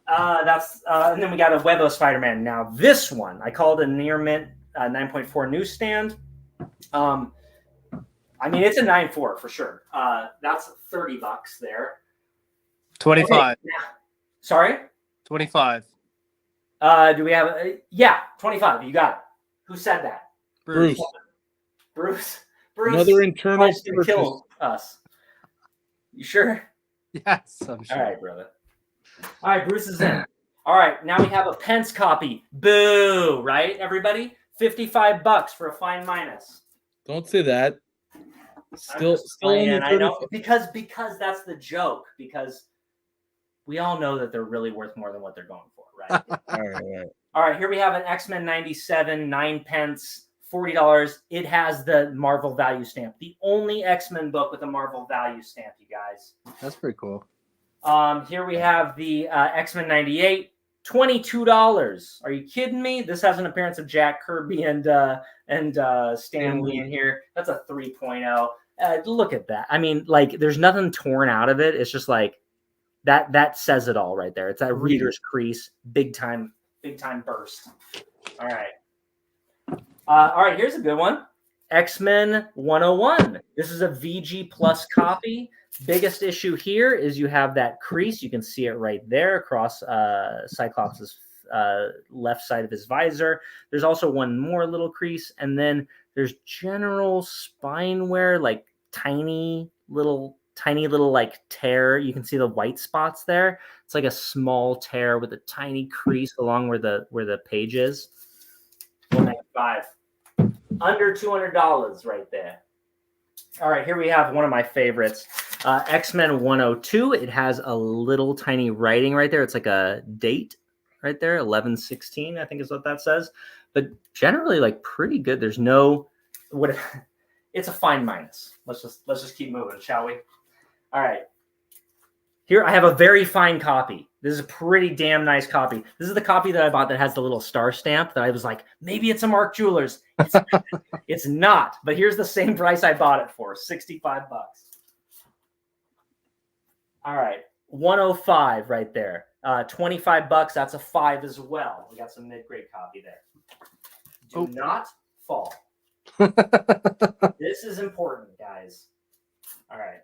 And then we got a Web of Spider-Man. Now this one, I call it a near mint 9.4 newsstand. I mean, it's a 9.4 for sure. That's $30 there.
25.
Okay, sorry?
25.
Do we have? 25. You got it. Who said that?
Bruce.
Bruce.
Another internal
wants to kill us. You sure?
Yes, I'm sure.
All right, brother. All right, Bruce is in. All right, now we have a Pence copy. Boo! Right, everybody? $55 for a fine minus.
Don't say that. Still only
I know because that's the joke. Because we all know that they're really worth more than what they're going for, right? All right. Here we have an X-Men 97, 9 pence, $40. It has the Marvel value stamp. The only X-Men book with a Marvel value stamp, you guys.
That's pretty cool.
Here we have the X-Men 98, $22. Are you kidding me? This has an appearance of Jack Kirby and Stan Lee in here. That's a 3.0. Look at that. I mean, like, there's nothing torn out of it. It's just like that says it all right there. It's that reader's crease, big time burst. All right. Here's a good one. X-Men 101. This is a VG Plus copy. Biggest issue here is you have that crease. You can see it right there across Cyclops' left side of his visor. There's also one more little crease, and then there's general spine wear, like tiny little like tear. You can see the white spots there. It's like a small tear with a tiny crease along where the page is. 195. Under $200 right there. All right, here we have one of my favorites. X-Men 102. It has a little tiny writing right there. It's like a date. right there, 1116, I think is what that says. But generally, like pretty good. There's no what. It's a fine minus. Let's just keep moving, shall we? All right. Here I have a very fine copy. This is a pretty damn nice copy. This is the copy that I bought that has the little star stamp that I was like, maybe it's a Mark Jewelers. It's not. But here's the same price I bought it for, $65. All right, 105 right there. $25. That's a 5 as well. We got some mid-grade copy there. Do not fall. This is important, guys. All right.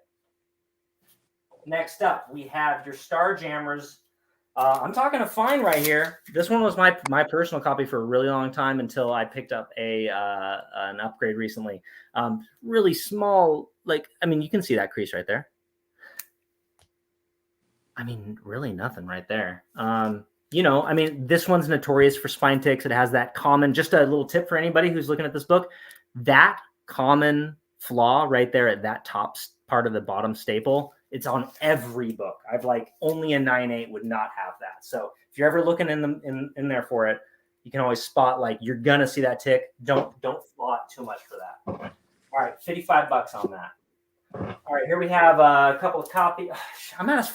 Next up, we have your Starjammers. I'm talking a fine right here. This one was my personal copy for a really long time until I picked up an upgrade recently. Really small, like, I mean, you can see that crease right there. I mean, really nothing right there. You know, I mean, this one's notorious for spine ticks. It has that common, just a little tip for anybody who's looking at this book, that common flaw right there at that top part of the bottom staple. It's on every book. I've like only a 9.8 would not have that. So if you're ever looking in there for it, you can always spot like you're gonna see that tick. Don't flaw it too much for that. All right, $55 on that. All right, here we have a couple of copies. I'm out of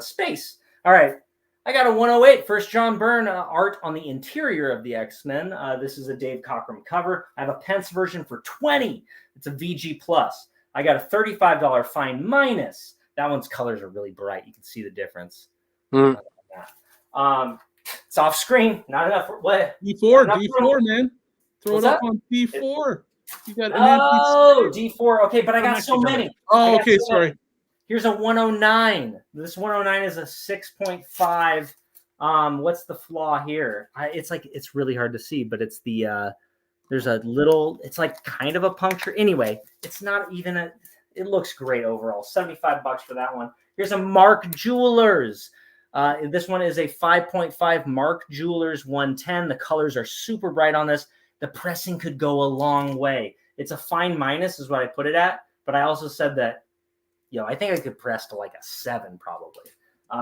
space. All right, I got a 108 First John Byrne art on the interior of the X-Men. This is a Dave Cockrum cover. I have a Pence version for $20. It's a VG plus. I got a $35 fine minus. That one's colors are really bright. You can see the difference. It's off screen. Not enough. What?
D4, man. Throw it up on D4. You got
D4. Okay, but I got so many.
Oh, okay. Sorry.
Here's a 109. This 109 is a 6.5. What's the flaw here? It's really hard to see, but it's the there's a little. It's like kind of a puncture. Anyway, it's not even a. It looks great overall. $75 for that one. Here's a Mark Jewelers. This one is a 5.5 Mark Jewelers 110. The colors are super bright on this. The pressing could go a long way. It's a fine minus is what I put it at. But I also said that, you know, I think I could press to like a 7 probably.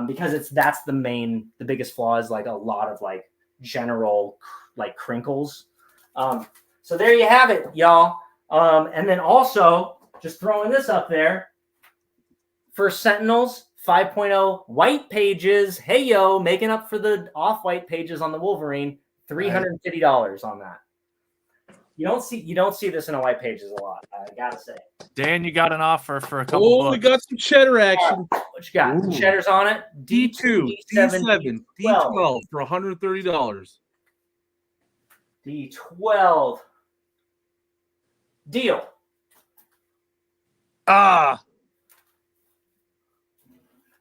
Because that's the biggest flaw is like a lot of like general like crinkles. So there you have it, y'all. And then also, just throwing this up there. First Sentinels, 5.0 white pages. Hey, yo, making up for the off-white pages on the Wolverine. $350 on that. You don't see this in a white pages a lot, I gotta say.
Dan, you got an offer for a couple books.
We got some cheddar action.
What you got? Some cheddars on it?
D2, D7, D12 for $130.
D12. Deal.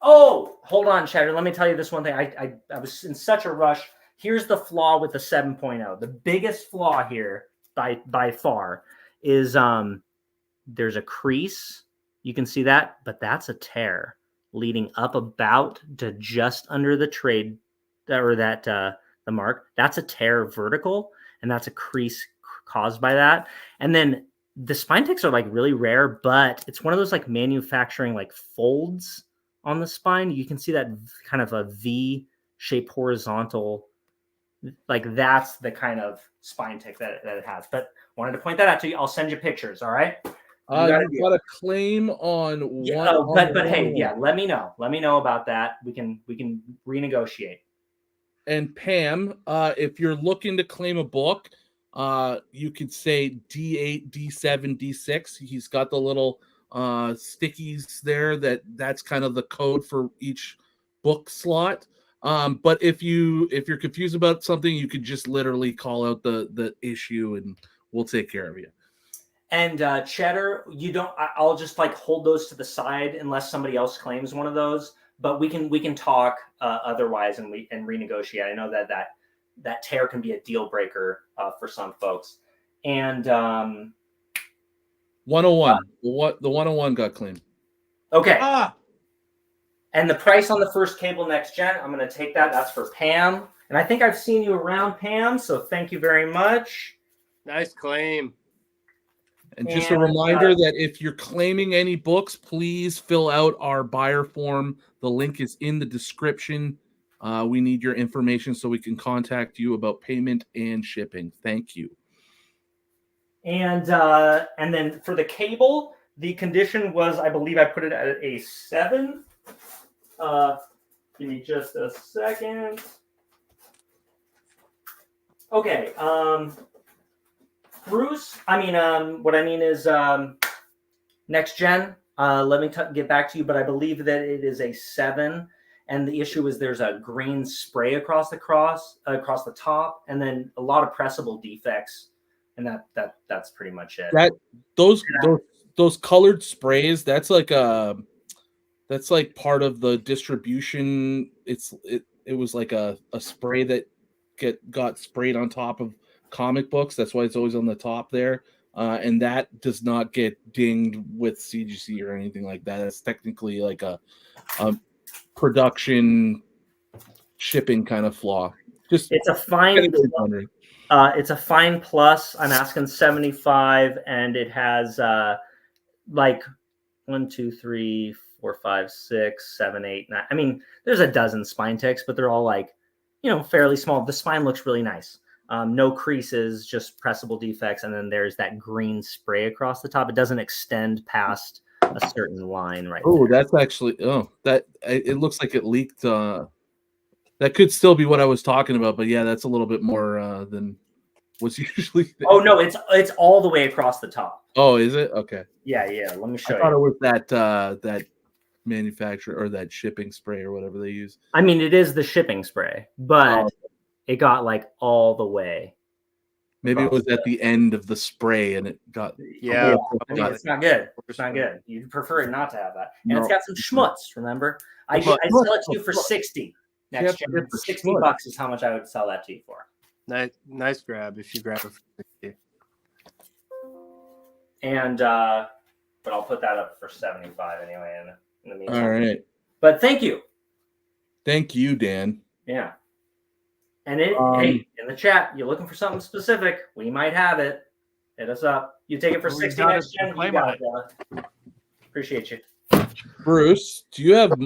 Oh, hold on, Cheddar. Let me tell you this one thing. I was in such a rush. Here's the flaw with the 7.0. The biggest flaw here by far is there's a crease. You can see that, but that's a tear leading up about to just under the trade or that the mark. That's a tear vertical, and that's a crease caused by that. And then the spine ticks are like really rare, but it's one of those like manufacturing like folds on the spine. You can see that kind of a V-shaped horizontal, like that's the kind of spine tick that it has. But wanted to point that out to you. I'll send you pictures. All right.
You got a claim on one.
Yeah, but hey, yeah, let me know. Let me know about that. We can renegotiate.
And Pam, if you're looking to claim a book, you could say D8, D7, D6. He's got the little stickies there. That's kind of the code for each book slot. But if you're confused about something, you could just literally call out the issue, and we'll take care of you.
And Cheddar, I'll just like hold those to the side unless somebody else claims one of those. But we can talk otherwise and renegotiate. I know that tear can be a deal breaker for some folks. And
101. The 101 got claimed.
Okay. And the price on the first Cable Next Gen, I'm going to take that. That's for Pam. And I think I've seen you around, Pam. So thank you very much.
Nice claim.
And just a reminder that if you're claiming any books, please fill out our buyer form. The link is in the description. We need your information so we can contact you about payment and shipping. Thank you.
And then for the cable, the condition was, I believe I put it at a 7. Give me just a second. Okay. Bruce, what I mean is next gen. Let me get back to you, but I believe that it is a 7. And the issue is there's a green spray across the top, and then a lot of pressable defects, and that's pretty much it.
Those colored sprays, that's like part of the distribution. It was like a spray that got sprayed on top of comic books. That's why it's always on the top there. And that does not get dinged with CGC or anything like that. It's technically like a production shipping kind of flaw.
It's a fine it's a fine plus. I'm asking 75, and it has like 1, 2, 3, 4, 5, 6, 7, 8, 9. I mean, there's a dozen spine ticks, but they're all like, fairly small. The spine looks really nice. No creases, just pressable defects, and then there's that green spray across the top. It doesn't extend past a certain line right
there.
That's
actually it looks like it leaked. That could still be what I was talking about, but yeah, that's a little bit more than what's usually there.
Oh no, it's all the way across the top.
Oh, is it? Okay.
Yeah, let me show you.
I thought it was that manufacturer or that shipping spray or whatever they use.
I mean, it is the shipping spray, but it got like all the way.
Maybe it was at the end of the spray and it got.
Yeah, it's not good. It's not good. You'd prefer it not to have that. And it's got some schmutz, remember? I sell it to you for 60 next year. $60 is how much I would sell that to you for.
Nice grab if you grab it for 60.
And but I'll put that up for 75 anyway in the meantime.
All right.
But thank you.
Thank you, Dan.
Yeah. And hey, in the chat, you're looking for something specific, we might have it. Hit us up. You take it for 60 next gen. You got it. Appreciate you.
Bruce, do you have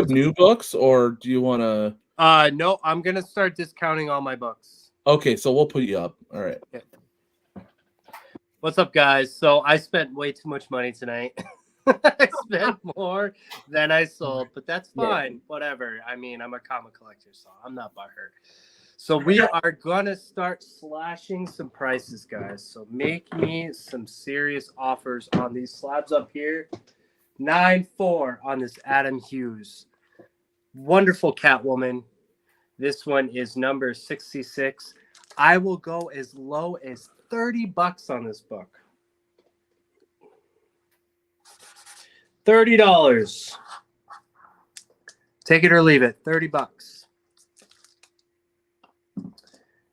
new books, or do you want to?
No, I'm gonna start discounting all my books.
Okay, so we'll put you up. All right.
Okay. What's up, guys? So I spent way too much money tonight. I spent more than I sold, but that's fine. Yeah. Whatever. I mean, I'm a comic collector, so I'm not butthurt. So we are gonna start slashing some prices, guys. So make me some serious offers on these slabs up here. 9.4 on this Adam Hughes. Wonderful Catwoman. This one is number 66. I will go as low as $30 on this book. $30. Take it or leave it. $30.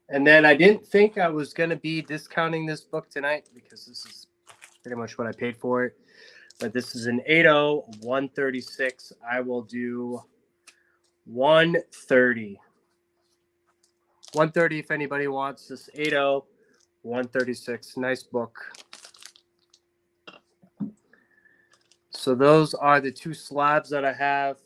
And then I didn't think I was going to be discounting this book tonight because this is pretty much what I paid for it. But this is an 8.0, 136. I will do 130. 130 if anybody wants this 8.0, 136. Nice book. So those are the two slabs that I have.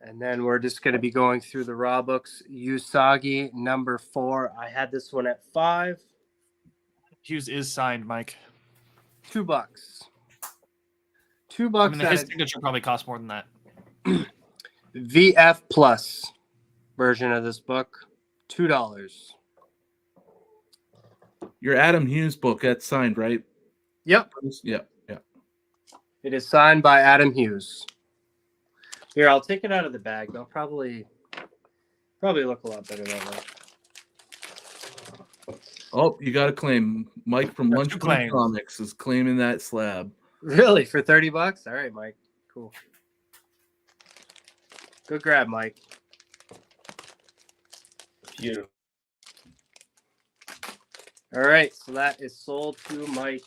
And then we're just going to be going through the raw books. Usagi number 4. I had this one at 5.
Hughes is signed, Mike.
$2. $2.
I mean, his signature probably costs more than that.
VF Plus version of this book, $2.
Your Adam Hughes book, that's signed, right?
Yep.
Yep.
It is signed by Adam Hughes. Here, I'll take it out of the bag. They'll probably look a lot better that way.
Oh, you got to claim. Mike from Lunchbox Comics is claiming that slab.
Really? For $30? All right, Mike. Cool. Good grab, Mike.
Beautiful.
All right, so that is sold to Mike.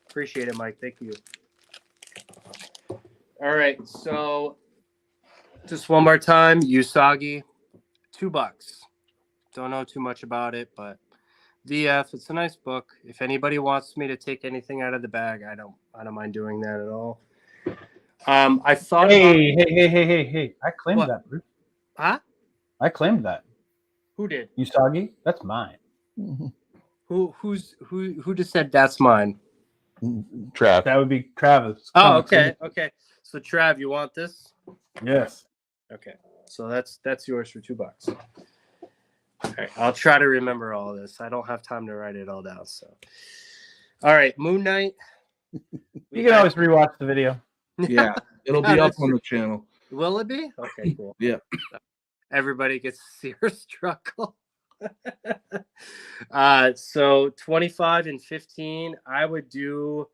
Appreciate it, Mike. Thank you. All right, so just one more time, Usagi, $2. Don't know too much about it, but VF, it's a nice book. If anybody wants me to take anything out of the bag, I don't mind doing that at all. I thought.
Hey! I claimed
What?
that, Bruce.
Huh?
I claimed that.
Who did?
Usagi? That's mine.
Who just said that's mine?
Trav.
That would be Travis.
Oh,
Comics
okay,
Limited.
okay. So Trav, you want this?
Yes.
Okay, so that's yours for $2. All right, I'll try to remember all this. I don't have time to write it all down. So, all right, Moon Knight.
You can always rewatch the video.
Yeah, it'll be up on the channel.
Will it be? Okay, cool.
Yeah.
Everybody gets to see her struggle. So 25 and 15, I would do.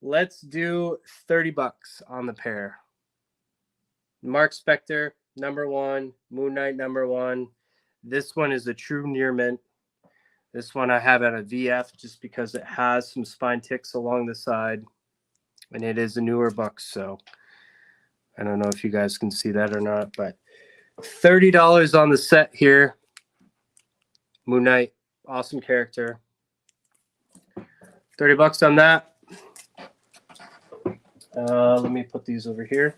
Let's do $30 on the pair. Mark Spector, #1. Moon Knight, #1. This one is a true near mint. This one I have at a VF just because it has some spine ticks along the side, and it is a newer book. So I don't know if you guys can see that or not, but $30 on the set here. Moon Knight, awesome character. $30 on that. Let me put these over here.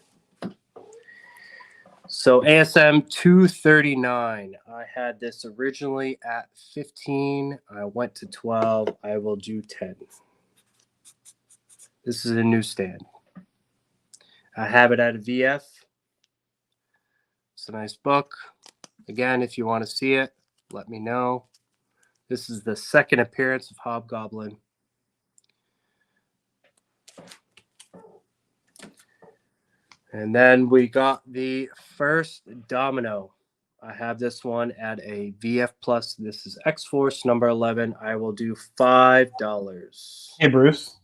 So ASM 239. I had this originally at 15. I went to 12. I will do 10. This is a newsstand. I have it at a VF. It's a nice book. Again, if you want to see it, let me know. This is the second appearance of Hobgoblin. And then we got the first Domino. I have this one at a VF Plus. This is X-Force #11. I will do $5.
Hey, Bruce.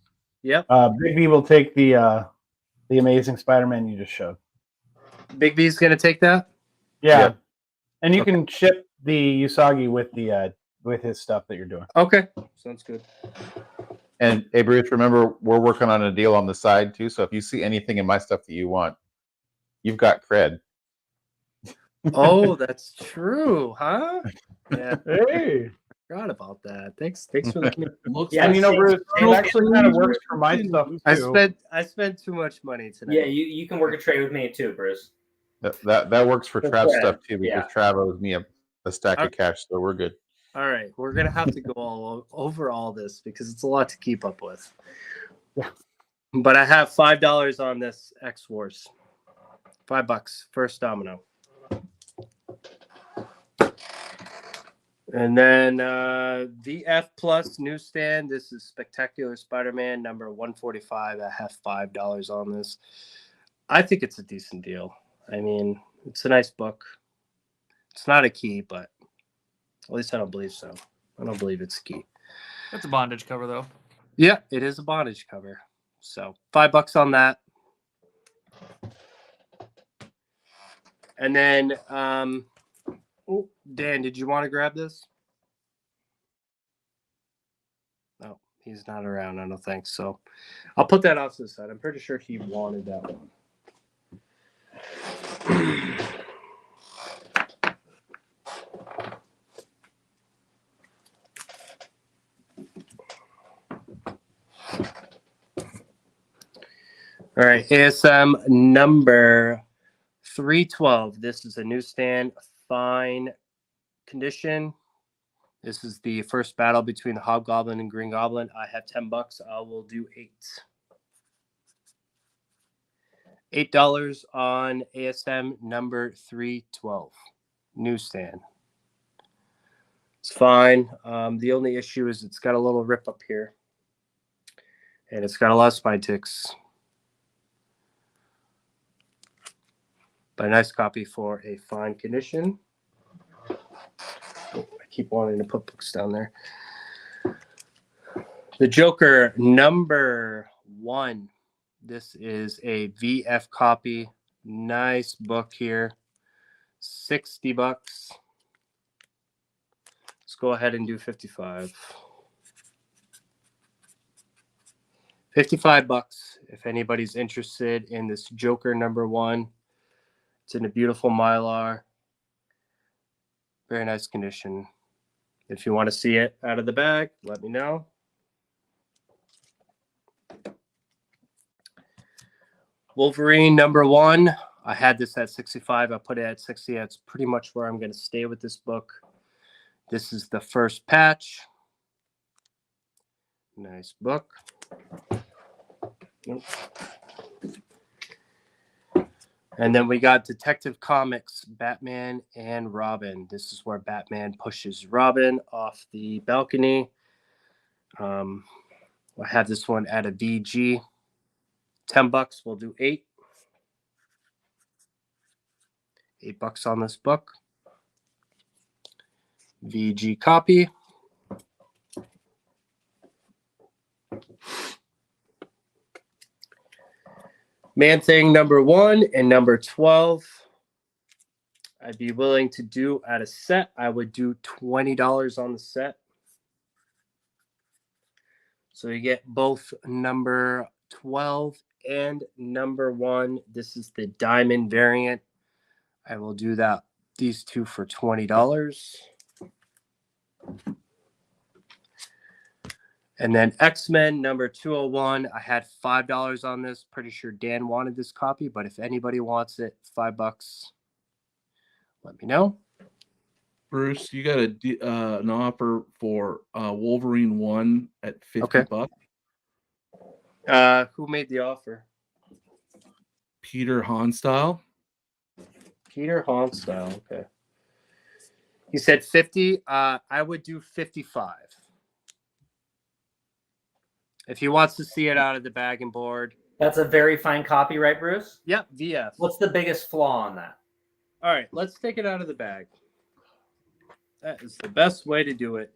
Yep.
Big B will take the Amazing Spider-Man you just showed.
Big B's gonna take that.
Yeah,
Yep.
and you can ship the Usagi with his stuff that you're doing.
Okay, sounds good.
And hey, Bruce, remember we're working on a deal on the side too. So if you see anything in my stuff that you want, you've got cred.
Oh, that's true, huh? Yeah,
Hey,
forgot about that. Thanks for the.
Looks
Yeah,
and you know, Bruce, it actually kind of works for my stuff too.
I spent too much money tonight.
Yeah, you can work a trade with me too, Bruce.
That works for
That's
Trav's
right.
stuff too, because
Yeah.
Trav owes me a stack of cash, so we're good.
All right, we're gonna have to go over all this because it's a lot to keep up with. But I have $5 on this X-Force. $5, first Domino. And then VF Plus newsstand. This is Spectacular Spider-Man #145. I have $5 on this. I think it's a decent deal. I mean, it's a nice book. It's not a key, but at least I don't believe so. I don't believe it's a key.
That's a bondage cover, though.
Yeah, it is a bondage cover. So $5 on that. And then, Dan, did you want to grab this? No, he's not around, I don't think. So I'll put that off to the side. I'm pretty sure he wanted that one. All right, ASM number 312. This is a newsstand, fine condition. This is the first battle between the Hobgoblin and Green Goblin. I have $10. I will do 8. $8 on ASM number 312. Newsstand. It's fine. The only issue is it's got a little rip up here. And it's got a lot of spine ticks. But a nice copy for a fine condition. Oh, I keep wanting to put books down there. The Joker #1. This is a VF copy. Nice book here. $60. Let's go ahead and do 55. $55 if anybody's interested in this Joker #1. It's in a beautiful Mylar. Very nice condition. If you want to see it out of the bag, let me know. Wolverine #1. I had this at 65. I put it at 60. That's pretty much where I'm going to stay with this book. This is the first patch. Nice book. And then we got Detective Comics, Batman and Robin. This is where Batman pushes Robin off the balcony. I have this one at a VG. $10. We'll do 8. $8 on this book. VG copy. Man-Thing #1 and #12. I'd be willing to do at a set. I would do $20 on the set. So you get both #12 and #1. This is the diamond variant. I will do that. These two for $20. And then X-Men #201. I had $5 on this. Pretty sure Dan wanted this copy, but if anybody wants it, $5. Let me know.
Bruce, you got an offer for Wolverine 1 at $50.
Who made the offer?
Peter Honstyle.
Peter Honstyle. Okay. He said 50. I would do 55. If he wants to see it out of the bag and board.
That's a very fine copy, right, Bruce?
Yep, VF.
What's the biggest flaw on that?
All right, let's take it out of the bag. That is the best way to do it.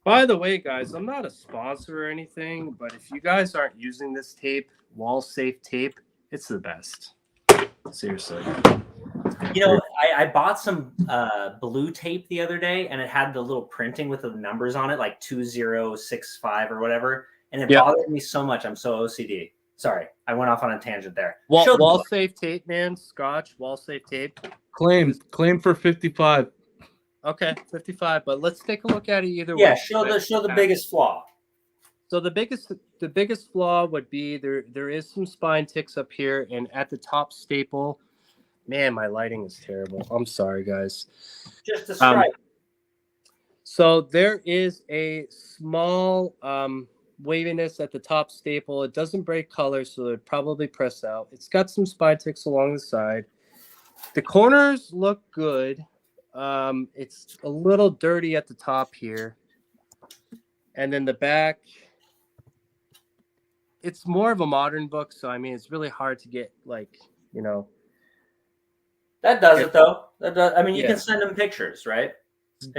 By the way, guys, I'm not a sponsor or anything, but if you guys aren't using this tape, wall safe tape, it's the best. Seriously.
You know, I bought some blue tape the other day, and it had the little printing with the numbers on it, like 2065 or whatever. And it bothered me so much. I'm so OCD. Sorry, I went off on a tangent there.
Wall safe tape, man. Scotch, wall safe tape.
Claim for 55.
Okay, 55. But let's take a look at it either way.
Yeah, show the biggest flaw.
So the biggest flaw would be there is some spine ticks up here, and at the top staple. Man, my lighting is terrible. I'm sorry, guys.
Just describe.
So there is a small waviness at the top staple. It doesn't break color, so it'd probably press out. It's got some spine ticks along the side. The corners look good. It's a little dirty at the top here. And then the back, it's more of a modern book, so I mean, it's really hard to get, like, you know.
That does it, though. That does. I mean, you can send them pictures, right?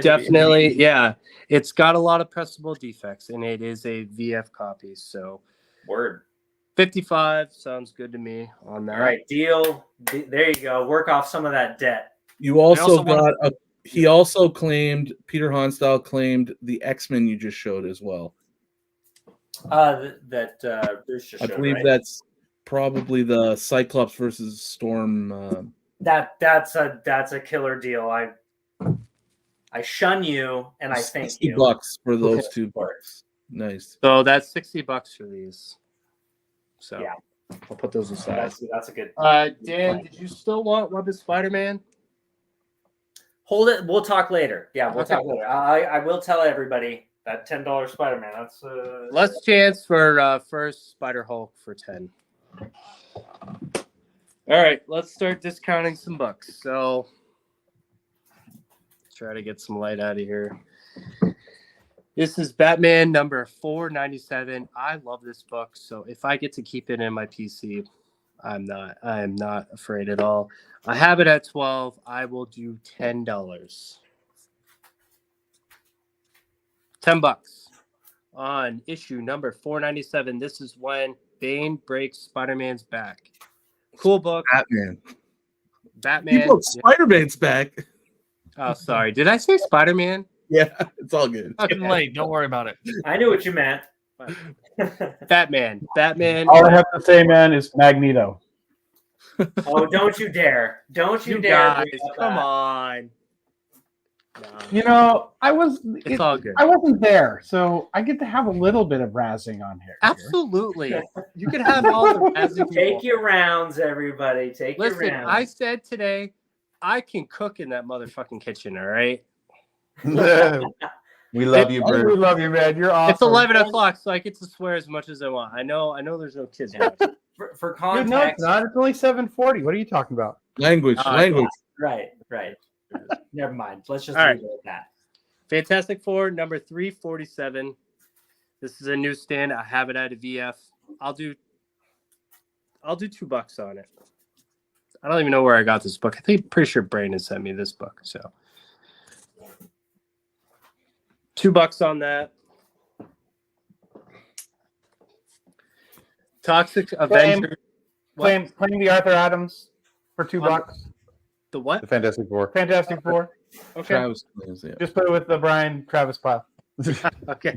Definitely, yeah. It's got a lot of pressable defects, and it is a VF copy. So,
word.
55 sounds good to me on that.
All right, deal. There you go. Work off some of that debt.
You also got he also claimed, Peter Honstyle claimed the X-Men you just showed as well.
Bruce just
I
showed,
believe
right?
that's probably the Cyclops versus Storm.
That's a killer deal. I shun you, and I thank you.
$60 for those two parts. Nice.
So that's $60 for these. So
yeah,
I'll put those aside.
That's a good.
Dan, did you still want Web of Spider-Man?
Hold it. We'll talk later. Yeah, we'll talk later. I will tell everybody that $10 Spider-Man. That's
less chance for first Spider-Hulk for 10. All right, let's start discounting some books. So try to get some light out of here. This is Batman number 497. I love this book, so if I get to keep it in my PC, I am not afraid at all. I have it at 12. I will do $10. $10 on issue number 497. This is when Bane breaks Spider-Man's back. Cool book. Batman.
You broke Spider-Man's back.
Oh, sorry. Did I say Spider-Man?
Yeah, it's all good.
Fucking late. Don't worry about it.
I knew what you meant.
Batman.
All I have to say, man, is Magneto.
Oh, don't you dare. Don't you dare.
Guys, come on.
You know, I wasn't there, so I get to have a little bit of razzing on here.
Absolutely. You can have all the razzing.
Take your rounds, everybody. Take your
Listen,
rounds.
I said today I can cook in that motherfucking kitchen, all right?
We love you,
We
Bruce.
love you, man. You're awesome.
It's 11 o'clock, so I get to swear as much as I want. I know there's no kids watching.
For
Dude,
context,
no, it's not. It's only 7:40. What are you talking about?
Language.
right. Never mind. Let's just
All
leave
right.
it at that.
Fantastic Four, number 347. This is a newsstand. I have it at a VF. I'll do $2 on it. I don't even know where I got this book. I think pretty sure Brandon sent me this book. So $2 on that. Toxic Avenger.
Claim the Arthur Adams for $2.
The what?
The Fantastic Four.
Fantastic Four. Okay.
Travis claims it.
Just put it with the Brian Travis pile.
Okay.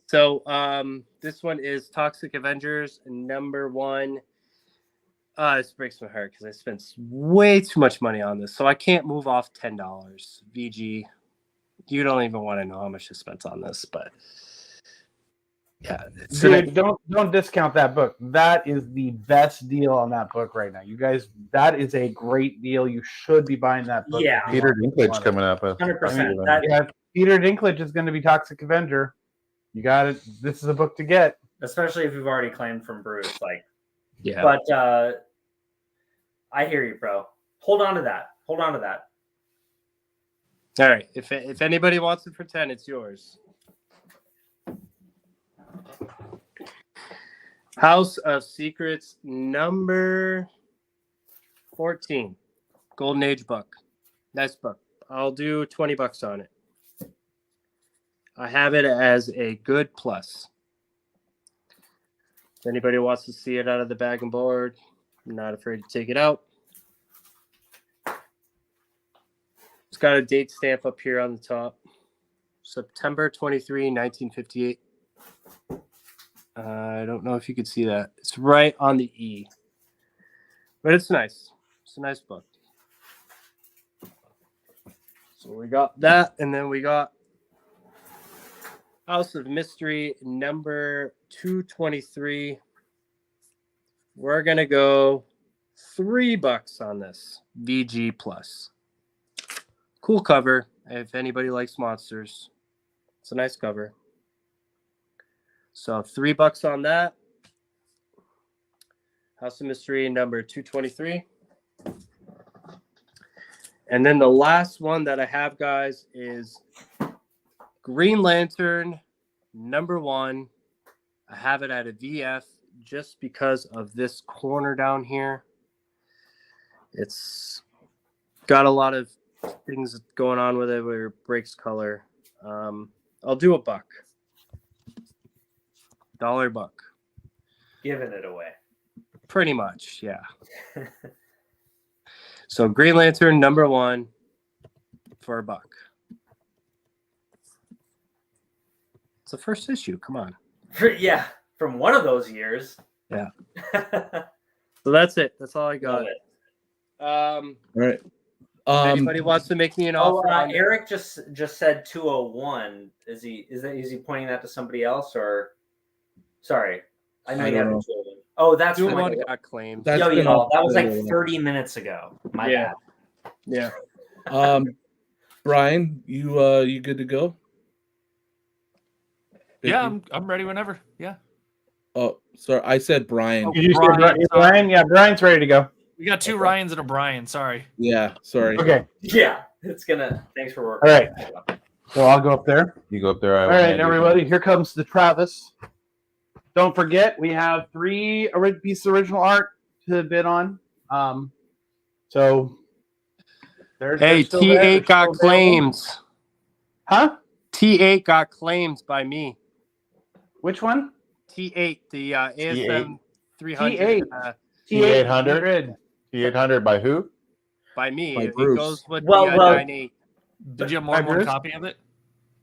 So this one is Toxic Avengers number 1. This breaks my heart because I spent way too much money on this, so I can't move off $10. VG, you don't even want to know how much I spent on this, but yeah,
Dude, don't discount that book. That is the best deal on that book right now. You guys, that is a great deal. You should be buying that book.
Yeah.
Peter Dinklage coming up.
100%.
Yeah, Peter Dinklage is going to be Toxic Avenger. You got it. This is a book to get.
Especially if you've already claimed from Bruce. Like,
yeah.
But I hear you, bro. Hold on to that.
All right. If anybody wants it for 10, it's yours. House of Secrets number 14. Golden Age book. Nice book. I'll do $20 on it. I have it as a good plus. If anybody wants to see it out of the bag and board, I'm not afraid to take it out. It's got a date stamp up here on the top. September 23, 1958. I don't know if you could see that. It's right on the E. But it's nice. It's a nice book. So we got that, and then we got House of Mystery number 223. We're going to go $3 on this. VG plus. Cool cover. If anybody likes monsters, it's a nice cover. So $3 on that. House of Mystery number 223. And then the last one that I have, guys, is Green Lantern number 1. I have it at a VF just because of this corner down here. It's got a lot of things going on with it where it breaks color. I'll do $1. $1.
Giving it away.
Pretty much, yeah. So Green Lantern number 1 for $1. It's the first issue. Come on.
Yeah, from one of those years.
Yeah. So that's it. That's all I got.
All right.
Anybody wants to make me an offer?
Eric just said 201. Is he pointing that to somebody else or? Sorry, I know you haven't told him. Oh, that's
201 got claimed.
That was like 30 minutes ago. My bad.
Yeah.
Brian, you good to go?
Yeah, I'm ready whenever. Yeah.
Oh, sorry, I said Brian.
Did you say Brian? Yeah, Brian's ready to go.
We got 2 Ryans and a Brian. Sorry.
Yeah, sorry.
Okay.
Yeah, it's gonna. Thanks for working.
All right. So I'll go up there.
You go up there.
All right, everybody. Here comes the Travis. Don't forget, we have 3 pieces of original art to bid on. So there's
T8 got claimed.
Huh?
T8 got claimed by me.
Which one?
T8, the ASM 300.
T8.
T800. T800 by who?
By me.
By
It
Bruce.
goes with
Well,
the 98.
Did you have more than one
Bruce?
copy of it?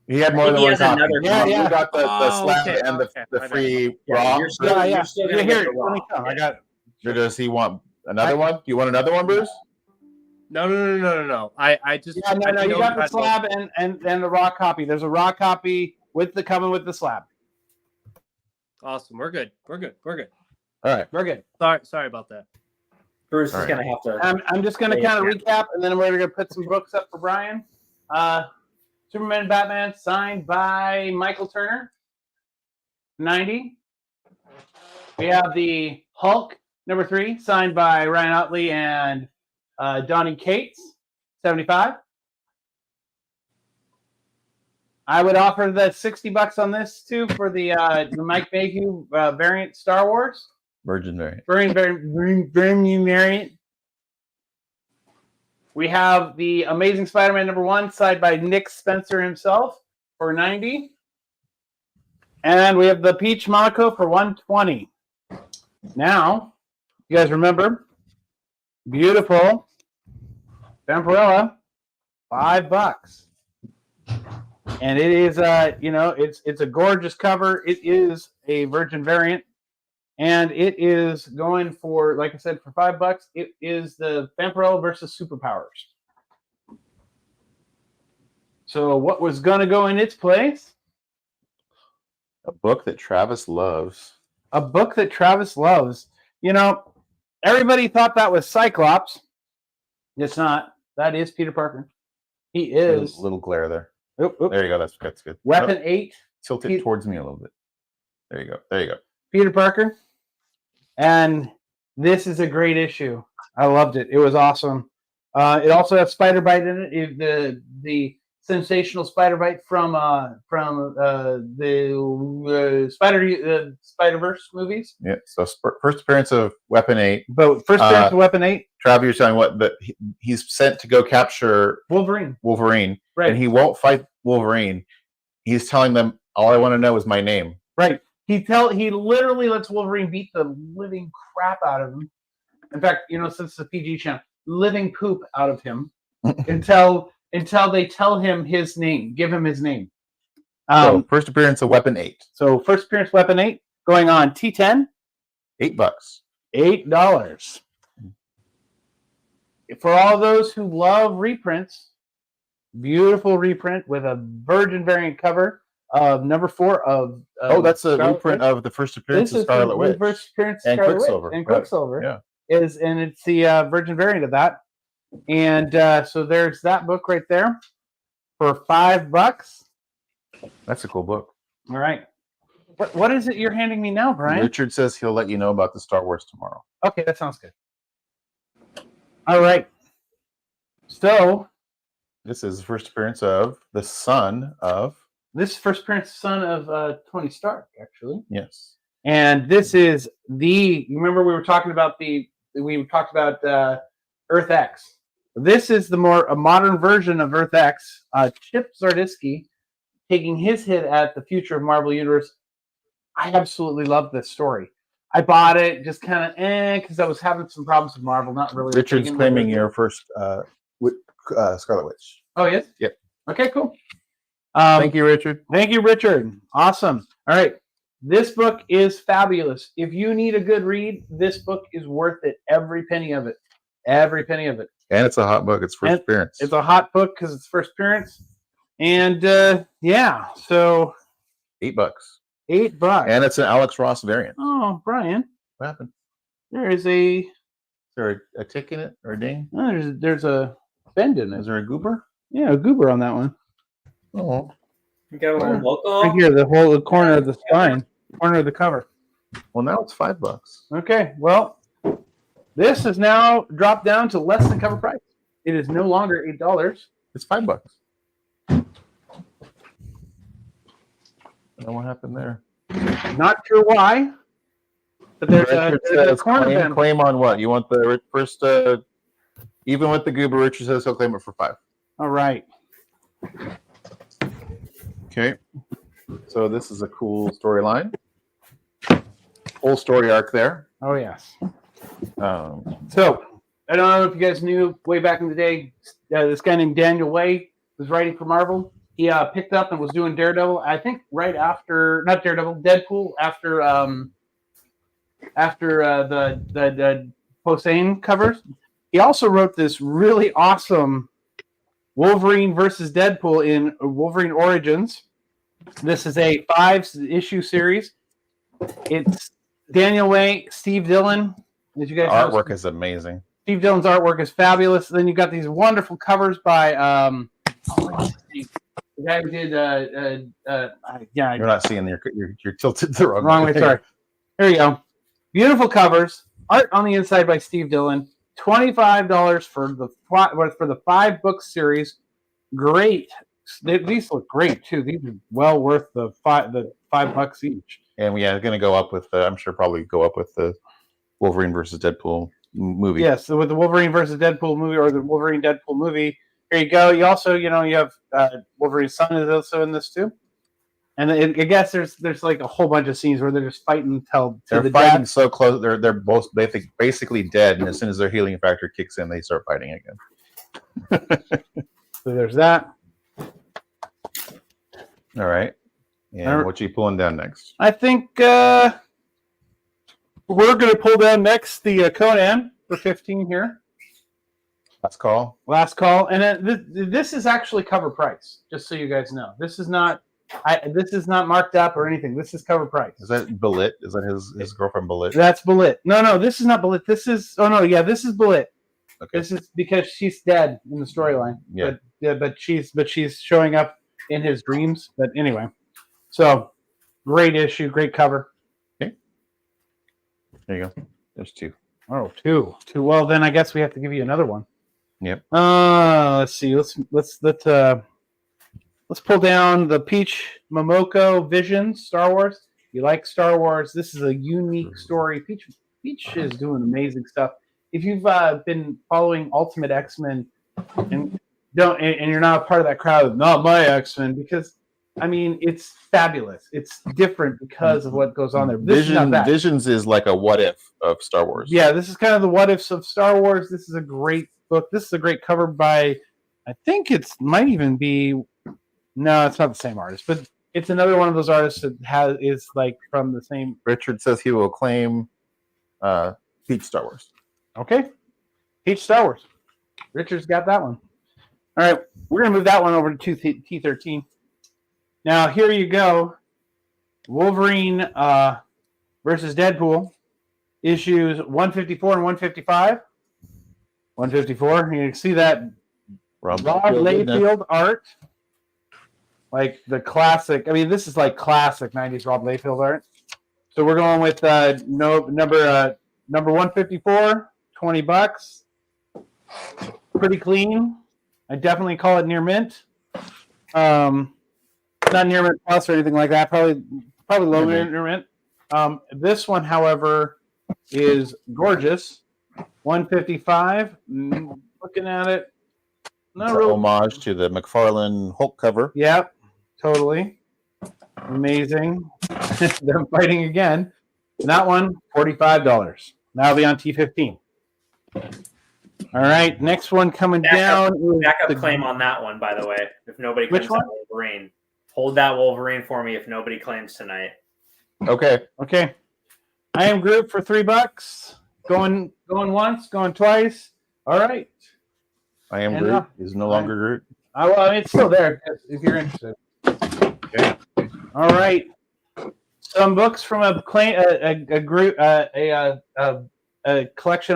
He had more
I
than
think he
one
has
copy.
another
Yeah,
copy.
you got the
Oh,
slab
okay,
and
okay.
the
My
free
Yeah,
raw.
you're still,
Yeah.
You're still gonna
Here,
get the raw.
I got it.
Or does he want another one? Do you want another one, Bruce?
No. I just
Yeah, no.
I
You
know
got the
had
slab and the raw copy. There's a raw copy coming with the slab.
Awesome. We're good.
All right.
We're good.
Sorry about that.
Bruce
All
is
right.
going to have to.
I'm just going to kind of recap, and then we're going to put some books up for Brian. Superman and Batman, signed by Michael Turner, 90. We have the Hulk, number 3, signed by Ryan Otley and Donnie Cates, 75. I would offer the $60 on this too for the Mike Mayhew variant Star Wars.
Virgin variant.
Virgin variant. We have the Amazing Spider-Man number 1, signed by Nick Spencer himself for 90. And we have the Peach Monaco for 120. Now, you guys remember, beautiful Vampirella, $5. And it is it's a gorgeous cover. It is a Virgin variant. And it is going for, like I said, for $5. It is the Vampirella versus Superpowers. So what was going to go in its place?
A book that Travis loves.
A book that Travis loves. You know, everybody thought that was Cyclops. It's not. That is Peter Parker. He is.
Little glare there.
Oop.
There you go. That's good.
Weapon 8.
Tilt it towards me a little bit. There you go.
Peter Parker. And this is a great issue. I loved it. It was awesome. It also has Spider Bite in it. The sensational Spider Bite from the Spider-Verse movies.
Yeah. So first appearance of Weapon 8.
But first appearance of Weapon 8.
Travis, you're telling what? But he's sent to go capture
Wolverine.
Right. And he won't fight Wolverine. He's telling them, all I want to know is my name.
Right. He literally lets Wolverine beat the living crap out of him. In fact, since it's a PG channel, living poop out of him until they tell him his name, give him his name.
So first appearance of Weapon 8.
So first appearance Weapon 8 going on T10.
$8.
$8. For all those who love reprints, beautiful reprint with a Virgin variant cover of number 4 of.
That's a reprint of the first appearance of Scarlet Witch.
First appearance
and
Scarlet
Quicksilver.
Witch. And Quicksilver.
Yeah.
And it's the Virgin variant of that. And so there's that book right there for $5.
That's a cool book.
All right. What is it you're handing me now, Brian?
Richard says he'll let you know about the Star Wars tomorrow.
Okay, that sounds good. All right. So
this is the first appearance of the son of.
This is first appearance son of Tony Stark, actually.
Yes.
And this is you remember we talked about Earth X. This is a modern version of Earth X. Chip Zdarsky taking his hit at the future of Marvel Universe. I absolutely love this story. I bought it just kind of because I was having some problems with Marvel. Not really.
Richard's claiming your first Scarlet Witch.
Oh yes.
Yep.
Okay. Cool.
Thank you, Richard.
Thank you, Richard. Awesome. All right. This book is fabulous. If you need a good read, this book is worth it. Every penny of it. Every penny of it.
And it's a hot book. It's first appearance.
It's a hot book because it's first appearance. And so
$8.
$8.
And it's an Alex Ross variant.
Oh, Brian.
What happened?
Is
there a tick in it or a ding?
Oh, there's a bend in it.
Is there a goober?
Yeah, a goober on that one.
Oh.
You got one local?
Right here, the corner of the spine, corner of the cover.
Well, now it's $5.
Okay, well, this has now dropped down to less than cover price. It is no longer $8.
It's $5. I don't know what happened there.
Not sure why, but there's a corner
claim on what? You want the first? Even with the goober, Richard says he'll claim it for $5.
All right.
Okay. So this is a cool storyline. Whole story arc there.
Oh yes.
So
I don't know if you guys knew way back in the day, this guy named Daniel Way was writing for Marvel. He picked up and was doing Daredevil. I think right after, not Daredevil, Deadpool after the Posehn covers. he also wrote this really awesome Wolverine versus Deadpool in Wolverine Origins. This is a 5-issue series. It's Daniel Way, Steve Dillon. As you guys know,
Artwork is amazing.
Steve Dillon's artwork is fabulous. Then you've got these wonderful covers by the guy who did
You're not seeing you're tilted the
wrong way. Sorry. There you go. Beautiful covers. Art on the inside by Steve Dillon. $25 for the 5-book series. Great. These look great too. These are well worth the $5 each.
And it's going to go up with I'm sure probably go up with the Wolverine versus Deadpool movie.
Yes, so with the Wolverine versus Deadpool movie or the Wolverine Deadpool movie. Here you go. You also, you have Wolverine's son is also in this too. And I guess there's like a whole bunch of scenes where they're just fighting they're
fighting so close. They're both basically dead, and as soon as their healing factor kicks in, they start fighting again.
So there's that.
All right. And what you pulling down next?
I think we're going to pull down next the Conan for 15 here.
Last call.
Last call, and this is actually cover price. Just so you guys know, this is not marked up or anything. This is cover price.
Is that Belit? Is that his girlfriend Belit?
That's Belit. No, this is not Belit. This is this is Belit. Okay. This is because she's dead in the storyline.
Yeah.
But she's showing up in his dreams. But anyway, so great issue, great cover.
Okay. There you go. There's 2.
Oh, 2. Well, then I guess we have to give you another one.
Yep.
Let's see. Let's pull down the Peach Momoko Visions Star Wars. You like Star Wars? This is a unique story. Peach is doing amazing stuff. If you've been following Ultimate X-Men and you're not a part of that crowd, not my X-Men, because I mean it's fabulous. It's different because of what goes on there.
Visions is like a what if of Star Wars.
Yeah, this is kind of the what ifs of Star Wars. This is a great book. This is a great cover by, I think it might even be. No, it's not the same artist, but it's another one of those artists that is like from the same.
Richard says he will claim Peach Star Wars.
Okay, Peach Star Wars. Richard's got that one. All right, we're gonna move that one over to T13. Now here you go, Wolverine versus Deadpool, issues 154 and 155. 154. You can see that Rod Layfield art. Like the classic. I mean, this is like classic 90s Rob Layfield art. So we're going with number 154, $20. Pretty clean. I definitely call it near mint. Not near mint plus or anything like that. Probably low near mint. This one, however, is gorgeous. 155. Looking at it.
Not really. Homage to the McFarlane Hulk cover.
Yep. Totally. Amazing. Them fighting again. And that one, $45. That'll be on T15. All right. Next one coming down.
Backup claim on that one, by the way. If nobody claims that Wolverine. Hold that Wolverine for me if nobody claims tonight.
Okay.
I am Groot for $3. Going once, going twice. All right.
I am Groot is no longer Groot.
Well, it's still there if you're interested.
Okay.
All right. Some books from a collection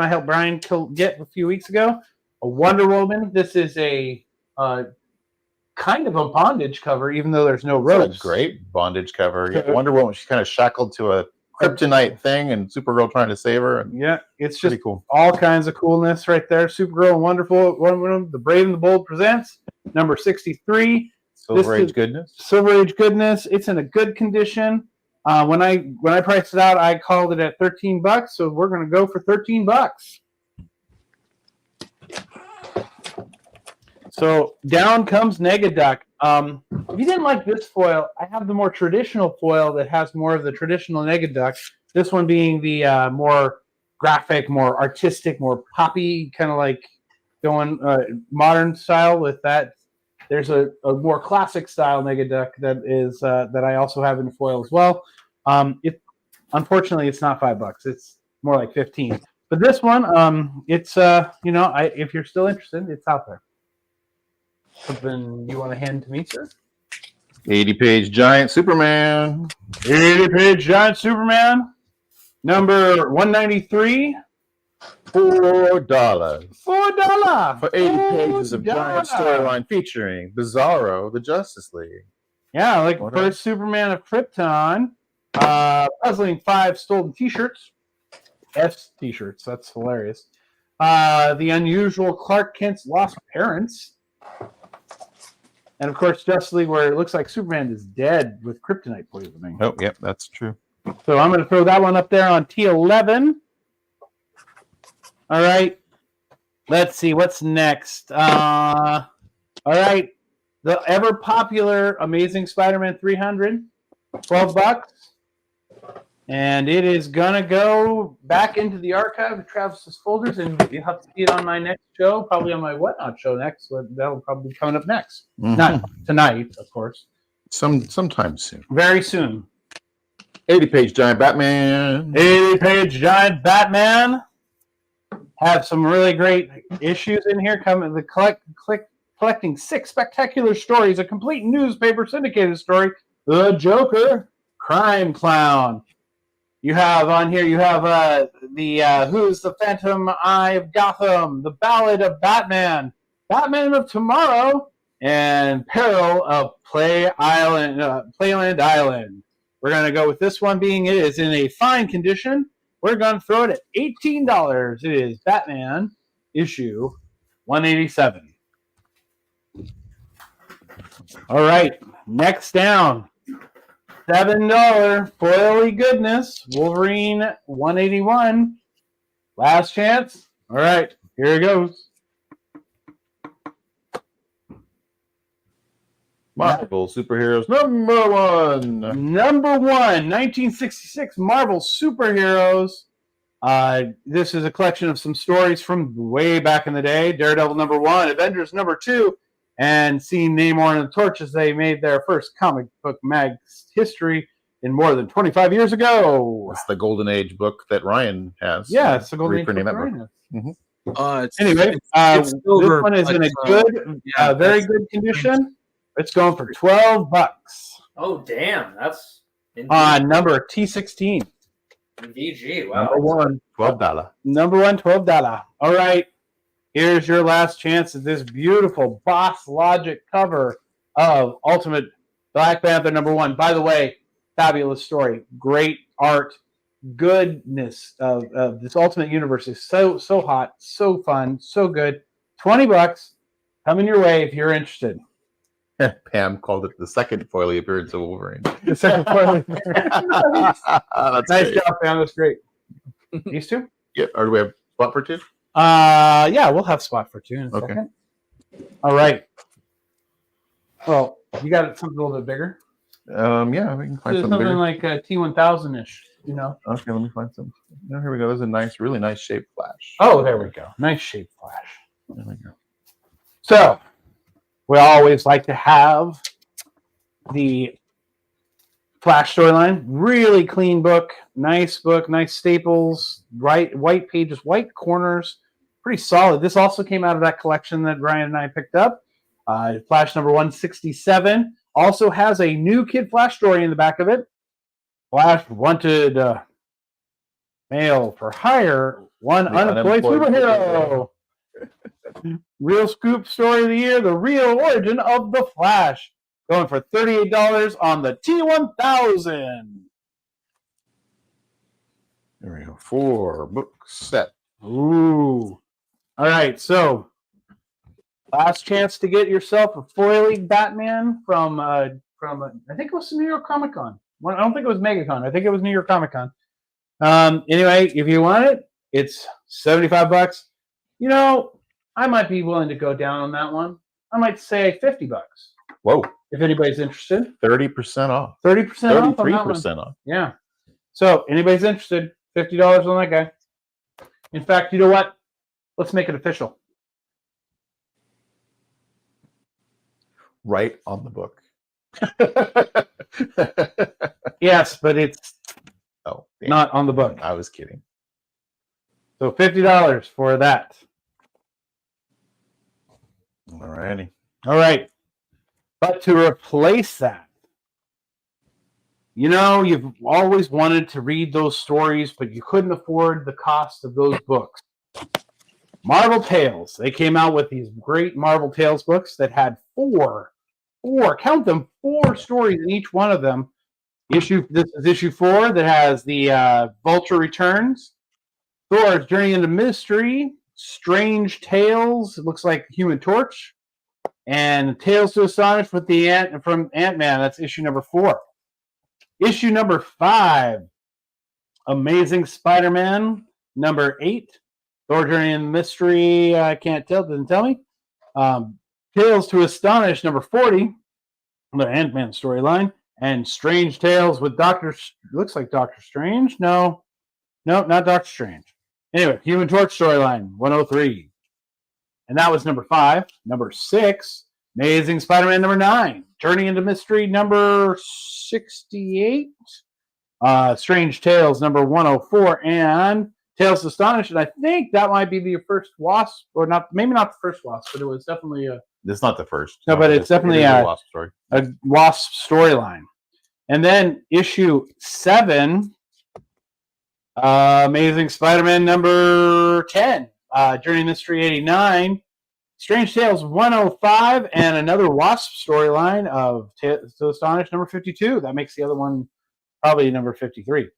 I helped Brian get a few weeks ago. A Wonder Woman. This is a kind of a bondage cover, even though there's no ropes.
A great bondage cover. Yeah, Wonder Woman. She's kind of shackled to a kryptonite thing, and Supergirl trying to save her.
Yeah, it's
pretty
just
cool.
All kinds of coolness right there. Supergirl and Wonderful Wonder Woman, The Brave and the Bold presents number 63.
Silver Age goodness.
Silver Age goodness. It's in a good condition. When I priced it out, I called it at $13. So we're going to go for $13. So down comes Negaduck. If you didn't like this foil, I have the more traditional foil that has more of the traditional Negaduck. This one being the more graphic, more artistic, more poppy, kind of like going modern style with that. There's a more classic style Negaduck that is that I also have in foil as well. Unfortunately, it's not $5. It's more like 15. But But this one, it's if you're still interested, it's out there. Something you want to hand to me, sir?
80-page giant Superman.
80-page giant Superman, number 193.
$4.
$4
For 80 pages of giant storyline featuring Bizarro, the Justice League.
Yeah, like
What
first Superman of Krypton. Puzzling 5 stolen T-shirts. S T-shirts. That's hilarious. The unusual Clark Kent's lost parents. And of course, Justice League, where it looks like Superman is dead with kryptonite poisoning.
Oh, yep, that's true.
So I'm going to throw that one up there on T11. All right. Let's see what's next. All right. The ever popular Amazing Spider-Man 300, $12. And it is going to go back into the archive of Travis's folders, and you'll have to see it on my next show, probably on my Whatnot show next. That'll probably be coming up next.
Mhm.
Not tonight, of course.
Sometime soon.
Very soon.
80-page giant Batman.
80-page giant Batman. Have some really great issues in here. Collecting 6 spectacular stories, a complete newspaper syndicated story, The Joker, Crime Clown. You have on here, the Who's the Phantom Eye of Gotham, The Ballad of Batman, Batman of Tomorrow, and Peril of Playland Island. We're going to go with this one being it is in a fine condition. We're going to throw it at $18. It is Batman issue 187. All right, next down. $7 foily goodness. Wolverine 181. Last chance. All right, here it goes.
Marvel Superheroes number 1.
Number 1, 1966 Marvel Superheroes. This is a collection of some stories from way back in the day. Daredevil number 1, Avengers number 2, and seeing Namor and the Torches, they made their first comic book mag's history in more than 25 years ago.
That's the Golden Age book that Ryan has.
Yeah, it's the Golden Age
reprinting
book
that
Ryan
book.
has.
Mhm.
Anyway,
it's
this
silver,
one is in a
but,
good, very good condition. It's going for $12.
Oh, damn. That's
Number T16.
VG. Wow.
Number 1, $12.
Number 1, $12. All right. Here's your last chance at this beautiful Boss Logic cover of Ultimate Black Panther number 1. By the way, fabulous story. Great art. Goodness of this Ultimate Universe is so hot, so fun, so good. $20 coming your way if you're interested.
Pam called it the second foily appearance of Wolverine.
The second foily appearance.
That's
Nice
great.
job, Pam. That's great. These two?
Yep. Or do we have spot for 2?
Yeah, we'll have spot for 2 in a
Okay.
second. All right. Well, you got something a little bit bigger.
Yeah, we can find something bigger.
like T1000-ish, you know.
Okay, let me find some. Oh, here we go. There's a nice, really nice shaped flash.
Oh, there we go. Nice shape flash.
There we go.
So, we always like to have the Flash storyline. Really clean book, nice staples, white pages, white corners, pretty solid. This also came out of that collection that Ryan and I picked up. Flash number 167 also has a new Kid Flash story in the back of it. Flash wanted mail for hire, one
The
unemployed superhero. Real scoop story of the year, the real origin of the Flash. Going for $38 on the T1000.
There we go. 4 book set.
Ooh. All right, so last chance to get yourself a foiling Batman from I think it was New York Comic Con. I don't think it was MegaCon. I think it was New York Comic Con. Anyway, if you want it, it's $75. You know, I might be willing to go down on that one. I might say $50.
Whoa.
If anybody's interested.
30% off.
30% off on that one.
33% off.
Yeah. So anybody's interested, $50 on that guy. In fact, you know what? Let's make it official.
Right on the book.
Yes, but it's
Oh, damn.
not on the book.
I was kidding.
So $50 for that.
Alrighty.
All right. But to replace that, you know, you've always wanted to read those stories, but you couldn't afford the cost of those books. Marvel Tales. They came out with these great Marvel Tales books that had four, count them, 4 stories in each one of them. This is issue 4 that has the Vulture Returns, Thor's Journey into Mystery, Strange Tales. It looks like Human Torch, and Tales to Astonish with the from Ant-Man. That's issue number 4. Issue number 5, Amazing Spider-Man number 8, Thor Journey into Mystery. I can't tell. Doesn't tell me. Tales to Astonish number 40, the Ant-Man storyline, and Strange Tales with looks like Doctor Strange. No, not Doctor Strange. Anyway, Human Torch storyline 103, and that was number 5. Number 6, Amazing Spider-Man number 9, Journey into Mystery number 68, Strange Tales number 104, and Tales to Astonish. And I think that might be the first Wasp, or not, maybe not the first Wasp, but it was definitely a.
It's not the first.
No, but it's definitely
a Wasp story.
A Wasp storyline. And then issue 7, Amazing Spider-Man number 10, Journey into Mystery 89, Strange Tales 105, and another Wasp storyline of Tales to Astonish number 52. That makes the other one probably number 53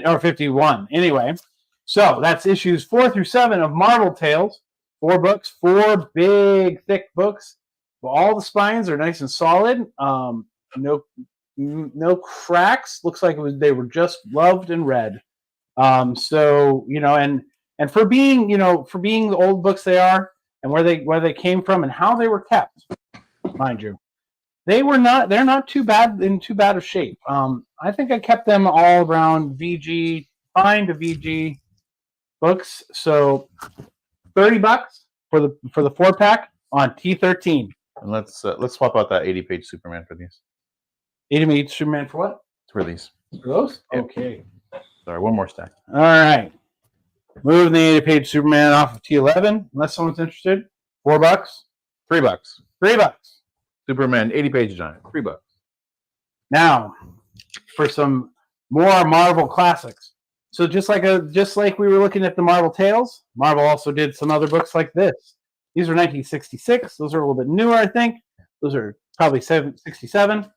or 51. Anyway, so that's issues 4 through 7 of Marvel Tales. 4 books, 4 big, thick books. All the spines are nice and solid. No cracks. Looks like they were just loved and read. So you know, and for being the old books they are, and where they came from and how they were kept, mind you, they're not too bad of shape. I think I kept them all around VG, fine to VG books. So $30 for the 4-pack on T13.
And let's swap out that 80-page Superman for these.
80-page Superman for what?
For these.
For those?
Yep.
Okay.
Sorry, one more stack.
All right. Moving the 80-page Superman off of T11, unless someone's interested. $4?
$3.
$3.
Superman 80-page giant. $3.
Now, for some more Marvel classics. So just like we were looking at the Marvel Tales, Marvel also did some other books like this. These are 1966. Those are a little bit newer, I think. Those are probably 67.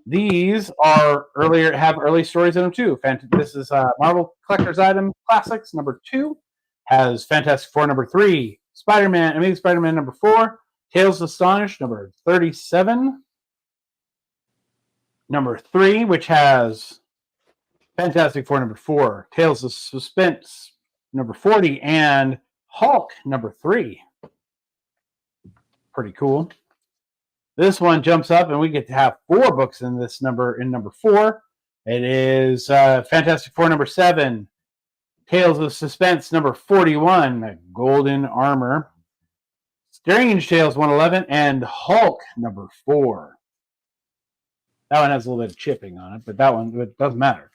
These are have early stories in them too. This is Marvel Collector's Item Classics number 2. Has Fantastic Four number 3, Amazing Spider-Man number 4, Tales to Astonish number 37, number 3, which has Fantastic Four number 4, Tales of Suspense number 40, and Hulk number 3. Pretty cool. This one jumps up, and we get to have 4 books in this number. In number 4, it is Fantastic Four number 7, Tales of Suspense number 41, Golden Armor, Strange Tales 111, and Hulk number 4. That one has a little bit of chipping on it, but that one it doesn't matter.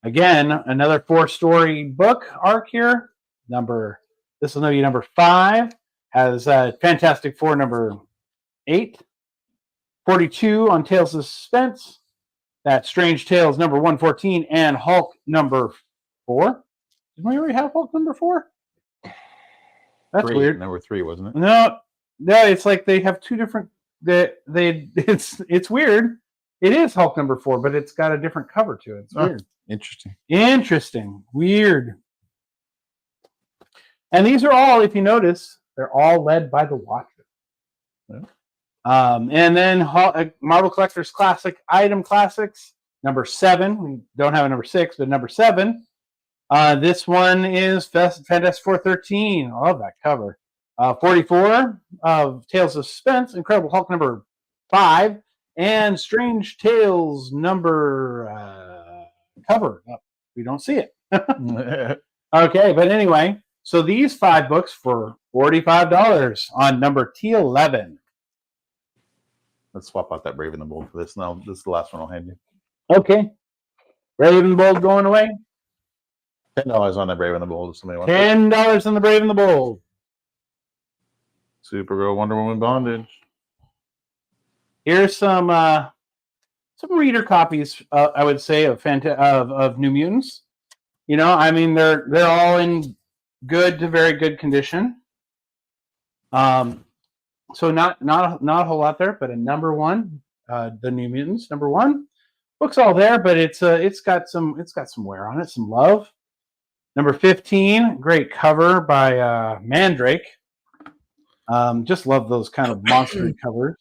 Again, another 4-story book arc here. This will be number 5. Has Fantastic Four number 8, 42 on Tales of Suspense. That's Strange Tales number 114 and Hulk number 4. Did we already have Hulk number 4? That's
3,
weird.
Number 3, wasn't it?
No, it's like they have 2 different. It's weird. It is Hulk number 4, but it's got a different cover to it. It's weird. Interesting. Weird. And these are all, if you notice, they're all led by the Watcher.
Yeah.
And then Marvel Collector's Item Classics, number 7. We don't have a number 6, but number 7. This one is Fantastic Four 13. I love that cover. 44 of Tales of Suspense, Incredible Hulk number 5, and Strange Tales number cover. Oh, we don't see it. Okay, but anyway, so these 5 books for $45 on number T11.
Let's swap out that Brave and the Bold for this. Now, this is the last one I'll hand you.
Okay. Brave and the Bold going away.
$10 on the Brave and the Bold if somebody wants it.
$10 on the Brave and the Bold.
Supergirl, Wonder Woman, Bondage.
Here's some reader copies. I would say of New Mutants. You know, I mean, they're all in good to very good condition. So not a whole lot there, but a number one, the New Mutants #1 book's all there, but it's got some wear on it, some love. Number 15, great cover by Mandrake. Just love those kind of monster covers.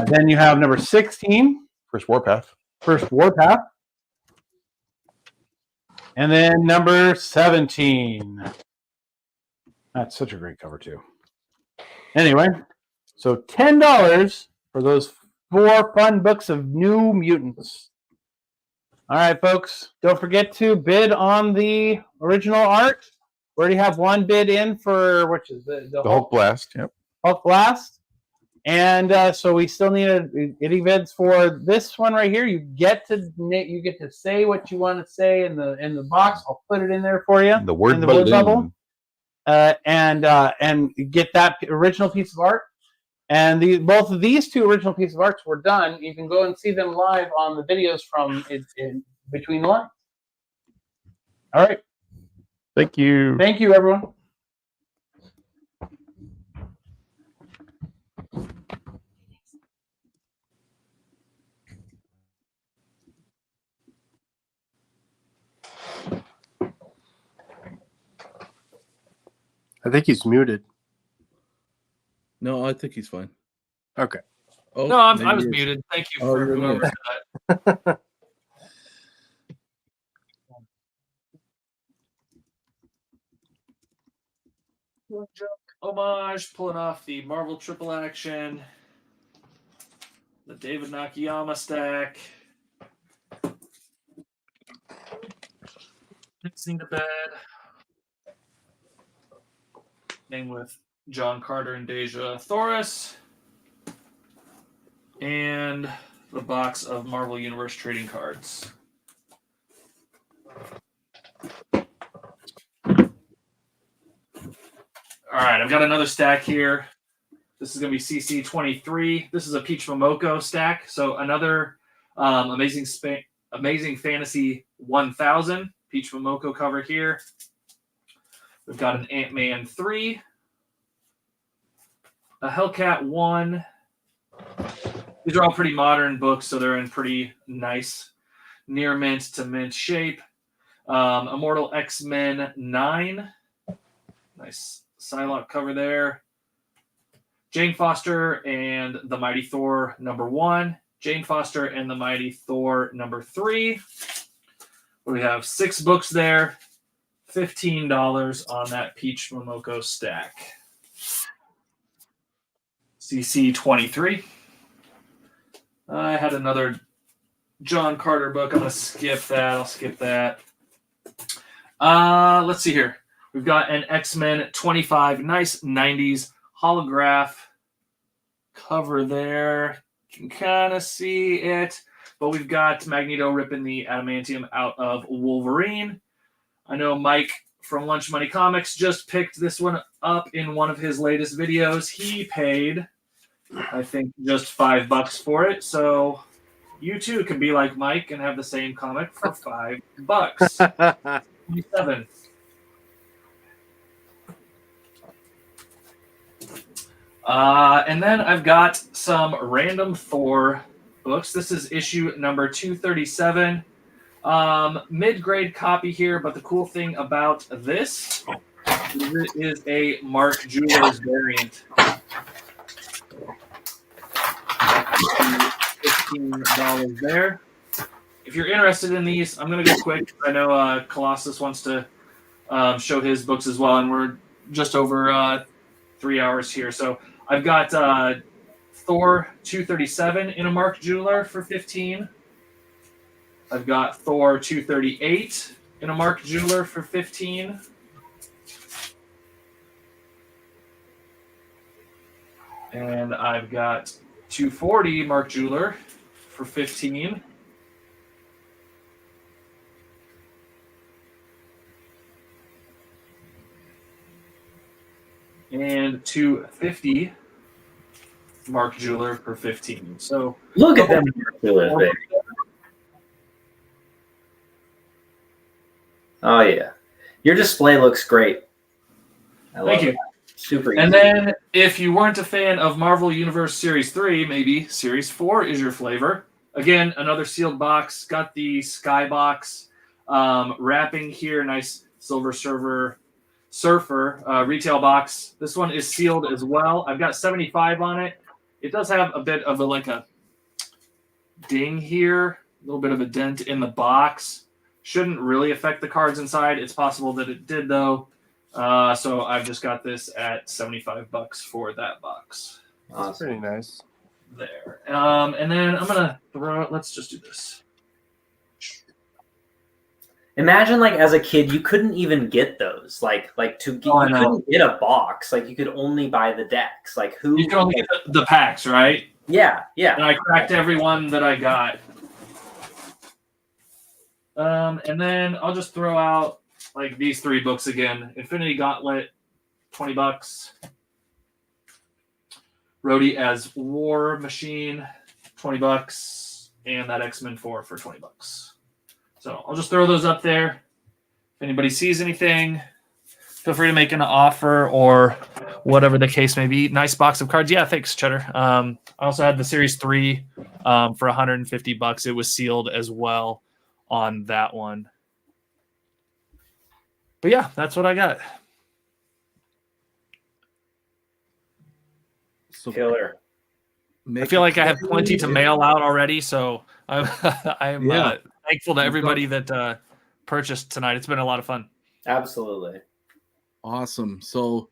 Then you have number 16,
First Warpath.
And then number 17. That's such a great cover too. Anyway, so $10 for those 4 fun books of New Mutants. All right, folks, don't forget to bid on the original art. We already have one bid in for which is the
Hulk Blast. Yep.
Hulk Blast. And so we still need any bids for this one right here. You get to say what you want to say in the box. I'll put it in there for you.
The word
in the
balloon.
bubble. And get that original piece of art. And both of these 2 original pieces of arts were done. You can go and see them live on the videos from in Between the Lines. All right.
Thank you.
Thank you, everyone.
I think he's muted.
No, I think he's fine.
Okay.
Oh,
No, I
maybe
was
he is.
muted. Thank you
Oh,
for
you're
whoever
muted.
said that. Homage, pulling off the Marvel Triple Action, the David Nakayama stack, mixing to bed, name with John Carter and Deja Thoris, and the box of Marvel Universe trading cards. All right, I've got another stack here. This is going to be CC23. This is a Peach Momoko stack. So another Amazing Fantasy 1000 Peach Momoko cover here. We've got an Ant-Man 3, a Hellcat 1. These are all pretty modern books, so they're in pretty nice near mint to mint shape. Immortal X-Men 9. Nice Psylocke cover there. Jane Foster and the Mighty Thor #1. Jane Foster and the Mighty Thor #3. We have 6 books there. $15 on that Peach Momoko stack. CC23. I had another John Carter book. I'm going to skip that. I'll skip that. Let's see here. We've got an X-Men 25. Nice 90s holograph cover there. You can kind of see it. But we've got Magneto ripping the adamantium out of Wolverine. I know Mike from Lunch Money Comics just picked this one up in one of his latest videos. He paid, I think, just $5 for it. So you too can be like Mike and have the same comic for $5. 27. And then I've got some random Thor books. This is issue number 237. Mid-grade copy here, but the cool thing about this is it is a Mark Jewelers variant. $15 there. If you're interested in these, I'm going to go quick. I know Colossus wants to show his books as well, and we're just over 3 hours here. So I've got Thor 237 in a Mark Jeweler for $15. I've got Thor 238 in a Mark Jeweler for $15. And I've got 240 Mark Jeweler for $15. and 250 Mark Jeweler for 15. So
look at them Jewelers, baby. Oh yeah, your display looks great.
Thank you.
Super easy.
And then, if you weren't a fan of Marvel Universe Series 3, maybe Series 4 is your flavor. Again, another sealed box. Got the Skybox wrapping here. Nice Silver Surfer retail box. This one is sealed as well. I've got 75 on it. It does have a bit of a ding here, a little bit of a dent in the box. Shouldn't really affect the cards inside. It's possible that it did, though. So I've just got this at $75 for that box.
That's pretty nice.
There. And then I'm gonna throw it. Let's just do this.
Imagine, like, as a kid, you couldn't even get those. You couldn't get a box. Like, you could only buy the decks. Like, who?
You can only get the packs, right?
Yeah.
And I cracked every one that I got. And then I'll just throw out like these 3 books again. Infinity Gauntlet, $20. Rhodey as War Machine, $20, and that X-Men 4 for $20. So I'll just throw those up there. If anybody sees anything, feel free to make an offer or whatever the case may be. Nice box of cards. Yeah, thanks, Cheddar. I also had the Series 3 for $150. It was sealed as well on that one. But yeah, that's what I got.
Killer.
I feel like I have plenty to mail out already, so I'm thankful to everybody that purchased tonight. It's been a lot of fun.
Absolutely.
Awesome. So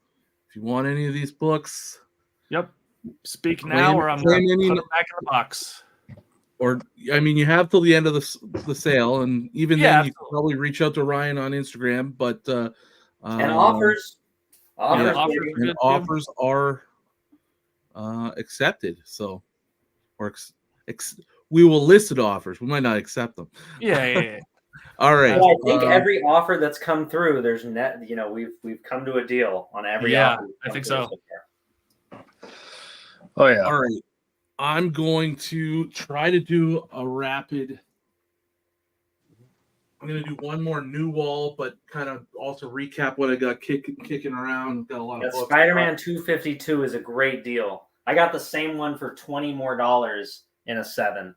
if you want any of these books,
speak now or I'm going to put them back in the box.
Or, I mean, you have till the end of the sale, and even then you can probably reach out to Ryan on Instagram. But
and offers
are accepted. So, we will list offers. We might not accept them.
Yeah.
All right.
Well, I think every offer that's come through, there's we've come to a deal on every offer.
I think so.
Oh yeah.
All right. I'm going to try to do a rapid. I'm going to do one more new wall, but kind of also recap what I got kicking around. Got a lot of books.
Spider-Man 252 is a great deal. I got the same one for $20 more in a 7.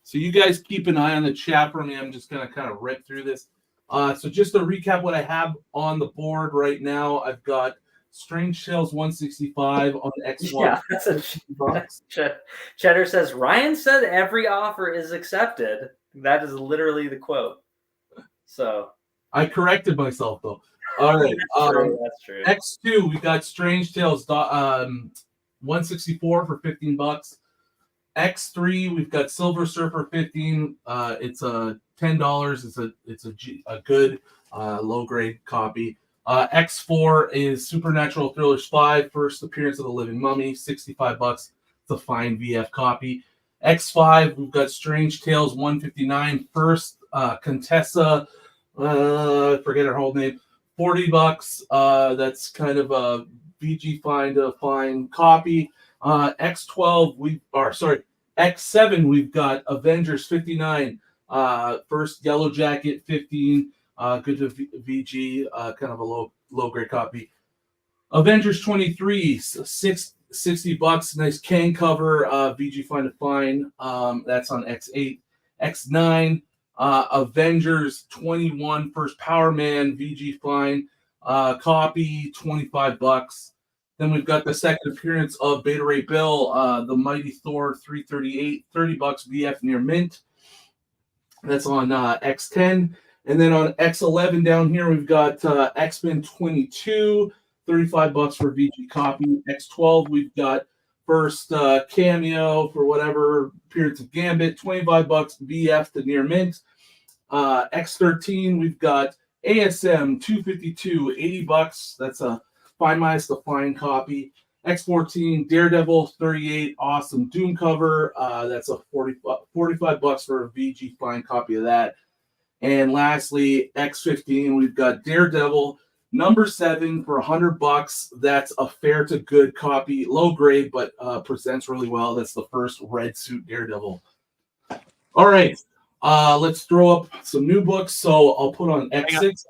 So you guys keep an eye on the chat for me. I'm just going to kind of rip through this. So just to recap what I have on the board right now, I've got Strange Tales 165 on the X1.
Yeah, that's Cheddar says, Ryan said every offer is accepted. That is literally the quote. So
I corrected myself, though. All right.
That's true.
X2, we got Strange Tales 164 for $15. X3, we've got Silver Surfer 15. It's a $10. It's a good low grade copy. X4 is Supernatural Thrillers 5, first appearance of the Living Mummy, $65. It's a fine VF copy. X5, we've got Strange Tales 159, first Contessa, I forget her whole name, $40. That's kind of a VG fine copy. X7, we've got Avengers 59, first Yellow Jacket 15. Good to VG, kind of a low grade copy. Avengers 23, $60, nice can cover, VG Find a Fine. That's on X8. X9, Avengers 21, first Power Man, VG Fine, copy, $25. Then we've got the second appearance of Beta Ray Bill, the Mighty Thor 338, $30 VF near mint. That's on X10. And then on X11 down here, we've got X-Men 22, $35 for VG copy. X12, we've got first cameo for whatever appearance of Gambit, $25 VF to near mint. X13, we've got ASM 252, $80. That's a fine minus the fine copy. X14, Daredevil 38, awesome Doom cover. That's a $45 for a VG fine copy of that. And lastly, X15, we've got Daredevil Number 7 for $100. That's a fair to good copy, low grade, but presents really well. That's the first red suit Daredevil. All right, let's throw up some new books. So I'll put on X6.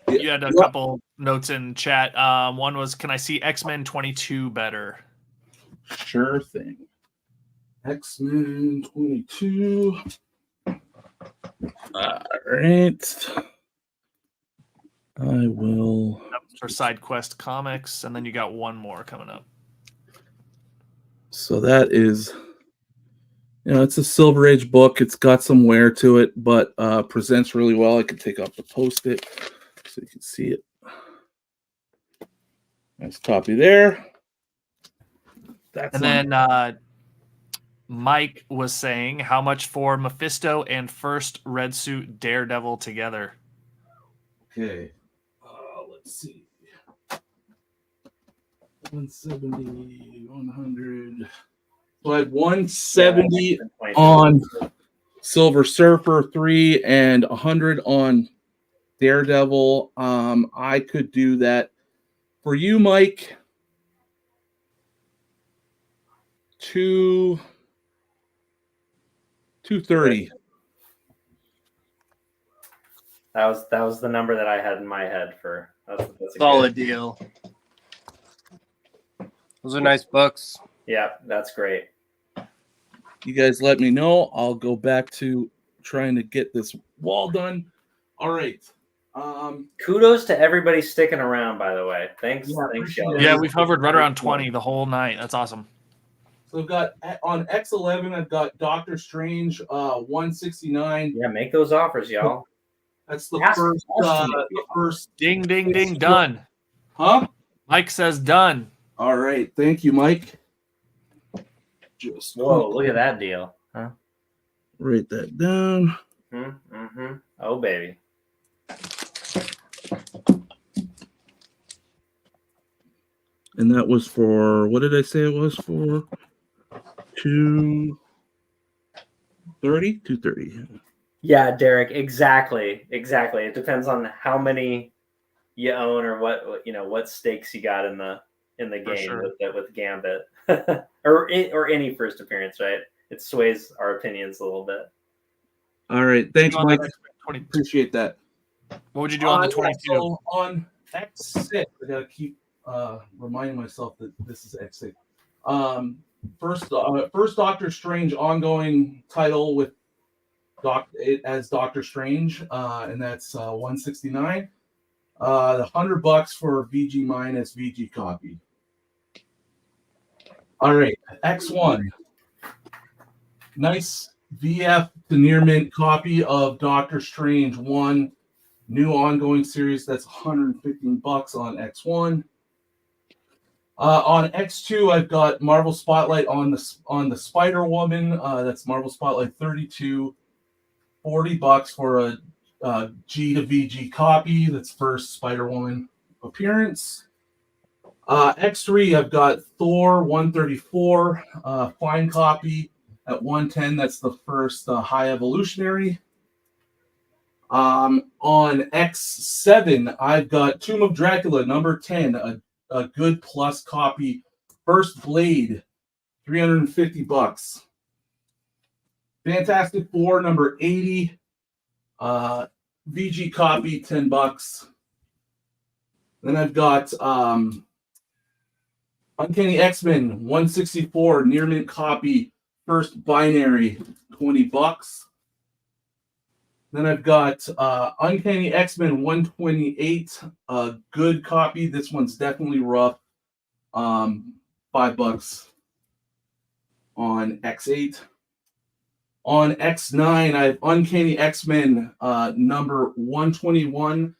You had a couple notes in chat. One was, can I see X-Men 22 better?
Sure thing. X-Men 22. All right. I will.
For Side Quest Comics, and then you got one more coming up.
So that is, it's a Silver Age book. It's got some wear to it, but presents really well. I can take off the Post-it so you can see it. Nice copy there. That's
and then Mike was saying, how much for Mephisto and first red suit Daredevil together?
Okay. Let's see. 170, 100. So I had 170 on Silver Surfer 3 and 100 on Daredevil. I could do that for you, Mike. 230.
That was the number that I had in my head for. That's a
Solid
good
deal. Those are nice books.
Yeah, that's great.
You guys let me know. I'll go back to trying to get this wall done. All right.
Kudos to everybody sticking around, by the way. Thanks. Thanks, y'all.
Yeah, we've hovered right around 20 the whole night. That's awesome.
So I've got on X11, I've got Doctor Strange 169.
Yeah, make those offers, y'all.
That's the
Ask
first.
questions.
The first.
Ding, ding, ding, done.
Huh?
Mike says done.
All right. Thank you, Mike. Just
Whoa, look at that deal. Huh?
Write that down.
Mm-hmm. Oh, baby.
And that was for, what did I say it was for? 230? 230.
Yeah, Derek, exactly. It depends on how many you own or what stakes you got in the game
sure.
with Gambit or any first appearance, right? It sways our opinions a little bit.
All right. Thanks,
On
Mike.
that 20.
Appreciate that.
What would you do on the 22?
So on X6, I gotta keep reminding myself that this is X6. First Doctor Strange ongoing title with as Doctor Strange, and that's 169. The $100 for VG minus VG copy. All right, X1. Nice VF to near mint copy of Doctor Strange 1, new ongoing series. That's $115 on X1. On X2, I've got Marvel Spotlight on the Spider Woman. That's Marvel Spotlight 32, $40 for a G to VG copy. That's first Spider Woman appearance. X3, I've got Thor 134, fine copy at 110. That's the first High Evolutionary. On X7, I've got Tomb of Dracula number 10, a good plus copy. First Blade, $350. Fantastic Four number 80, VG copy, $10. Then I've got Uncanny X-Men 164 near mint copy, first binary, $20. Then I've got Uncanny X-Men 128, a good copy. This one's definitely rough. $5 on X8. On X9, I have Uncanny X-Men number 121,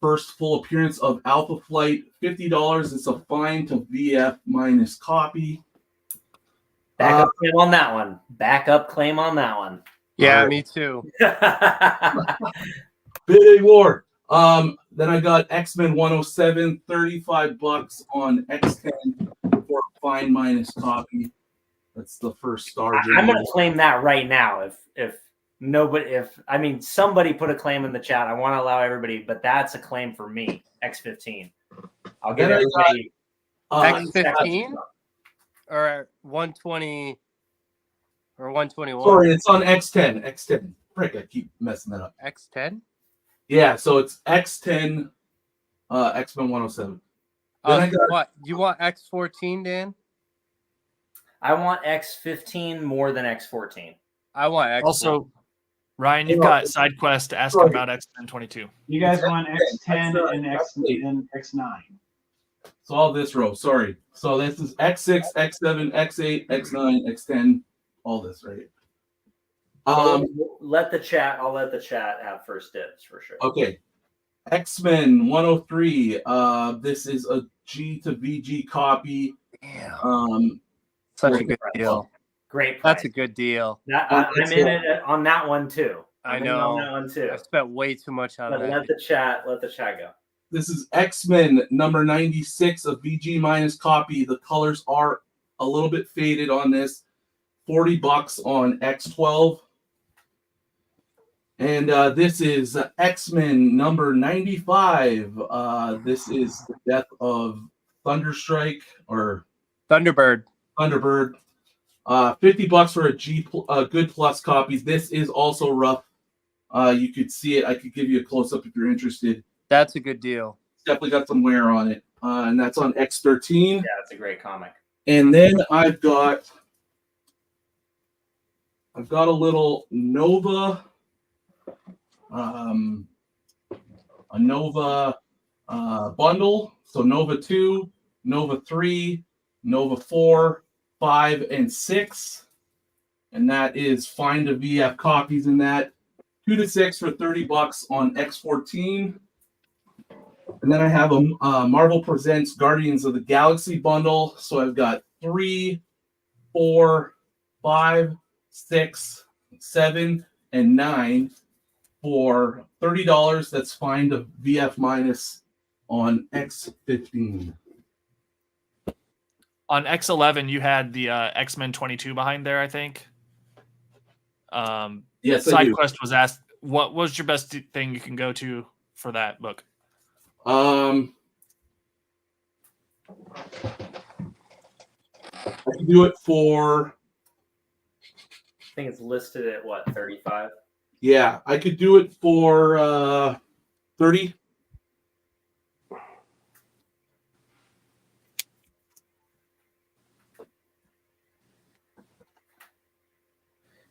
first full appearance of Alpha Flight, $50. It's a fine to VF minus copy.
Backup claim on that one.
Yeah, me too.
Big war. Then I got X-Men 107, $35 on X10 for a fine minus copy. That's the first star.
I'm gonna claim that right now. If No, but somebody put a claim in the chat. I want to allow everybody, but that's a claim for me. X15. I'll give everybody
X15 or 120 or 121.
Sorry, it's on X10. X10. Frick, I keep messing that up.
X10.
Yeah, so it's X10, X-Men 107.
What you want X14, Dan?
I want X15 more than X14.
I want X.
Also, Ryan, you've got side quest to ask him about X-Men 22.
You guys want X10 and X9.
So all this row, sorry. So this is X6, X7, X8, X9, X10, all this, right?
I'll let the chat have first dibs for sure.
Okay. X-Men 103. This is a G to VG copy.
Damn. Such a good deal.
Great
price. That's a good deal.
I'm in it on that one too.
I know.
On that one too.
I spent way too much on that.
Let the chat go.
This is X-Men number 96, a VG minus copy. The colors are a little bit faded on this. $40 on X12. And this is X-Men number 95. This is the death of Thunderstrike or
Thunderbird.
$50 for a good plus copies. This is also rough. You could see it. I could give you a close up if you're interested.
That's a good deal.
Definitely got some wear on it. And that's on X13.
Yeah, it's a great comic.
And then I've got a little Nova, a Nova bundle. So Nova 2, Nova 3, Nova 4, 5, and 6. And that is find a VF copies in that. 2 to 6 for $30 on X14. And then I have a Marvel Presents Guardians of the Galaxy bundle. So I've got 3, 4, 5, 6, 7, and 9 for $30. That's find a VF minus on X15.
On X11, you had the X-Men 22 behind there, I think.
Yes,
Side quest was asked, what was your best thing you can go to for that book?
I can do it for.
I think it's listed at what, 35?
Yeah, I could do it for 30.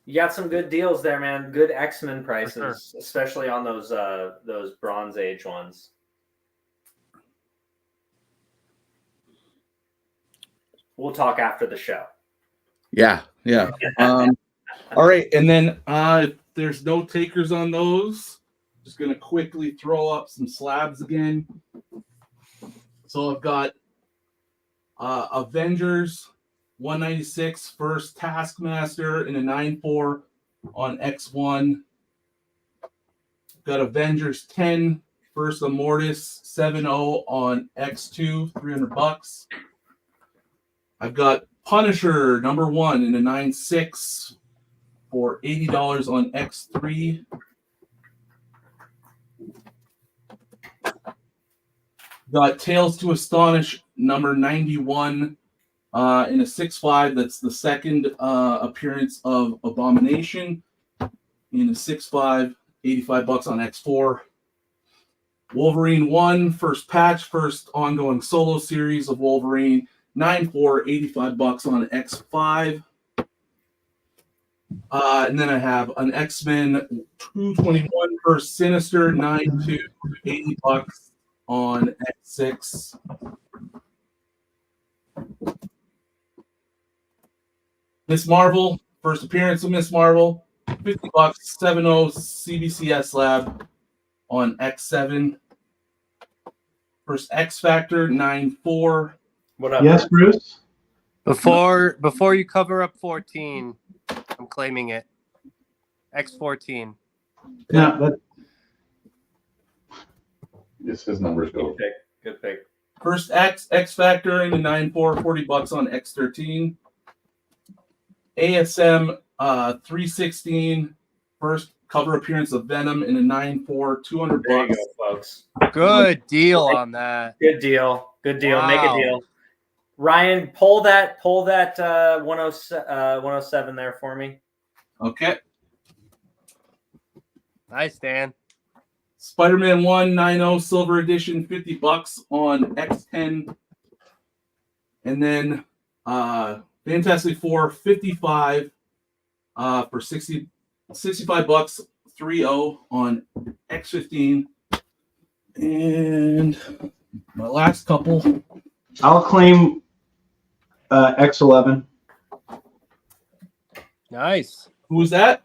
You got some good deals there, man. Good X-Men prices,
sure.
Especially on those Bronze Age ones. We'll talk after the show.
Yeah. All right, and then if there's no takers on those, just gonna quickly throw up some slabs again. So I've got Avengers 196 first Taskmaster in a 9.4 on X1. Got Avengers 10 first Immortus 7.0 on X2, $300. I've got Punisher number 1 in a 9.6 for $80 on X3. Got Tales to Astonish number 91 in a 6.5. That's the second appearance of Abomination in a 6.5, $85 on X4. Wolverine 1 first patch, first ongoing solo series of Wolverine 9.4, $85 on X5. And then I have an X-Men 221 first Sinister 9.2, $80 on X6. Miss Marvel, first appearance of Miss Marvel, $50, 7.0 CBCS Lab on X7. First X Factor 9.4.
What up?
Yes, Bruce?
Before you cover up 14, I'm claiming it. X14.
Yeah, that,
Yes, his numbers go.
Good pick.
First X Factor in the 9.4, $40 on X13. ASM 316 first cover appearance of Venom in a 9.4, 200
There you
bucks.
go, folks.
Good deal on that.
Good deal. Good deal. Make a
Wow.
deal. Ryan, pull that 107 there for me.
Okay.
Nice, Dan.
Spider-Man 190 Silver Edition, $50 on X10. And then Fantastic Four, 55 for 65 bucks, 3.0 on X15. And my last couple.
I'll claim X11.
Nice.
Who was that?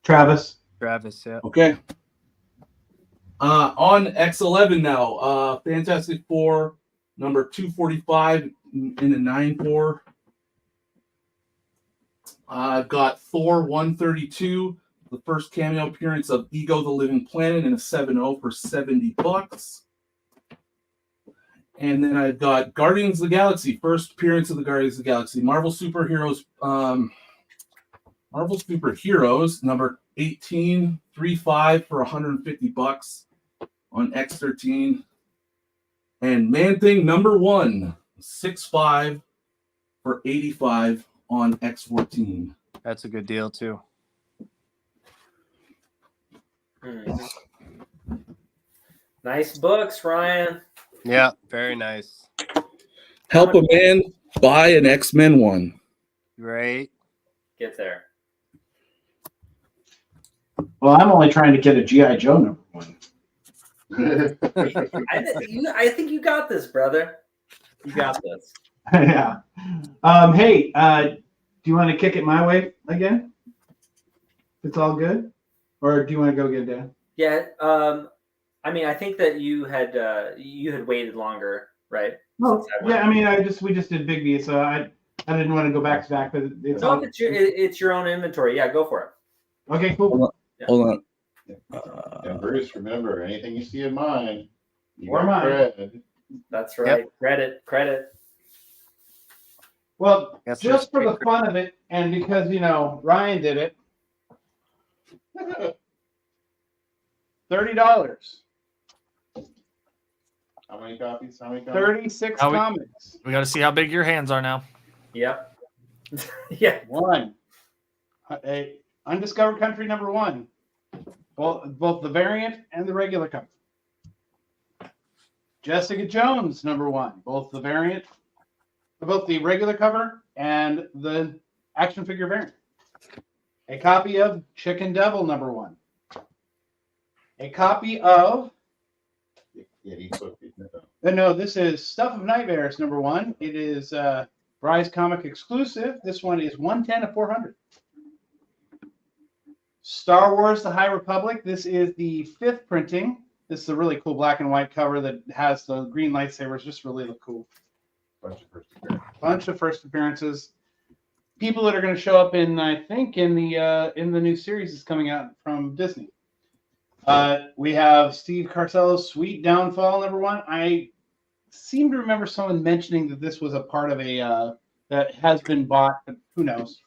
Travis.
Travis, yeah.
Okay. On X11 now, Fantastic Four, number 245 in a 9.4. I've got Thor 132, the first cameo appearance of Ego the Living Planet in a 7.0 for $70. And then I've got Guardians of the Galaxy, first appearance of the Guardians of the Galaxy, Marvel Superheroes, number 18, 3.5 for $150 on X13. And Man-Thing number 1, 6.5 for $85 on X14.
That's a good deal too.
Nice books, Ryan.
Yeah, very nice.
Help a man buy an X-Men one.
Great.
Get there.
Well, I'm only trying to get a G.I. Joe number 1.
I think you got this, brother. You got this.
Yeah. Hey, do you want to kick it my way again? It's all good, or do you want to go get Dan?
Yeah. I mean, I think that you had waited longer, right?
No. Yeah. I mean, we just did Big B, so I didn't want to go back to back, but it's all.
It's your own inventory. Yeah, go for it.
Okay. Cool.
Hold on.
And Bruce, remember, anything you see in mine,
Or
got
mine.
credit.
That's right.
Yep.
Credit.
Well,
Yes,
just for
sir.
the fun of it, and because Ryan did it, $30.
How many copies?
36
How we-
comics.
We got to see how big your hands are now.
Yep. Yeah.
1. A Undiscovered Country number 1. Both the variant and the regular cover. Jessica Jones number 1. Both the regular cover and the action figure variant. A copy of Chicken Devil number 1. A copy of no, this is Stuff of Nightmares number 1. It is Rise Comic exclusive. This one is 110 of 400. Star Wars: The High Republic. This is the 5th printing. This is a really cool black and white cover that has the green lightsabers. Just really look cool. Bunch of first appearances. People that are going to show up in, I think, in the new series that's coming out from Disney. We have Steve Carcello's Sweet Downfall number 1. I seem to remember someone mentioning that this was a part of a that has been bought, but who knows?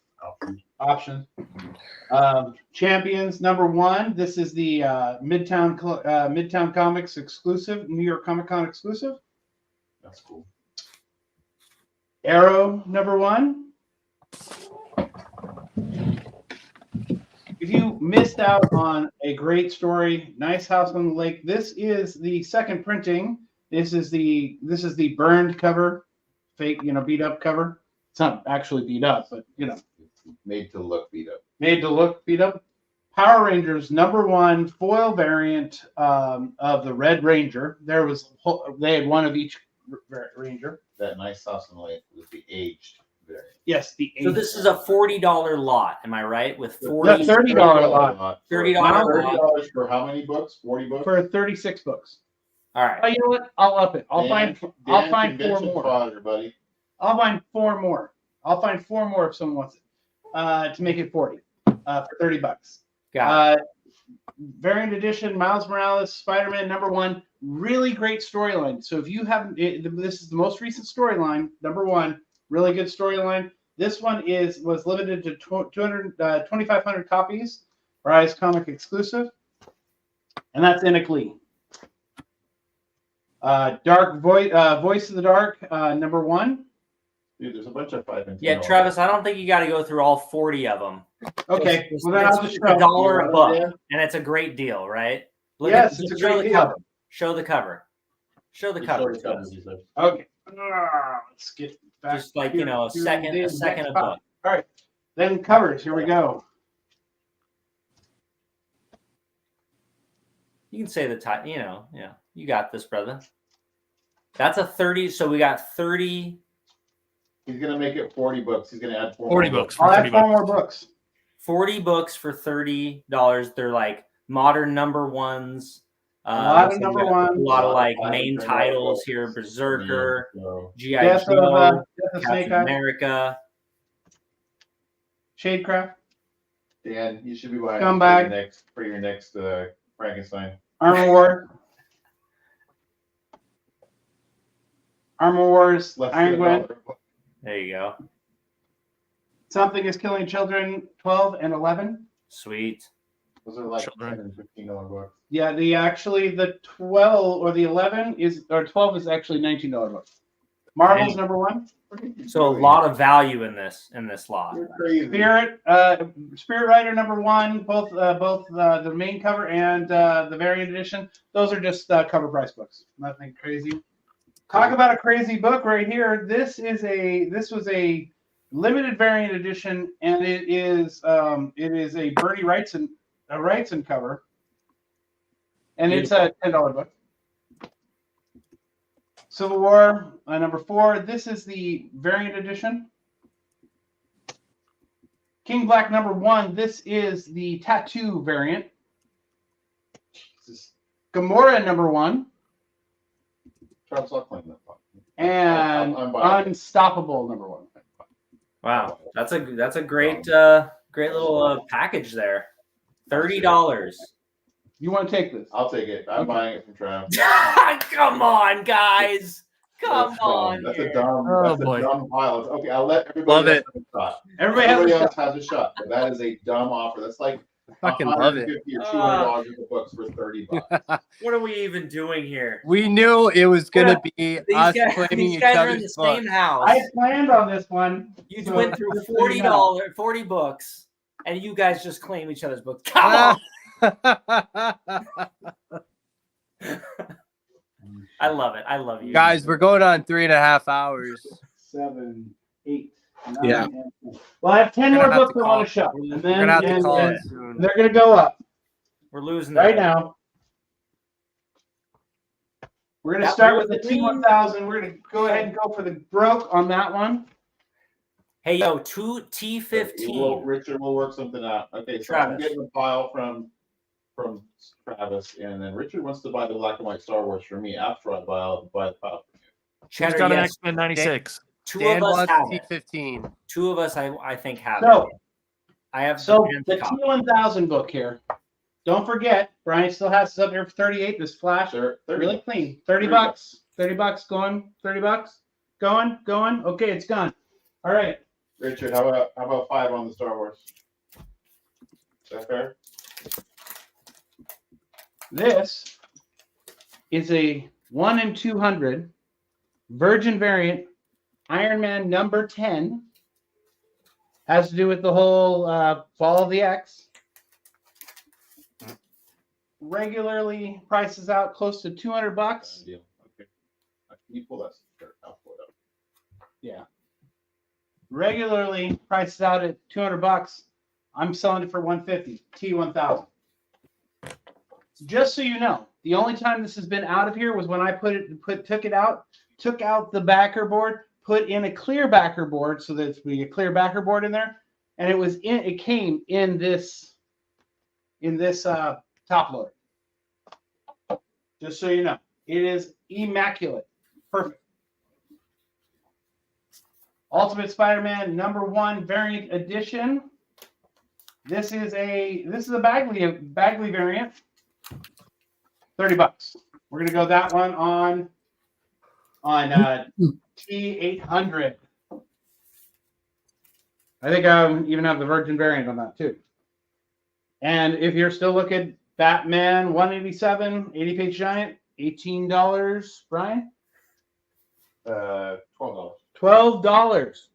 Option. Champions number 1. This is the Midtown Comics exclusive, New York Comic Con exclusive.
That's cool.
Arrow number 1. If you missed out on a great story, Nice House on the Lake, this is the 2nd printing. This is the burned cover, fake, beat up cover. It's not actually beat up, but
Made to look beat up.
made to look beat up. Power Rangers number 1 foil variant of the Red Ranger. They had one of each Ranger.
That Nice House on the Lake was the aged variant.
Yes, the
So
aged.
this is a $40 lot. Am I right? With 40
$30 lot.
$30
$30 for how many books? 40 books?
For 36 books.
All right.
Oh, you know what? I'll up it. I'll
Dan
find 4
convention
more.
fodder, buddy.
I'll find 4 more. I'll find 4 more if someone wants it. To make it 40 for $30.
Got it.
Variant edition, Miles Morales, Spider-Man number 1. Really great storyline. So if you haven't, this is the most recent storyline. Number 1, really good storyline. This one was limited to 2,500 copies. Rise Comic exclusive. And that's Enoch Lee. Voice of the Dark, number 1.
Dude, there's a bunch of 5 and 10.
Yeah, Travis, I don't think you got to go through all 40 of them.
Okay,
It's,
well then I'll
it's
just
$1 a book, and it's a great deal, right?
Yes, it's a
show
great
the
deal.
cover. Show the cover. Show the cover.
Okay. Let's get back.
Just like,
to
a second
the
a
next
book.
All right. Then covers. Here we go.
You can say the title, you got this, brother. That's a 30. So we got 30.
He's going to make it 40 books. He's going to add
40 books.
I'll add 4 more books.
40 books for $30. They're like modern number ones.
A lot of
so
number
we got
ones.
A lot of like
Five
main
and
titles
books.
here: Berserker,
So,
G.I.
Death of,
Joe,
Death of Snake
Captain
Eye.
America.
Shadecraft.
Dan, you should be buying
Scumbag.
for your next Frankenstein.
Armor War. Armor Wars.
Less
Iron
than
Gwen.
$1 a book.
There you go.
Something is Killing Children 12 and 11.
Sweet.
Those are like
Children.
$10 and $15 books.
Yeah, the 12 or the 11 or 12 is actually $19 book. Marvel's
Dang.
number 1.
So a lot of value in this lot.
You're crazy.
Spirit Rider number 1, both the main cover and the variant edition. Those are just cover price books. Nothing crazy. Talk about a crazy book right here. This was a limited variant edition, and it is a Bernie Wrightson cover, and it's a $10 book. Civil War number 4. This is the variant edition. King Black number 1. This is the tattoo variant. Gamora number 1.
Travis, I'll claim that book.
And
I'm buying it.
Unstoppable number 1.
Wow, that's a great little package there. $30.
You want to take this?
I'll take it. I'm buying it from Travis.
Come on, guys. Come on.
That's
here.
a dumb.
Oh,
That's
boy.
a dumb pile. Okay, I'll let everybody
Love
else
it.
have a shot.
Everybody has a
else has a shot. But that is a dumb offer. That's like
Fucking love it.
$150 or $200 worth of books for $30.
What are we even doing here?
We knew it was going to be
These
us
guys,
claiming
these
each
guys are in the
other's
same
books.
house.
I planned on this one.
You
So
went through
just so you know.
$40, 40 books, and you guys just claim each other's books. Come on. I love it. I love you.
Guys, we're going on 3.5 hours.
7, 8, 9,
Yeah.
10. Well, I have 10
We're
more
gonna have
books
to
I want
call-
to show. And
We're
then
going to have to
and-
call
and
it soon.
they're going to go up
We're losing
right
that.
now. We're going to
That
start with the
Wolverine-
T1000. We're going to go ahead and go for the broke on that one.
Hey, yo, 2 T15.
Richard will work something out. Okay, so
Travis.
I'm getting a file from Travis, and then Richard wants to buy the black and white Star Wars for me after I buy the file from you.
Who's
Cheddar,
got an
yes.
X-Men 96?
Two
Dan
of us
wants
have it.
T15.
Two of us, I think, have
So,
it. I have
So
the
the
copy.
T1000 book here. Don't forget, Brian still has this up here for 38. This flash,
They're
really clean. 30 bucks. 30 bucks going. 30 bucks going. Okay, it's gone. All right.
Richard, how about 5 on the Star Wars? Is that fair?
This is a 1 in 200 Virgin variant Iron Man number 10. Has to do with the whole Fall of the X. Regularly prices out close to 200 bucks.
Deal. Okay. Can you pull that? Sure, I'll pull it up.
Yeah. Regularly prices out at 200 bucks. I'm selling it for 150. T1000. Just so you know, the only time this has been out of here was when I took out the backer board, put in a clear backer board so that we get a clear backer board in there, and it came in this top loader. Just so you know, it is immaculate, perfect. Ultimate Spider-Man #1 variant edition. This is a Bagley variant. 30 bucks. We're gonna go that one on T800. I think I even have the Virgin variant on that too. And if you're still looking, Batman 187, 80-page giant, $18. Brian?
$12.
$12.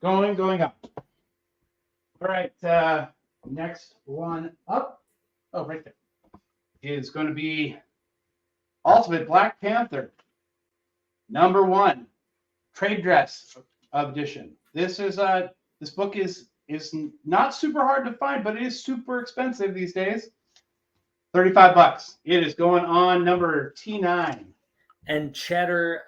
Going up. All right, next one up. Oh, right there. Is going to be Ultimate Black Panther, #1, trade dress edition. This book is not super hard to find, but it is super expensive these days. $35. It is going on number T9.
And Cheddar,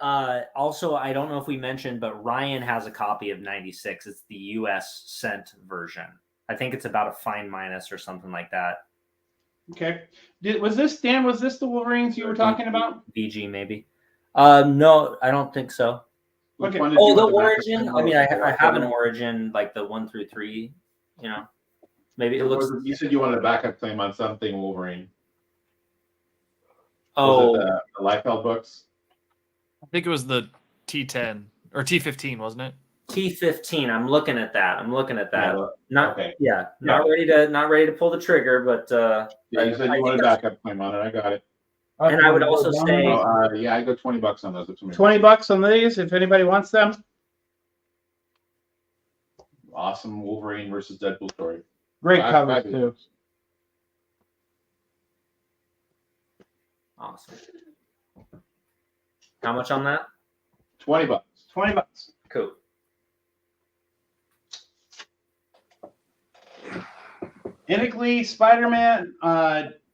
also, I don't know if we mentioned, but Ryan has a copy of 96. It's the US sent version. I think it's about a fine minus or something like that.
Okay. Was this the Wolverines you were talking about?
VG maybe. No, I don't think so.
Okay.
Oh, the Origin. I mean, I have an Origin, like the 1 through 3. You know, maybe it looks.
You said you wanted a backup claim on something Wolverine.
Oh,
was it the Liefeld books.
I think it was the T10 or T15, wasn't it?
T15. I'm looking at that.
Yeah,
Not
okay.
not ready to pull the trigger, but
Yeah, you said you wanted a backup claim on it. I got it.
And I would also say,
yeah, I go $20 on those.
$20 on these if anybody wants them.
Awesome Wolverine versus Deadpool story.
Great covers too.
Awesome. How much on that?
$20.
$20.
Cool.
Iniquity Spider-Man.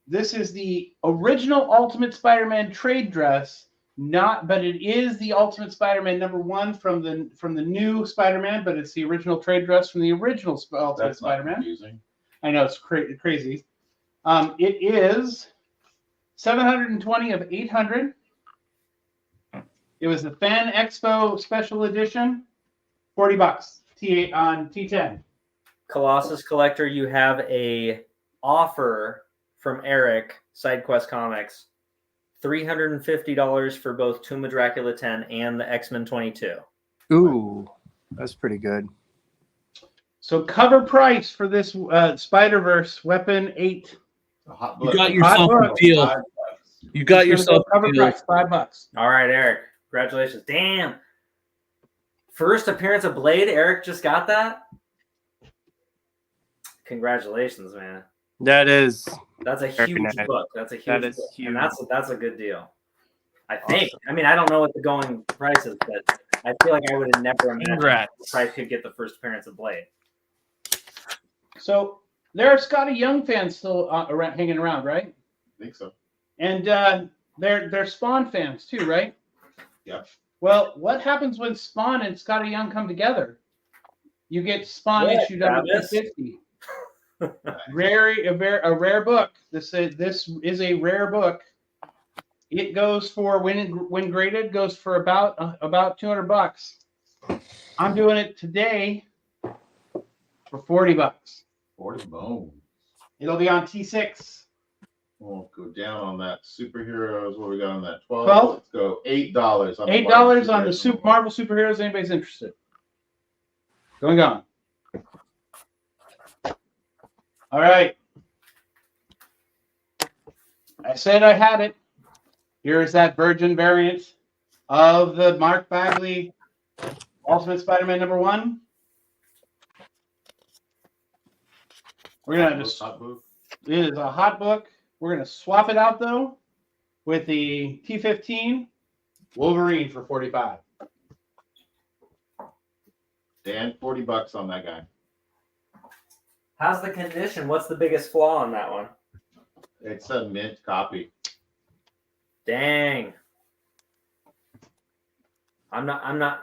This is the original Ultimate Spider-Man trade dress, but it is the Ultimate Spider-Man #1 from the new Spider-Man, but it's the original trade dress from the original Ultimate Spider-Man.
Confusing.
I know it's crazy. It is 720 of 800. It was the Fan Expo Special Edition, $40. T8 on T10.
Colossus Collector, you have a offer from Eric, SideQuest Comics, $350 for both Tomb of Dracula 10 and the X-Men 22.
Ooh, that's pretty good.
So cover price for this Spider-Verse Weapon 8.
You got yourself a deal. You got yourself
cover
a deal.
price, $5.
All right, Eric. Congratulations. Damn. First appearance of Blade. Eric just got that. Congratulations, man.
That's
a
very
huge
nice.
book. That's a huge
That is
book.
huge.
And that's a good deal. I think. I mean, I don't know what the going price is, but I feel like I would have never imagined
Congrats.
the price could get the first appearance of Blade.
So there are Scotty Young fans still hanging around, right?
I think so.
And they're Spawn fans too, right?
Yeah.
Well, what happens when Spawn and Scotty Young come together? You get Spawn
What,
issue number
Travis?
250. A rare book. This is a rare book. It goes for when graded goes for about $200. I'm doing it today for $40.
40 bones.
It'll be on T6.
We'll go down on that. Superheroes. What we got on that?
12?
Let's go $8. On
$8 on the Marvel superheroes. Anybody's interested? Going on. All right. I said I had it. Here is that Virgin variant of the Mark Bagley Ultimate Spider-Man #1. We're gonna just. It is a hot book. We're gonna swap it out though with the T15 Wolverine for $45.
Dan, $40 on that guy.
How's the condition? What's the biggest flaw on that one?
It's a mint copy.
Dang. I'm not.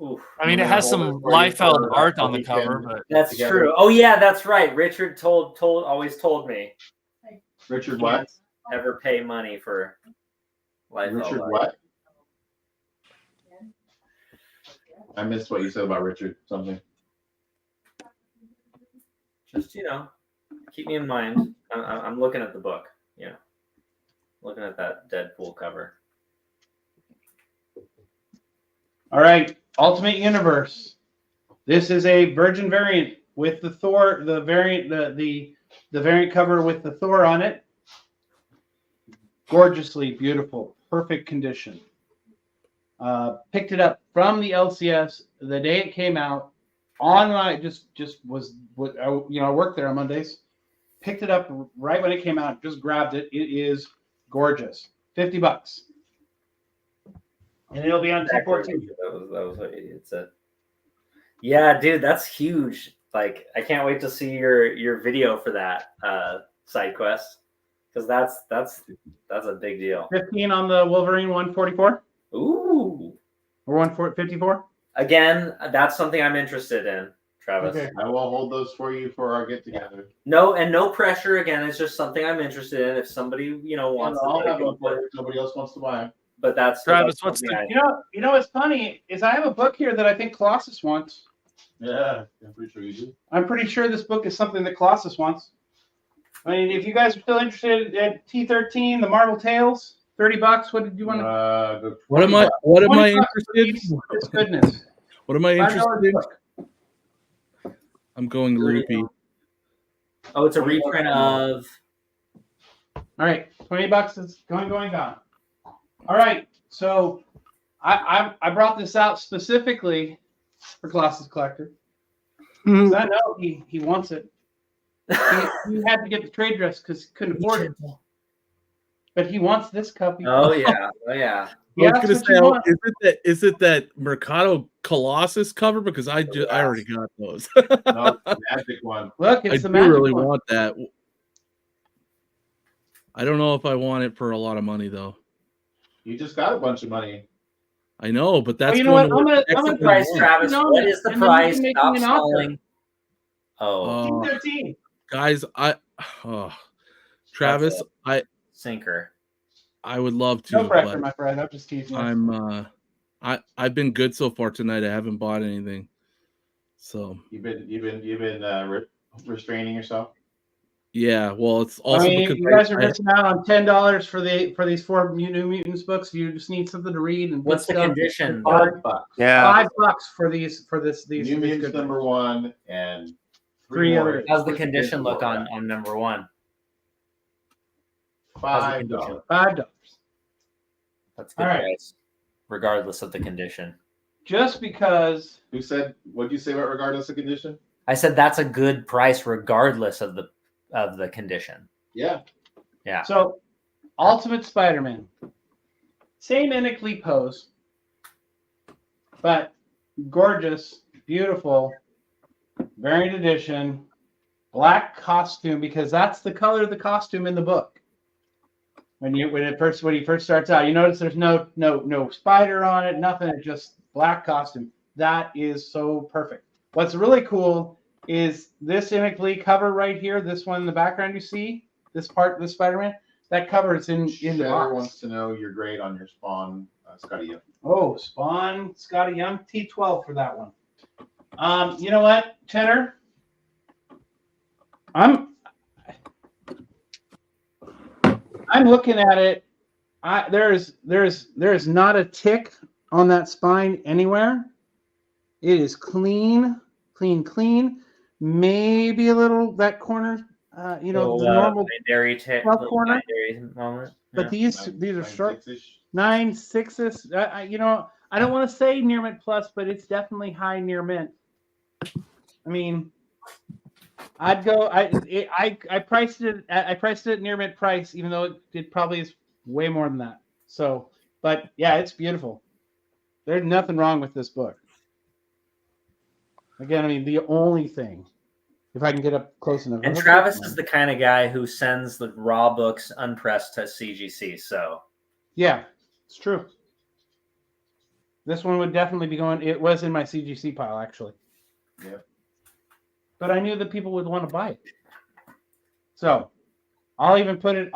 Oof.
I mean, it has some Liefeld art on the cover, but
That's true. Oh yeah, that's right. Richard always told me.
Richard what?
Ever pay money for Liefeld
Richard
art.
what? I missed what you said about Richard something.
Just keep me in mind. I'm looking at the book. Looking at that Deadpool cover.
All right, Ultimate Universe. This is a Virgin variant with the Thor, the variant, the variant cover with the Thor on it. Gorgeously beautiful, perfect condition. Picked it up from the LCS the day it came out. Online, just was what I worked there on Mondays. Picked it up right when it came out. Just grabbed it. It is gorgeous. $50, and it'll be on T14.
That was what it said. Yeah, dude, that's huge. Like, I can't wait to see your video for that side quest, because that's a big deal.
15 on the Wolverine 144.
Ooh.
Or 154.
Again, that's something I'm interested in, Travis.
Okay.
I will hold those for you for our get together.
No pressure. Again, it's just something I'm interested in. If somebody wants
I'll
to,
have one for you if nobody else wants to buy them.
But that's
Travis,
that's
what's the-
something I-
You know what's funny is I have a book here that I think Colossus wants.
Yeah, I'm pretty sure you do.
I'm pretty sure this book is something that Colossus wants. I mean, if you guys are still interested at T13, the Marvel Tales, $30. What did you want to?
What am I? What am I interested?
It's goodness.
What am I
$5
interested in?
book.
I'm going loopy.
Oh, it's a reprint of.
All right, $20 is going, gone. All right, so I brought this out specifically for Colossus Collector.
Hmm.
'Cause I know he wants it. He had to get the trade dress because he couldn't afford it. But he wants this copy.
Oh yeah, oh yeah.
I was gonna say, is it that Mercado Colossus cover? Because I already got those.
No, the magic one.
Look,
I
it's the
do
magic
really
one.
want that. I don't know if I want it for a lot of money though.
You just got a bunch of money.
I know, but that's
you know what?
going to
I'm gonna
Price, Travis.
No,
What is the
and then
price?
you can make
Stop
me an offer.
stalling. Oh,
T13.
guys. Travis,
sinker.
I would love to.
No pressure,
but
my friend. I'm just teasing.
I've been good so far tonight. I haven't bought anything. So
You've been restraining yourself.
yeah, well, it's also because
you guys are missing out on $10 for these 4 New Mutants books. You just need something to read and
What's the
good stuff.
condition?
$5.
$5 for these
New
these
Mutants
good
number
ones.
1 and
Three
more.
others.
How's the condition look on number 1?
$5.
$5.
That's good
All right.
price, regardless of the condition.
Just because
Who said? What did you say about regardless of condition?
I said that's a good price, regardless of the condition.
Yeah.
Yeah.
So, Ultimate Spider-Man, same Inic pose, but gorgeous, beautiful, variant edition, black costume because that's the color of the costume in the book. When he first starts out, you notice there's no spider on it, nothing. It's just black costume. That is so perfect. What's really cool is this Inic cover right here. This one in the background you see. This part, this Spider-Man. That cover is in the
Shatter
box.
wants to know your grade on your Spawn, Scotty.
Oh, Spawn, Scotty Young, T12 for that one. You know what, Cheddar? I'm looking at it. There is not a tick on that spine anywhere. It is clean. Maybe a little that corner, the normal
dairy
top corner.
Moment.
But
Yeah.
these are short 9.6s. I don't want to say near mint plus, but it's definitely high near mint. I mean, I'd go. I priced it. I priced it at near mint price, even though it probably is way more than that. So, but yeah, it's beautiful. There's nothing wrong with this book. Again, I mean, the only thing, if I can get up close enough.
And Travis is the kind of guy who sends the raw books unpressed to CGC. So
yeah, it's true. This one would definitely be going. It was in my CGC pile actually.
Yeah.
But I knew that people would want to buy it. So I'll even put it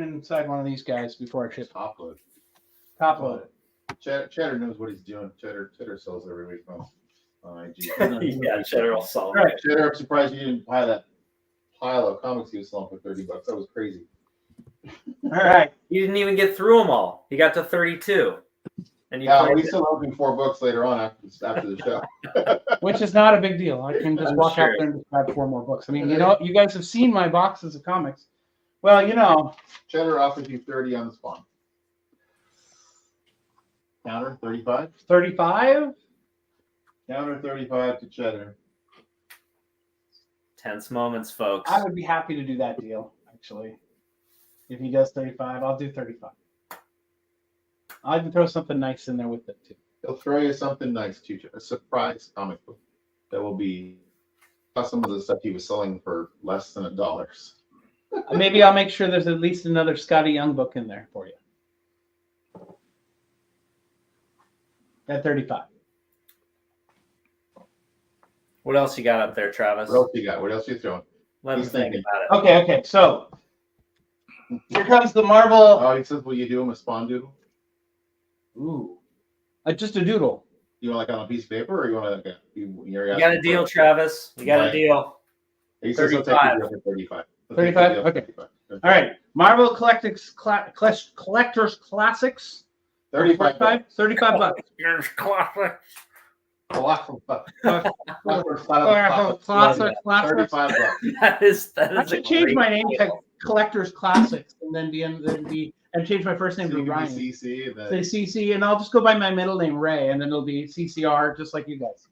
inside one of these guys before I ship.
Top load.
Top load.
Cheddar knows what he's doing. Cheddar sells every week on IG.
yeah, Cheddar will sell.
Right.
Cheddar, I'm surprised you didn't buy that pile of comics he was selling for $30. That was crazy.
All right.
He didn't even get through them all. He got to 32, And you
Yeah,
played
we
it.
still open 4 books later on after the show.
Which is not a big deal. I can just
I'm
walk out
sure.
there and just grab 4 more books. I mean, you know, you guys have seen my boxes of comics. Well, you know,
Cheddar offers you 30 on the spawn. Counter 35.
35.
Counter 35 to Cheddar.
Tense moments, folks.
I would be happy to do that deal, actually. If he does 35, I'll do 35. I'll even throw something nice in there with it, too.
He'll throw you something nice too. A surprise comic book that will be some of the stuff he was selling for less than $1.
Maybe I'll make sure there's at least another Scotty Young book in there for you. At 35.
What else you got up there, Travis?
What else you got? What else you throwing?
Let me
He's
think
thinking.
about it.
Okay. So here comes the Marvel.
Oh, he says, will you do him a spawn doodle?
Ooh. Just a doodle.
You want like on a piece of paper or you want to
You got a deal, Travis. You got a deal.
He says he'll take
35.
the deal for 35. He'll take the
35?
deal for
Okay.
35.
All right. Marvel Collector's Classics.
35 bucks.
35 bucks.
Here's classic.
Colossal bucks.
Classic.
35 bucks.
That is
I
a
should change
great
my name
deal.
to Collector's Classics and then and change my first name
So
to
you can
Ryan.
be CC and
Say
then
CC, and I'll just go by my middle name Ray, and then it'll be CCR, just like you guys.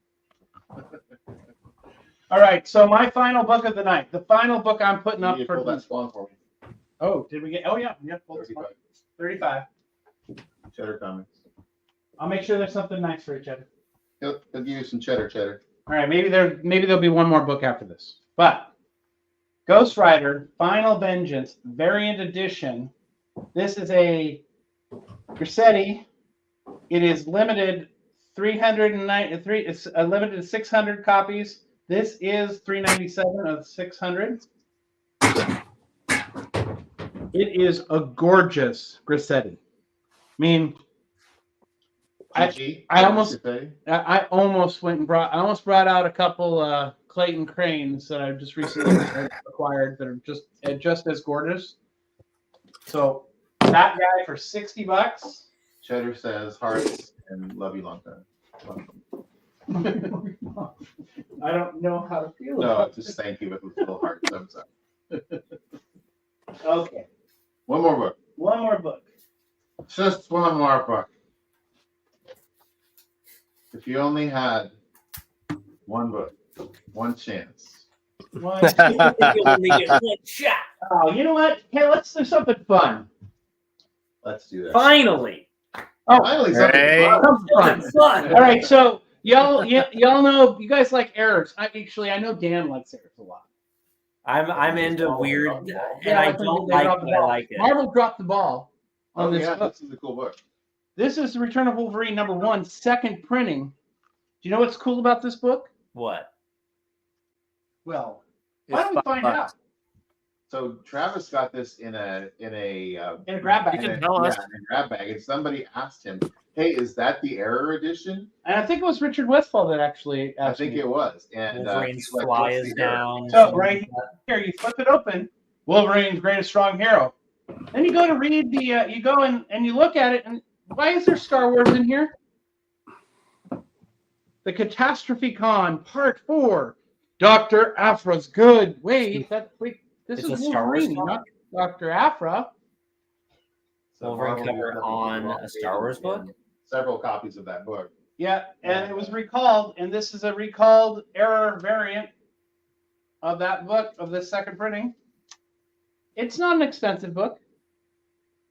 All right, so my final book of the night, the final book I'm putting up
you
for.
pull that spawn for me.
Oh, did we get? Oh yeah, pull the
35.
35.
Cheddar Comics.
I'll make sure there's something nice for each other.
He'll give you some cheddar.
All right, maybe there'll be one more book after this, but Ghost Rider Final Vengeance Variant Edition. This is a Grissetti. It is limited 393. It's limited to 600 copies. This is 397 of 600. It is a gorgeous Grissetti. I mean, I almost brought out a couple Clayton Cranes that I've just recently acquired that are just as gorgeous. So that guy for $60.
Cheddar says hearts and love you long time.
I don't know how to feel
No,
about
just thank you with little hearts. I'm sorry.
Okay.
One more book.
One more book.
Just one more book. If you only had one book, one chance.
One. You only get one shot. Oh, you know what? Hey, let's do something fun.
Let's do that.
Finally.
Oh,
Finally, something fun.
Something fun. All right, so y'all know you guys like errors. I know Dan likes errors a lot.
I'm into weird, and
Yeah,
I
think
don't
they
like
dropped
it.
the
I
ball.
like it.
Marvel dropped the ball on
Oh
this
yeah,
book.
this is a cool book.
This is the Return of Wolverine #1, second printing. Do you know what's cool about this book?
What?
Well, why don't we find out?
So Travis got this in a
grab bag.
in a grab bag, and somebody asked him, "Hey, is that the error edition?"
And I think it was Richard Westfall that actually asked
I think
me.
it was. And
Wolverine's
he's like,
fly
"What's
is
the error?"
down.
So right here, you flip it open. Wolverine's greatest strong hero. Then you go to read the. You go and you look at it, and why is there Star Wars in here? The Catastrophe Con Part 4. Dr. Aphra's good. Wait, this
It's
is
a Star Wars
Wolverine,
comic?
not Dr. Aphra.
Wolverine cover on a Star Wars book?
Several copies of that book.
Yeah, and it was recalled, and this is a recalled error variant of that book, of this second printing. It's not an expensive book.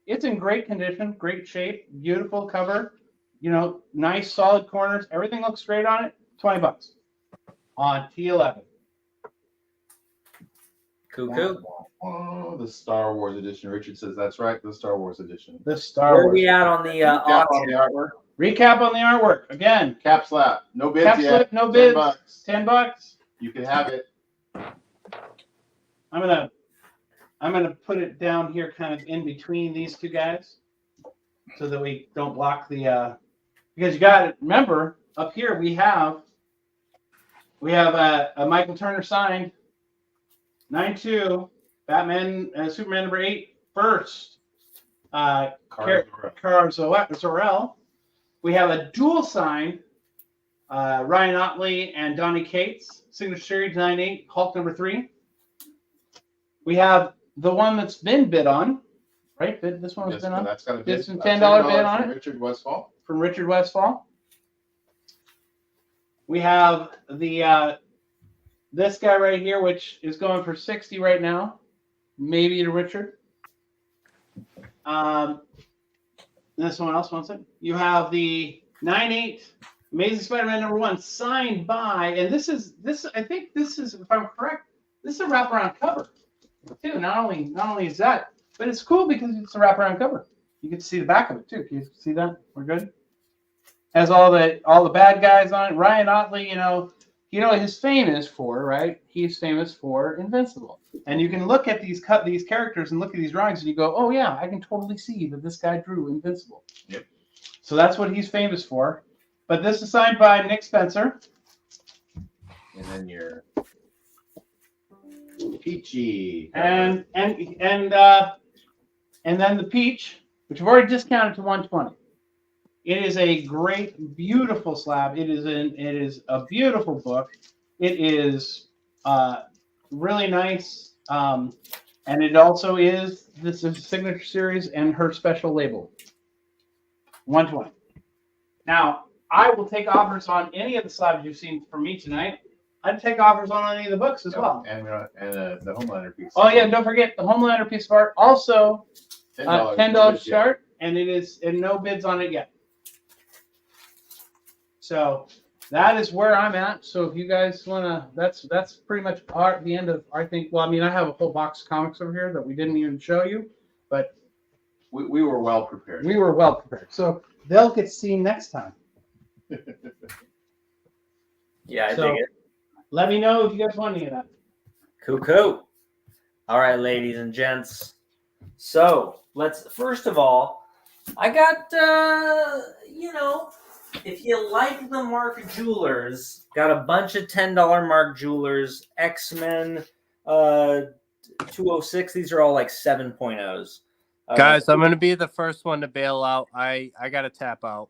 It's in great condition, great shape, beautiful cover, nice solid corners. Everything looks great on it. $20 on T11.
Cuckoo.
Oh, the Star Wars edition. Richard says that's right. The Star Wars edition.
The Star
Where are
Wars.
we at on the
Recap on
auction?
the artwork.
Recap on the artwork again.
Cap slap. No bids
Cap
yet.
slip, no
$10
bids.
bucks.
$10.
You can have it.
I'm gonna put it down here, kind of in between these two guys, so that we don't block the. Because you got to remember, up here we have a Michael Turner signed 9/2 Batman Superman #8 first. Kara Zor-El. We have a dual signed Ryan Otley and Donnie Cates, Signature Series 98, Hulk number 3. We have the one that's been bid on, right? This one was bid on.
That's got a bid.
It's a $10 bid on
from
it.
Richard Westfall.
From Richard Westfall. We have the this guy right here, which is going for $60 right now, maybe to Richard. Unless someone else wants it. You have the 9/8 Amazing Spider-Man number 1 signed by, and this I think this is, if I'm correct, this is a wraparound cover too. Not only is that, but it's cool because it's a wraparound cover. You get to see the back of it too. Can you see that? We're good. Has all the bad guys on it. Ryan Otley, you know his fame is for, right? He's famous for Invincible. And you can look at these characters and look at these drawings and you go, oh yeah, I can totally see that this guy drew Invincible.
Yep.
So that's what he's famous for. But this is signed by Nick Spencer.
And then your Peachy.
And then the Peach, which I've already discounted to $120. It is a great, beautiful slab. It is a beautiful book. It is really nice, and it also is this is Signature Series and her special label. $120. Now I will take offers on any of the slabs you've seen from me tonight. I'd take offers on any of the books as well.
And the Homelander piece.
Oh yeah, don't forget the Homelander piece of art. Also, $10 to start, and no bids on it yet. So that is where I'm at. So if you guys wanna, that's pretty much the end of, I think. Well, I mean, I have a whole box of comics over here that we didn't even show you, but
we were well prepared.
We were well prepared. So they'll get seen next time.
Yeah, I
So
dig it.
let me know if you guys want any of that.
Cool. All right, ladies and gents. So first of all, I got, if you like the Mark Jewelers, got a bunch of $10 Mark Jewelers, X-Men 206. These are all like 7.0s.
Guys, I'm going to be the first one to bail out. I got to tap out.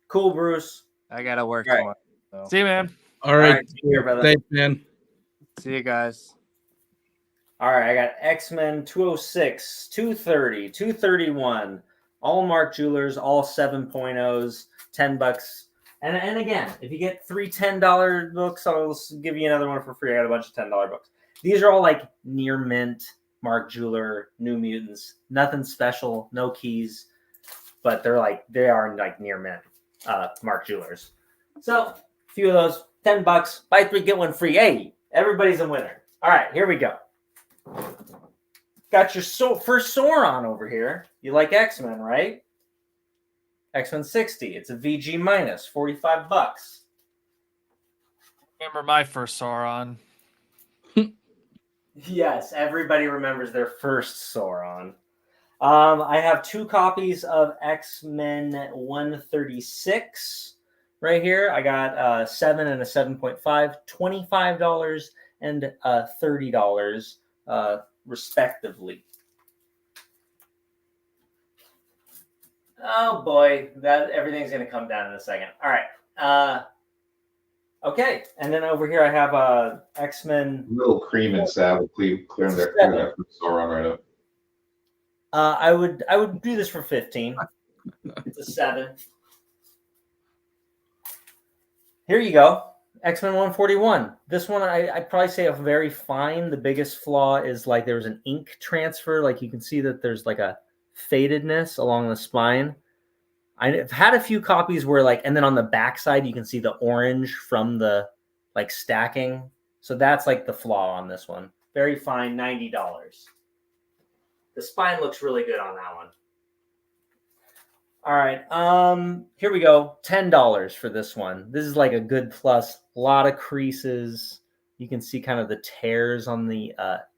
Cool, Bruce.
I got to work
All right.
tomorrow. So.
See you, man.
All right.
See you, brother.
Thanks, man.
See you guys.
All right, I got X-Men 206, 230, 231, all Mark Jewelers, all 7.0s, $10. And again, if you get 3 $10 books, I'll give you another one for free. I got a bunch of $10 books. These are all like near mint, Mark Jeweler, New Mutants. Nothing special, no keys, but they are like near mint Mark Jewelers. So a few of those, $10. Buy 3, get 1 free. Hey, everybody's a winner. All right, here we go. Got your first Sauron over here. You like X-Men, right? X-Men 60. It's a VG minus, $45.
Remember my first Sauron.
Yes, everybody remembers their first Sauron. I have 2 copies of X-Men 136 right here. I got 7 and a 7.5, $25 and $30. Respectively. Oh boy, that everything's gonna come down in a second. All right. Okay, and then over here I have X-Men.
Little cream and sab clearing that Sauron right up.
I would do this for 15. It's a 7. Here you go. X-Men 141. This one, I'd probably say a very fine. The biggest flaw is like there's an ink transfer. Like you can see that there's like a fadedness along the spine. I've had a few copies where and then on the backside, you can see the orange from the stacking. So that's like the flaw on this one. Very fine, $90. The spine looks really good on that one. All right, here we go. $10 for this one. This is like a good plus. A lot of creases. You can see kind of the tears on the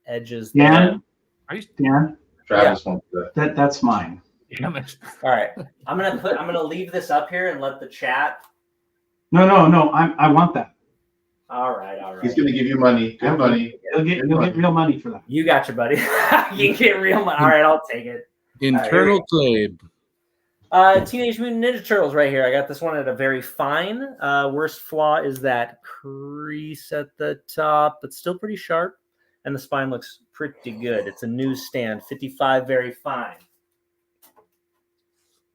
edges.
Dan?
Dan?
Travis
Yeah.
wants
That's mine.
All right, I'm gonna leave this up here and let the chat.
No. I want that.
All right.
He's going to give you money. Good money.
You'll get real money for that.
You got your buddy. You get real money. All right, I'll take it.
Internal trade.
Teenage Mutant Ninja Turtles right here. I got this one at a very fine. Worst flaw is that crease at the top, but still pretty sharp. And the spine looks pretty good. It's a newsstand, 55 very fine.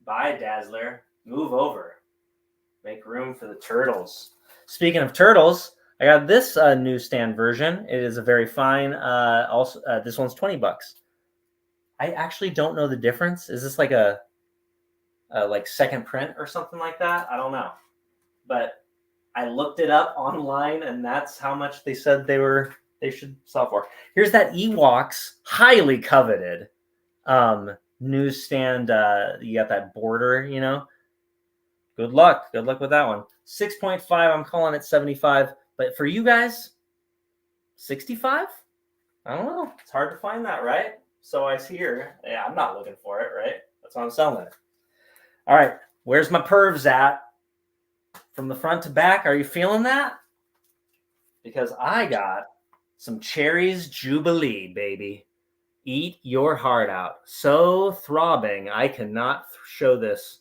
Bye, Dazzler. Move over. Make room for the turtles. Speaking of turtles, I got this newsstand version. It is a very fine. Also, this one's $20. I actually don't know the difference. Is this like a like second print or something like that? I don't know. But I looked it up online, and that's how much they said they should sell for. Here's that Ewoks highly coveted newsstand. You got that border, you know. Good luck with that one. 6.5, I'm calling it 75. But for you guys, 65? I don't know. It's hard to find that, right? So I see here. Yeah, I'm not looking for it, right? That's why I'm selling it. All right, where's my pervs at? From the front to back, are you feeling that? Because I got some Cherries Jubilee, baby. Eat your heart out. So throbbing, I cannot show this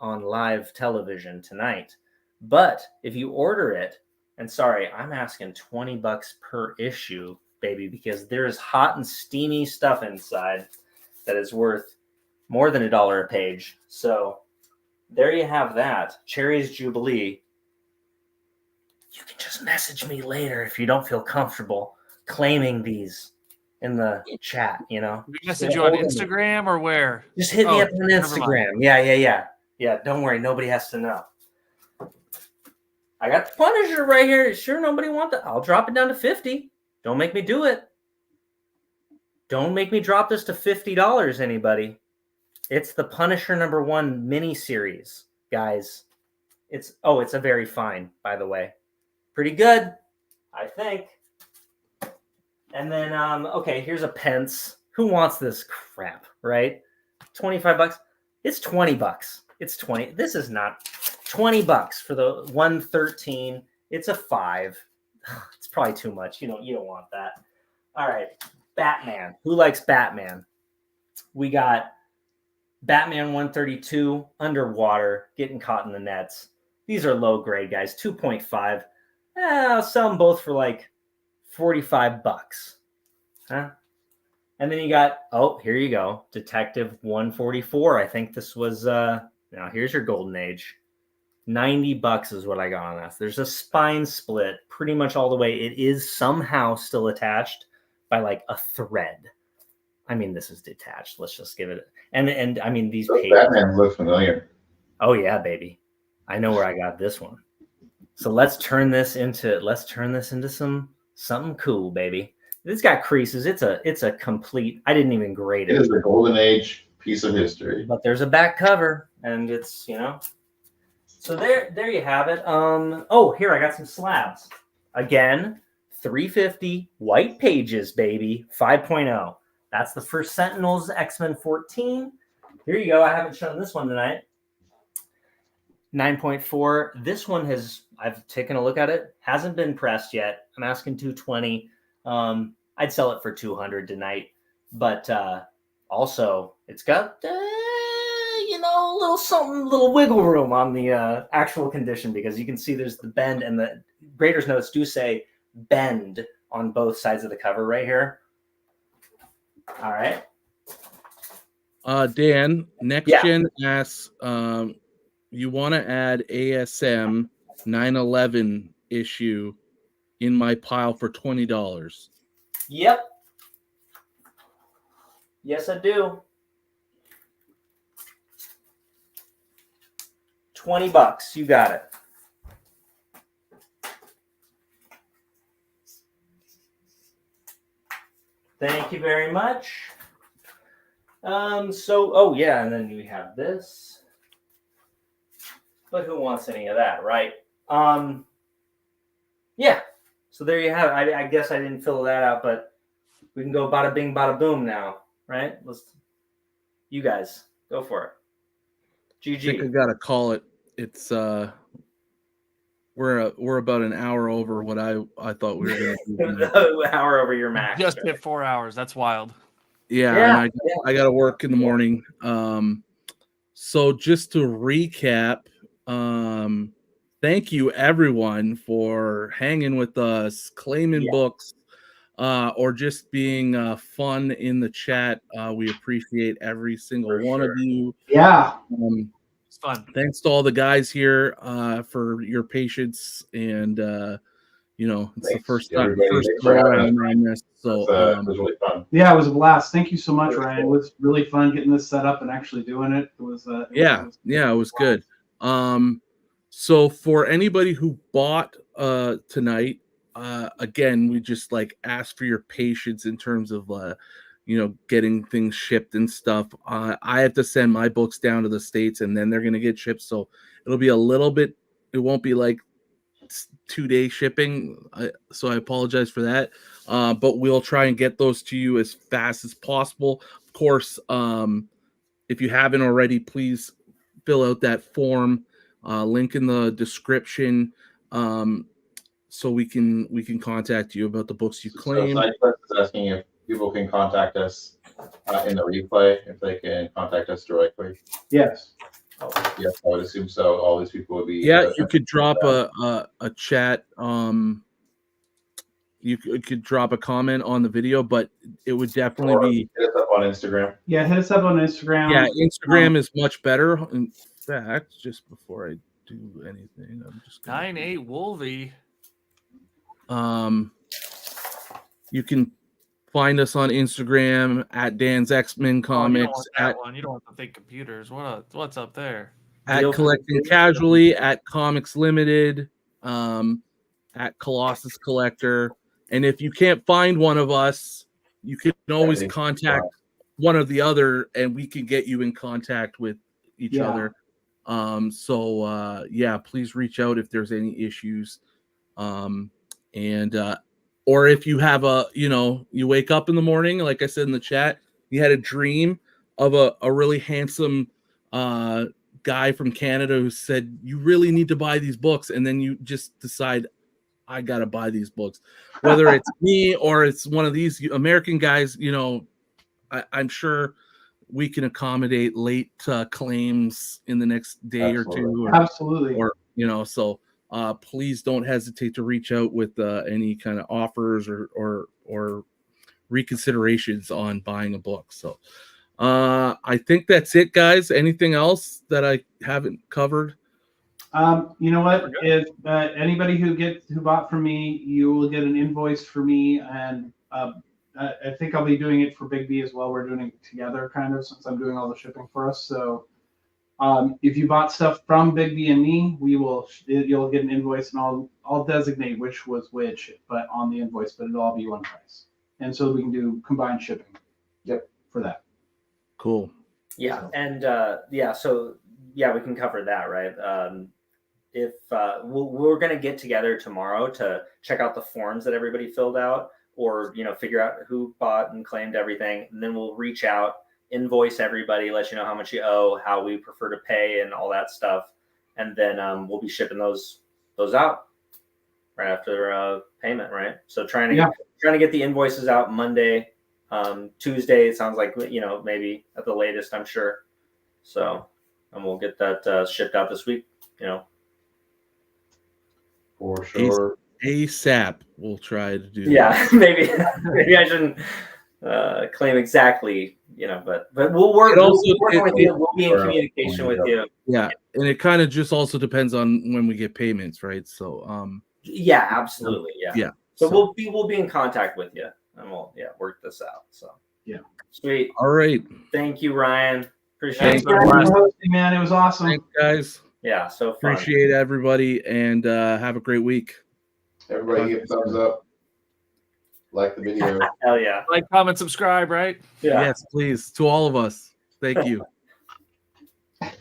on live television tonight. But if you order it, and sorry, I'm asking $20 per issue, baby, because there's hot and steamy stuff inside that is worth more than $1 a page. So there you have that. Cherries Jubilee. You can just message me later if you don't feel comfortable claiming these in the chat, you know.
We message you on Instagram or where?
Just hit me up on Instagram. Yeah, don't worry. Nobody has to know. I got the Punisher right here. Sure, nobody wants it. I'll drop it down to 50. Don't make me do it. Don't make me drop this to $50, anybody. It's the Punisher #1 miniseries, guys. It's a very fine, by the way. Pretty good, I think. And then, okay, here's a pence. Who wants this crap, right? $25. It's $20. It's 20. This is not $20 for the 113. It's a 5. It's probably too much. You don't want that. All right, Batman. Who likes Batman? We got Batman 132 underwater, getting caught in the nets. These are low grade, guys. 2.5. I'll sell them both for like $45. Huh? And then you got, here you go. Detective 144. I think this was, now here's your golden age. $90 is what I got on this. There's a spine split pretty much all the way. It is somehow still attached by like a thread. I mean, this is detached. Let's just give it. And I mean, these pages.
Batman looks familiar.
Oh yeah, baby. I know where I got this one. So let's turn this into something cool, baby. It's got creases. It's a complete. I didn't even grade it.
It is a golden age piece of history.
But there's a back cover, and it's So there you have it. Here I got some slabs. Again, 350 white pages, baby. 5.0. That's the first Sentinels X-Men 14. Here you go. I haven't shown this one tonight. 9.4. This one I've taken a look at it. Hasn't been pressed yet. I'm asking $220. I'd sell it for $200 tonight. But also, it's got a little wiggle room on the actual condition, because you can see there's the bend, and the Grader's notes do say bend on both sides of the cover right here. All right.
Dan, Next Gen asks, you want to add ASM 911 issue in my pile for $20.
Yep. Yes, I do. $20. You got it. Thank you very much. And then we have this. But who wants any of that, right? Yeah. So there you have it. I guess I didn't fill that out, but we can go bada bing, bada boom now, right? You guys go for it. GG.
I think I gotta call it. It's we're about an hour over what I thought we were going to do.
An hour over your max.
Just hit 4 hours. That's wild.
Yeah. I got to work in the morning. So just to recap, thank you everyone for hanging with us, claiming books, or just being fun in the chat. We appreciate every single one of you.
Yeah.
It's fun.
Thanks to all the guys here for your patience and it's the first time go around on this. So
it was really fun.
Yeah, it was a blast. Thank you so much, Ryan. It was really fun getting this set up and actually doing it. It was
it was good. So for anybody who bought tonight, again, we just ask for your patience in terms of getting things shipped and stuff. I have to send my books down to the States and then they're going to get shipped, so it'll be a little bit, it won't be like 2-day shipping, so I apologize for that, but we'll try and get those to you as fast as possible. Of course, if you haven't already, please fill out that form, link in the description, so we can contact you about the books you claim.
So SideQuest is asking if people can contact us in the replay, if they can contact us directly.
Yes.
Yes, I would assume so. All these people would be.
You could drop a chat. You could drop a comment on the video, but it would definitely be.
Hit us up on Instagram.
Yeah, hit us up on Instagram.
Yeah, Instagram is much better. In fact, just before I do anything, I'm just
9-8 Wolvie.
You can find us on Instagram at Dan's X-Men Comics.
You don't want that one. You don't want to think computers. What's up there?
At Collecting Casually, at Comics Limited, at Colossus Collector. And if you can't find one of us, you can always contact one or the other, and we can get you in contact with each other. Please reach out if there's any issues. Or if you have you wake up in the morning, like I said in the chat, you had a dream of a really handsome guy from Canada who said, you really need to buy these books. And then you just decide, I got to buy these books. Whether it's me or it's one of these American guys, I'm sure we can accommodate late claims in the next day or two.
Absolutely.
So please don't hesitate to reach out with any kind of offers or reconsiderations on buying a book. So I think that's it, guys. Anything else that I haven't covered?
You know what? If anybody who bought from me, you will get an invoice for me, and I think I'll be doing it for Big B as well. We're doing it together, kind of, since I'm doing all the shipping for us. So if you bought stuff from Big B and me, you'll get an invoice, and I'll designate which was which, but on the invoice, but it'll all be one price, and so we can do combined shipping. Yep, for that.
Cool.
Yeah, and we can cover that, right? If we're going to get together tomorrow to check out the forms that everybody filled out, or figure out who bought and claimed everything, and then we'll reach out, invoice everybody, let you know how much you owe, how we prefer to pay, and all that stuff, and then we'll be shipping those out right after payment, right? So trying to get the invoices out Monday, Tuesday. It sounds like maybe at the latest, I'm sure. So, and we'll get that shipped out this week.
For sure.
ASAP, we'll try to do that.
Yeah, maybe I shouldn't claim exactly, but we'll work. We'll be in communication with you.
Yeah, and it kind of just also depends on when we get payments, right? So,
yeah, absolutely, yeah. So we'll be in contact with you, and we'll work this out. So sweet.
All right.
Thank you, Ryan. Appreciate it.
Thanks for hosting, man. It was awesome.
Thanks, guys.
Yeah, so fun.
Appreciate everybody, and have a great week.
Everybody give a thumbs up. Like the video.
Hell yeah.
Like, comment, subscribe, right?
Yeah.
Yes, please. To all of us. Thank you.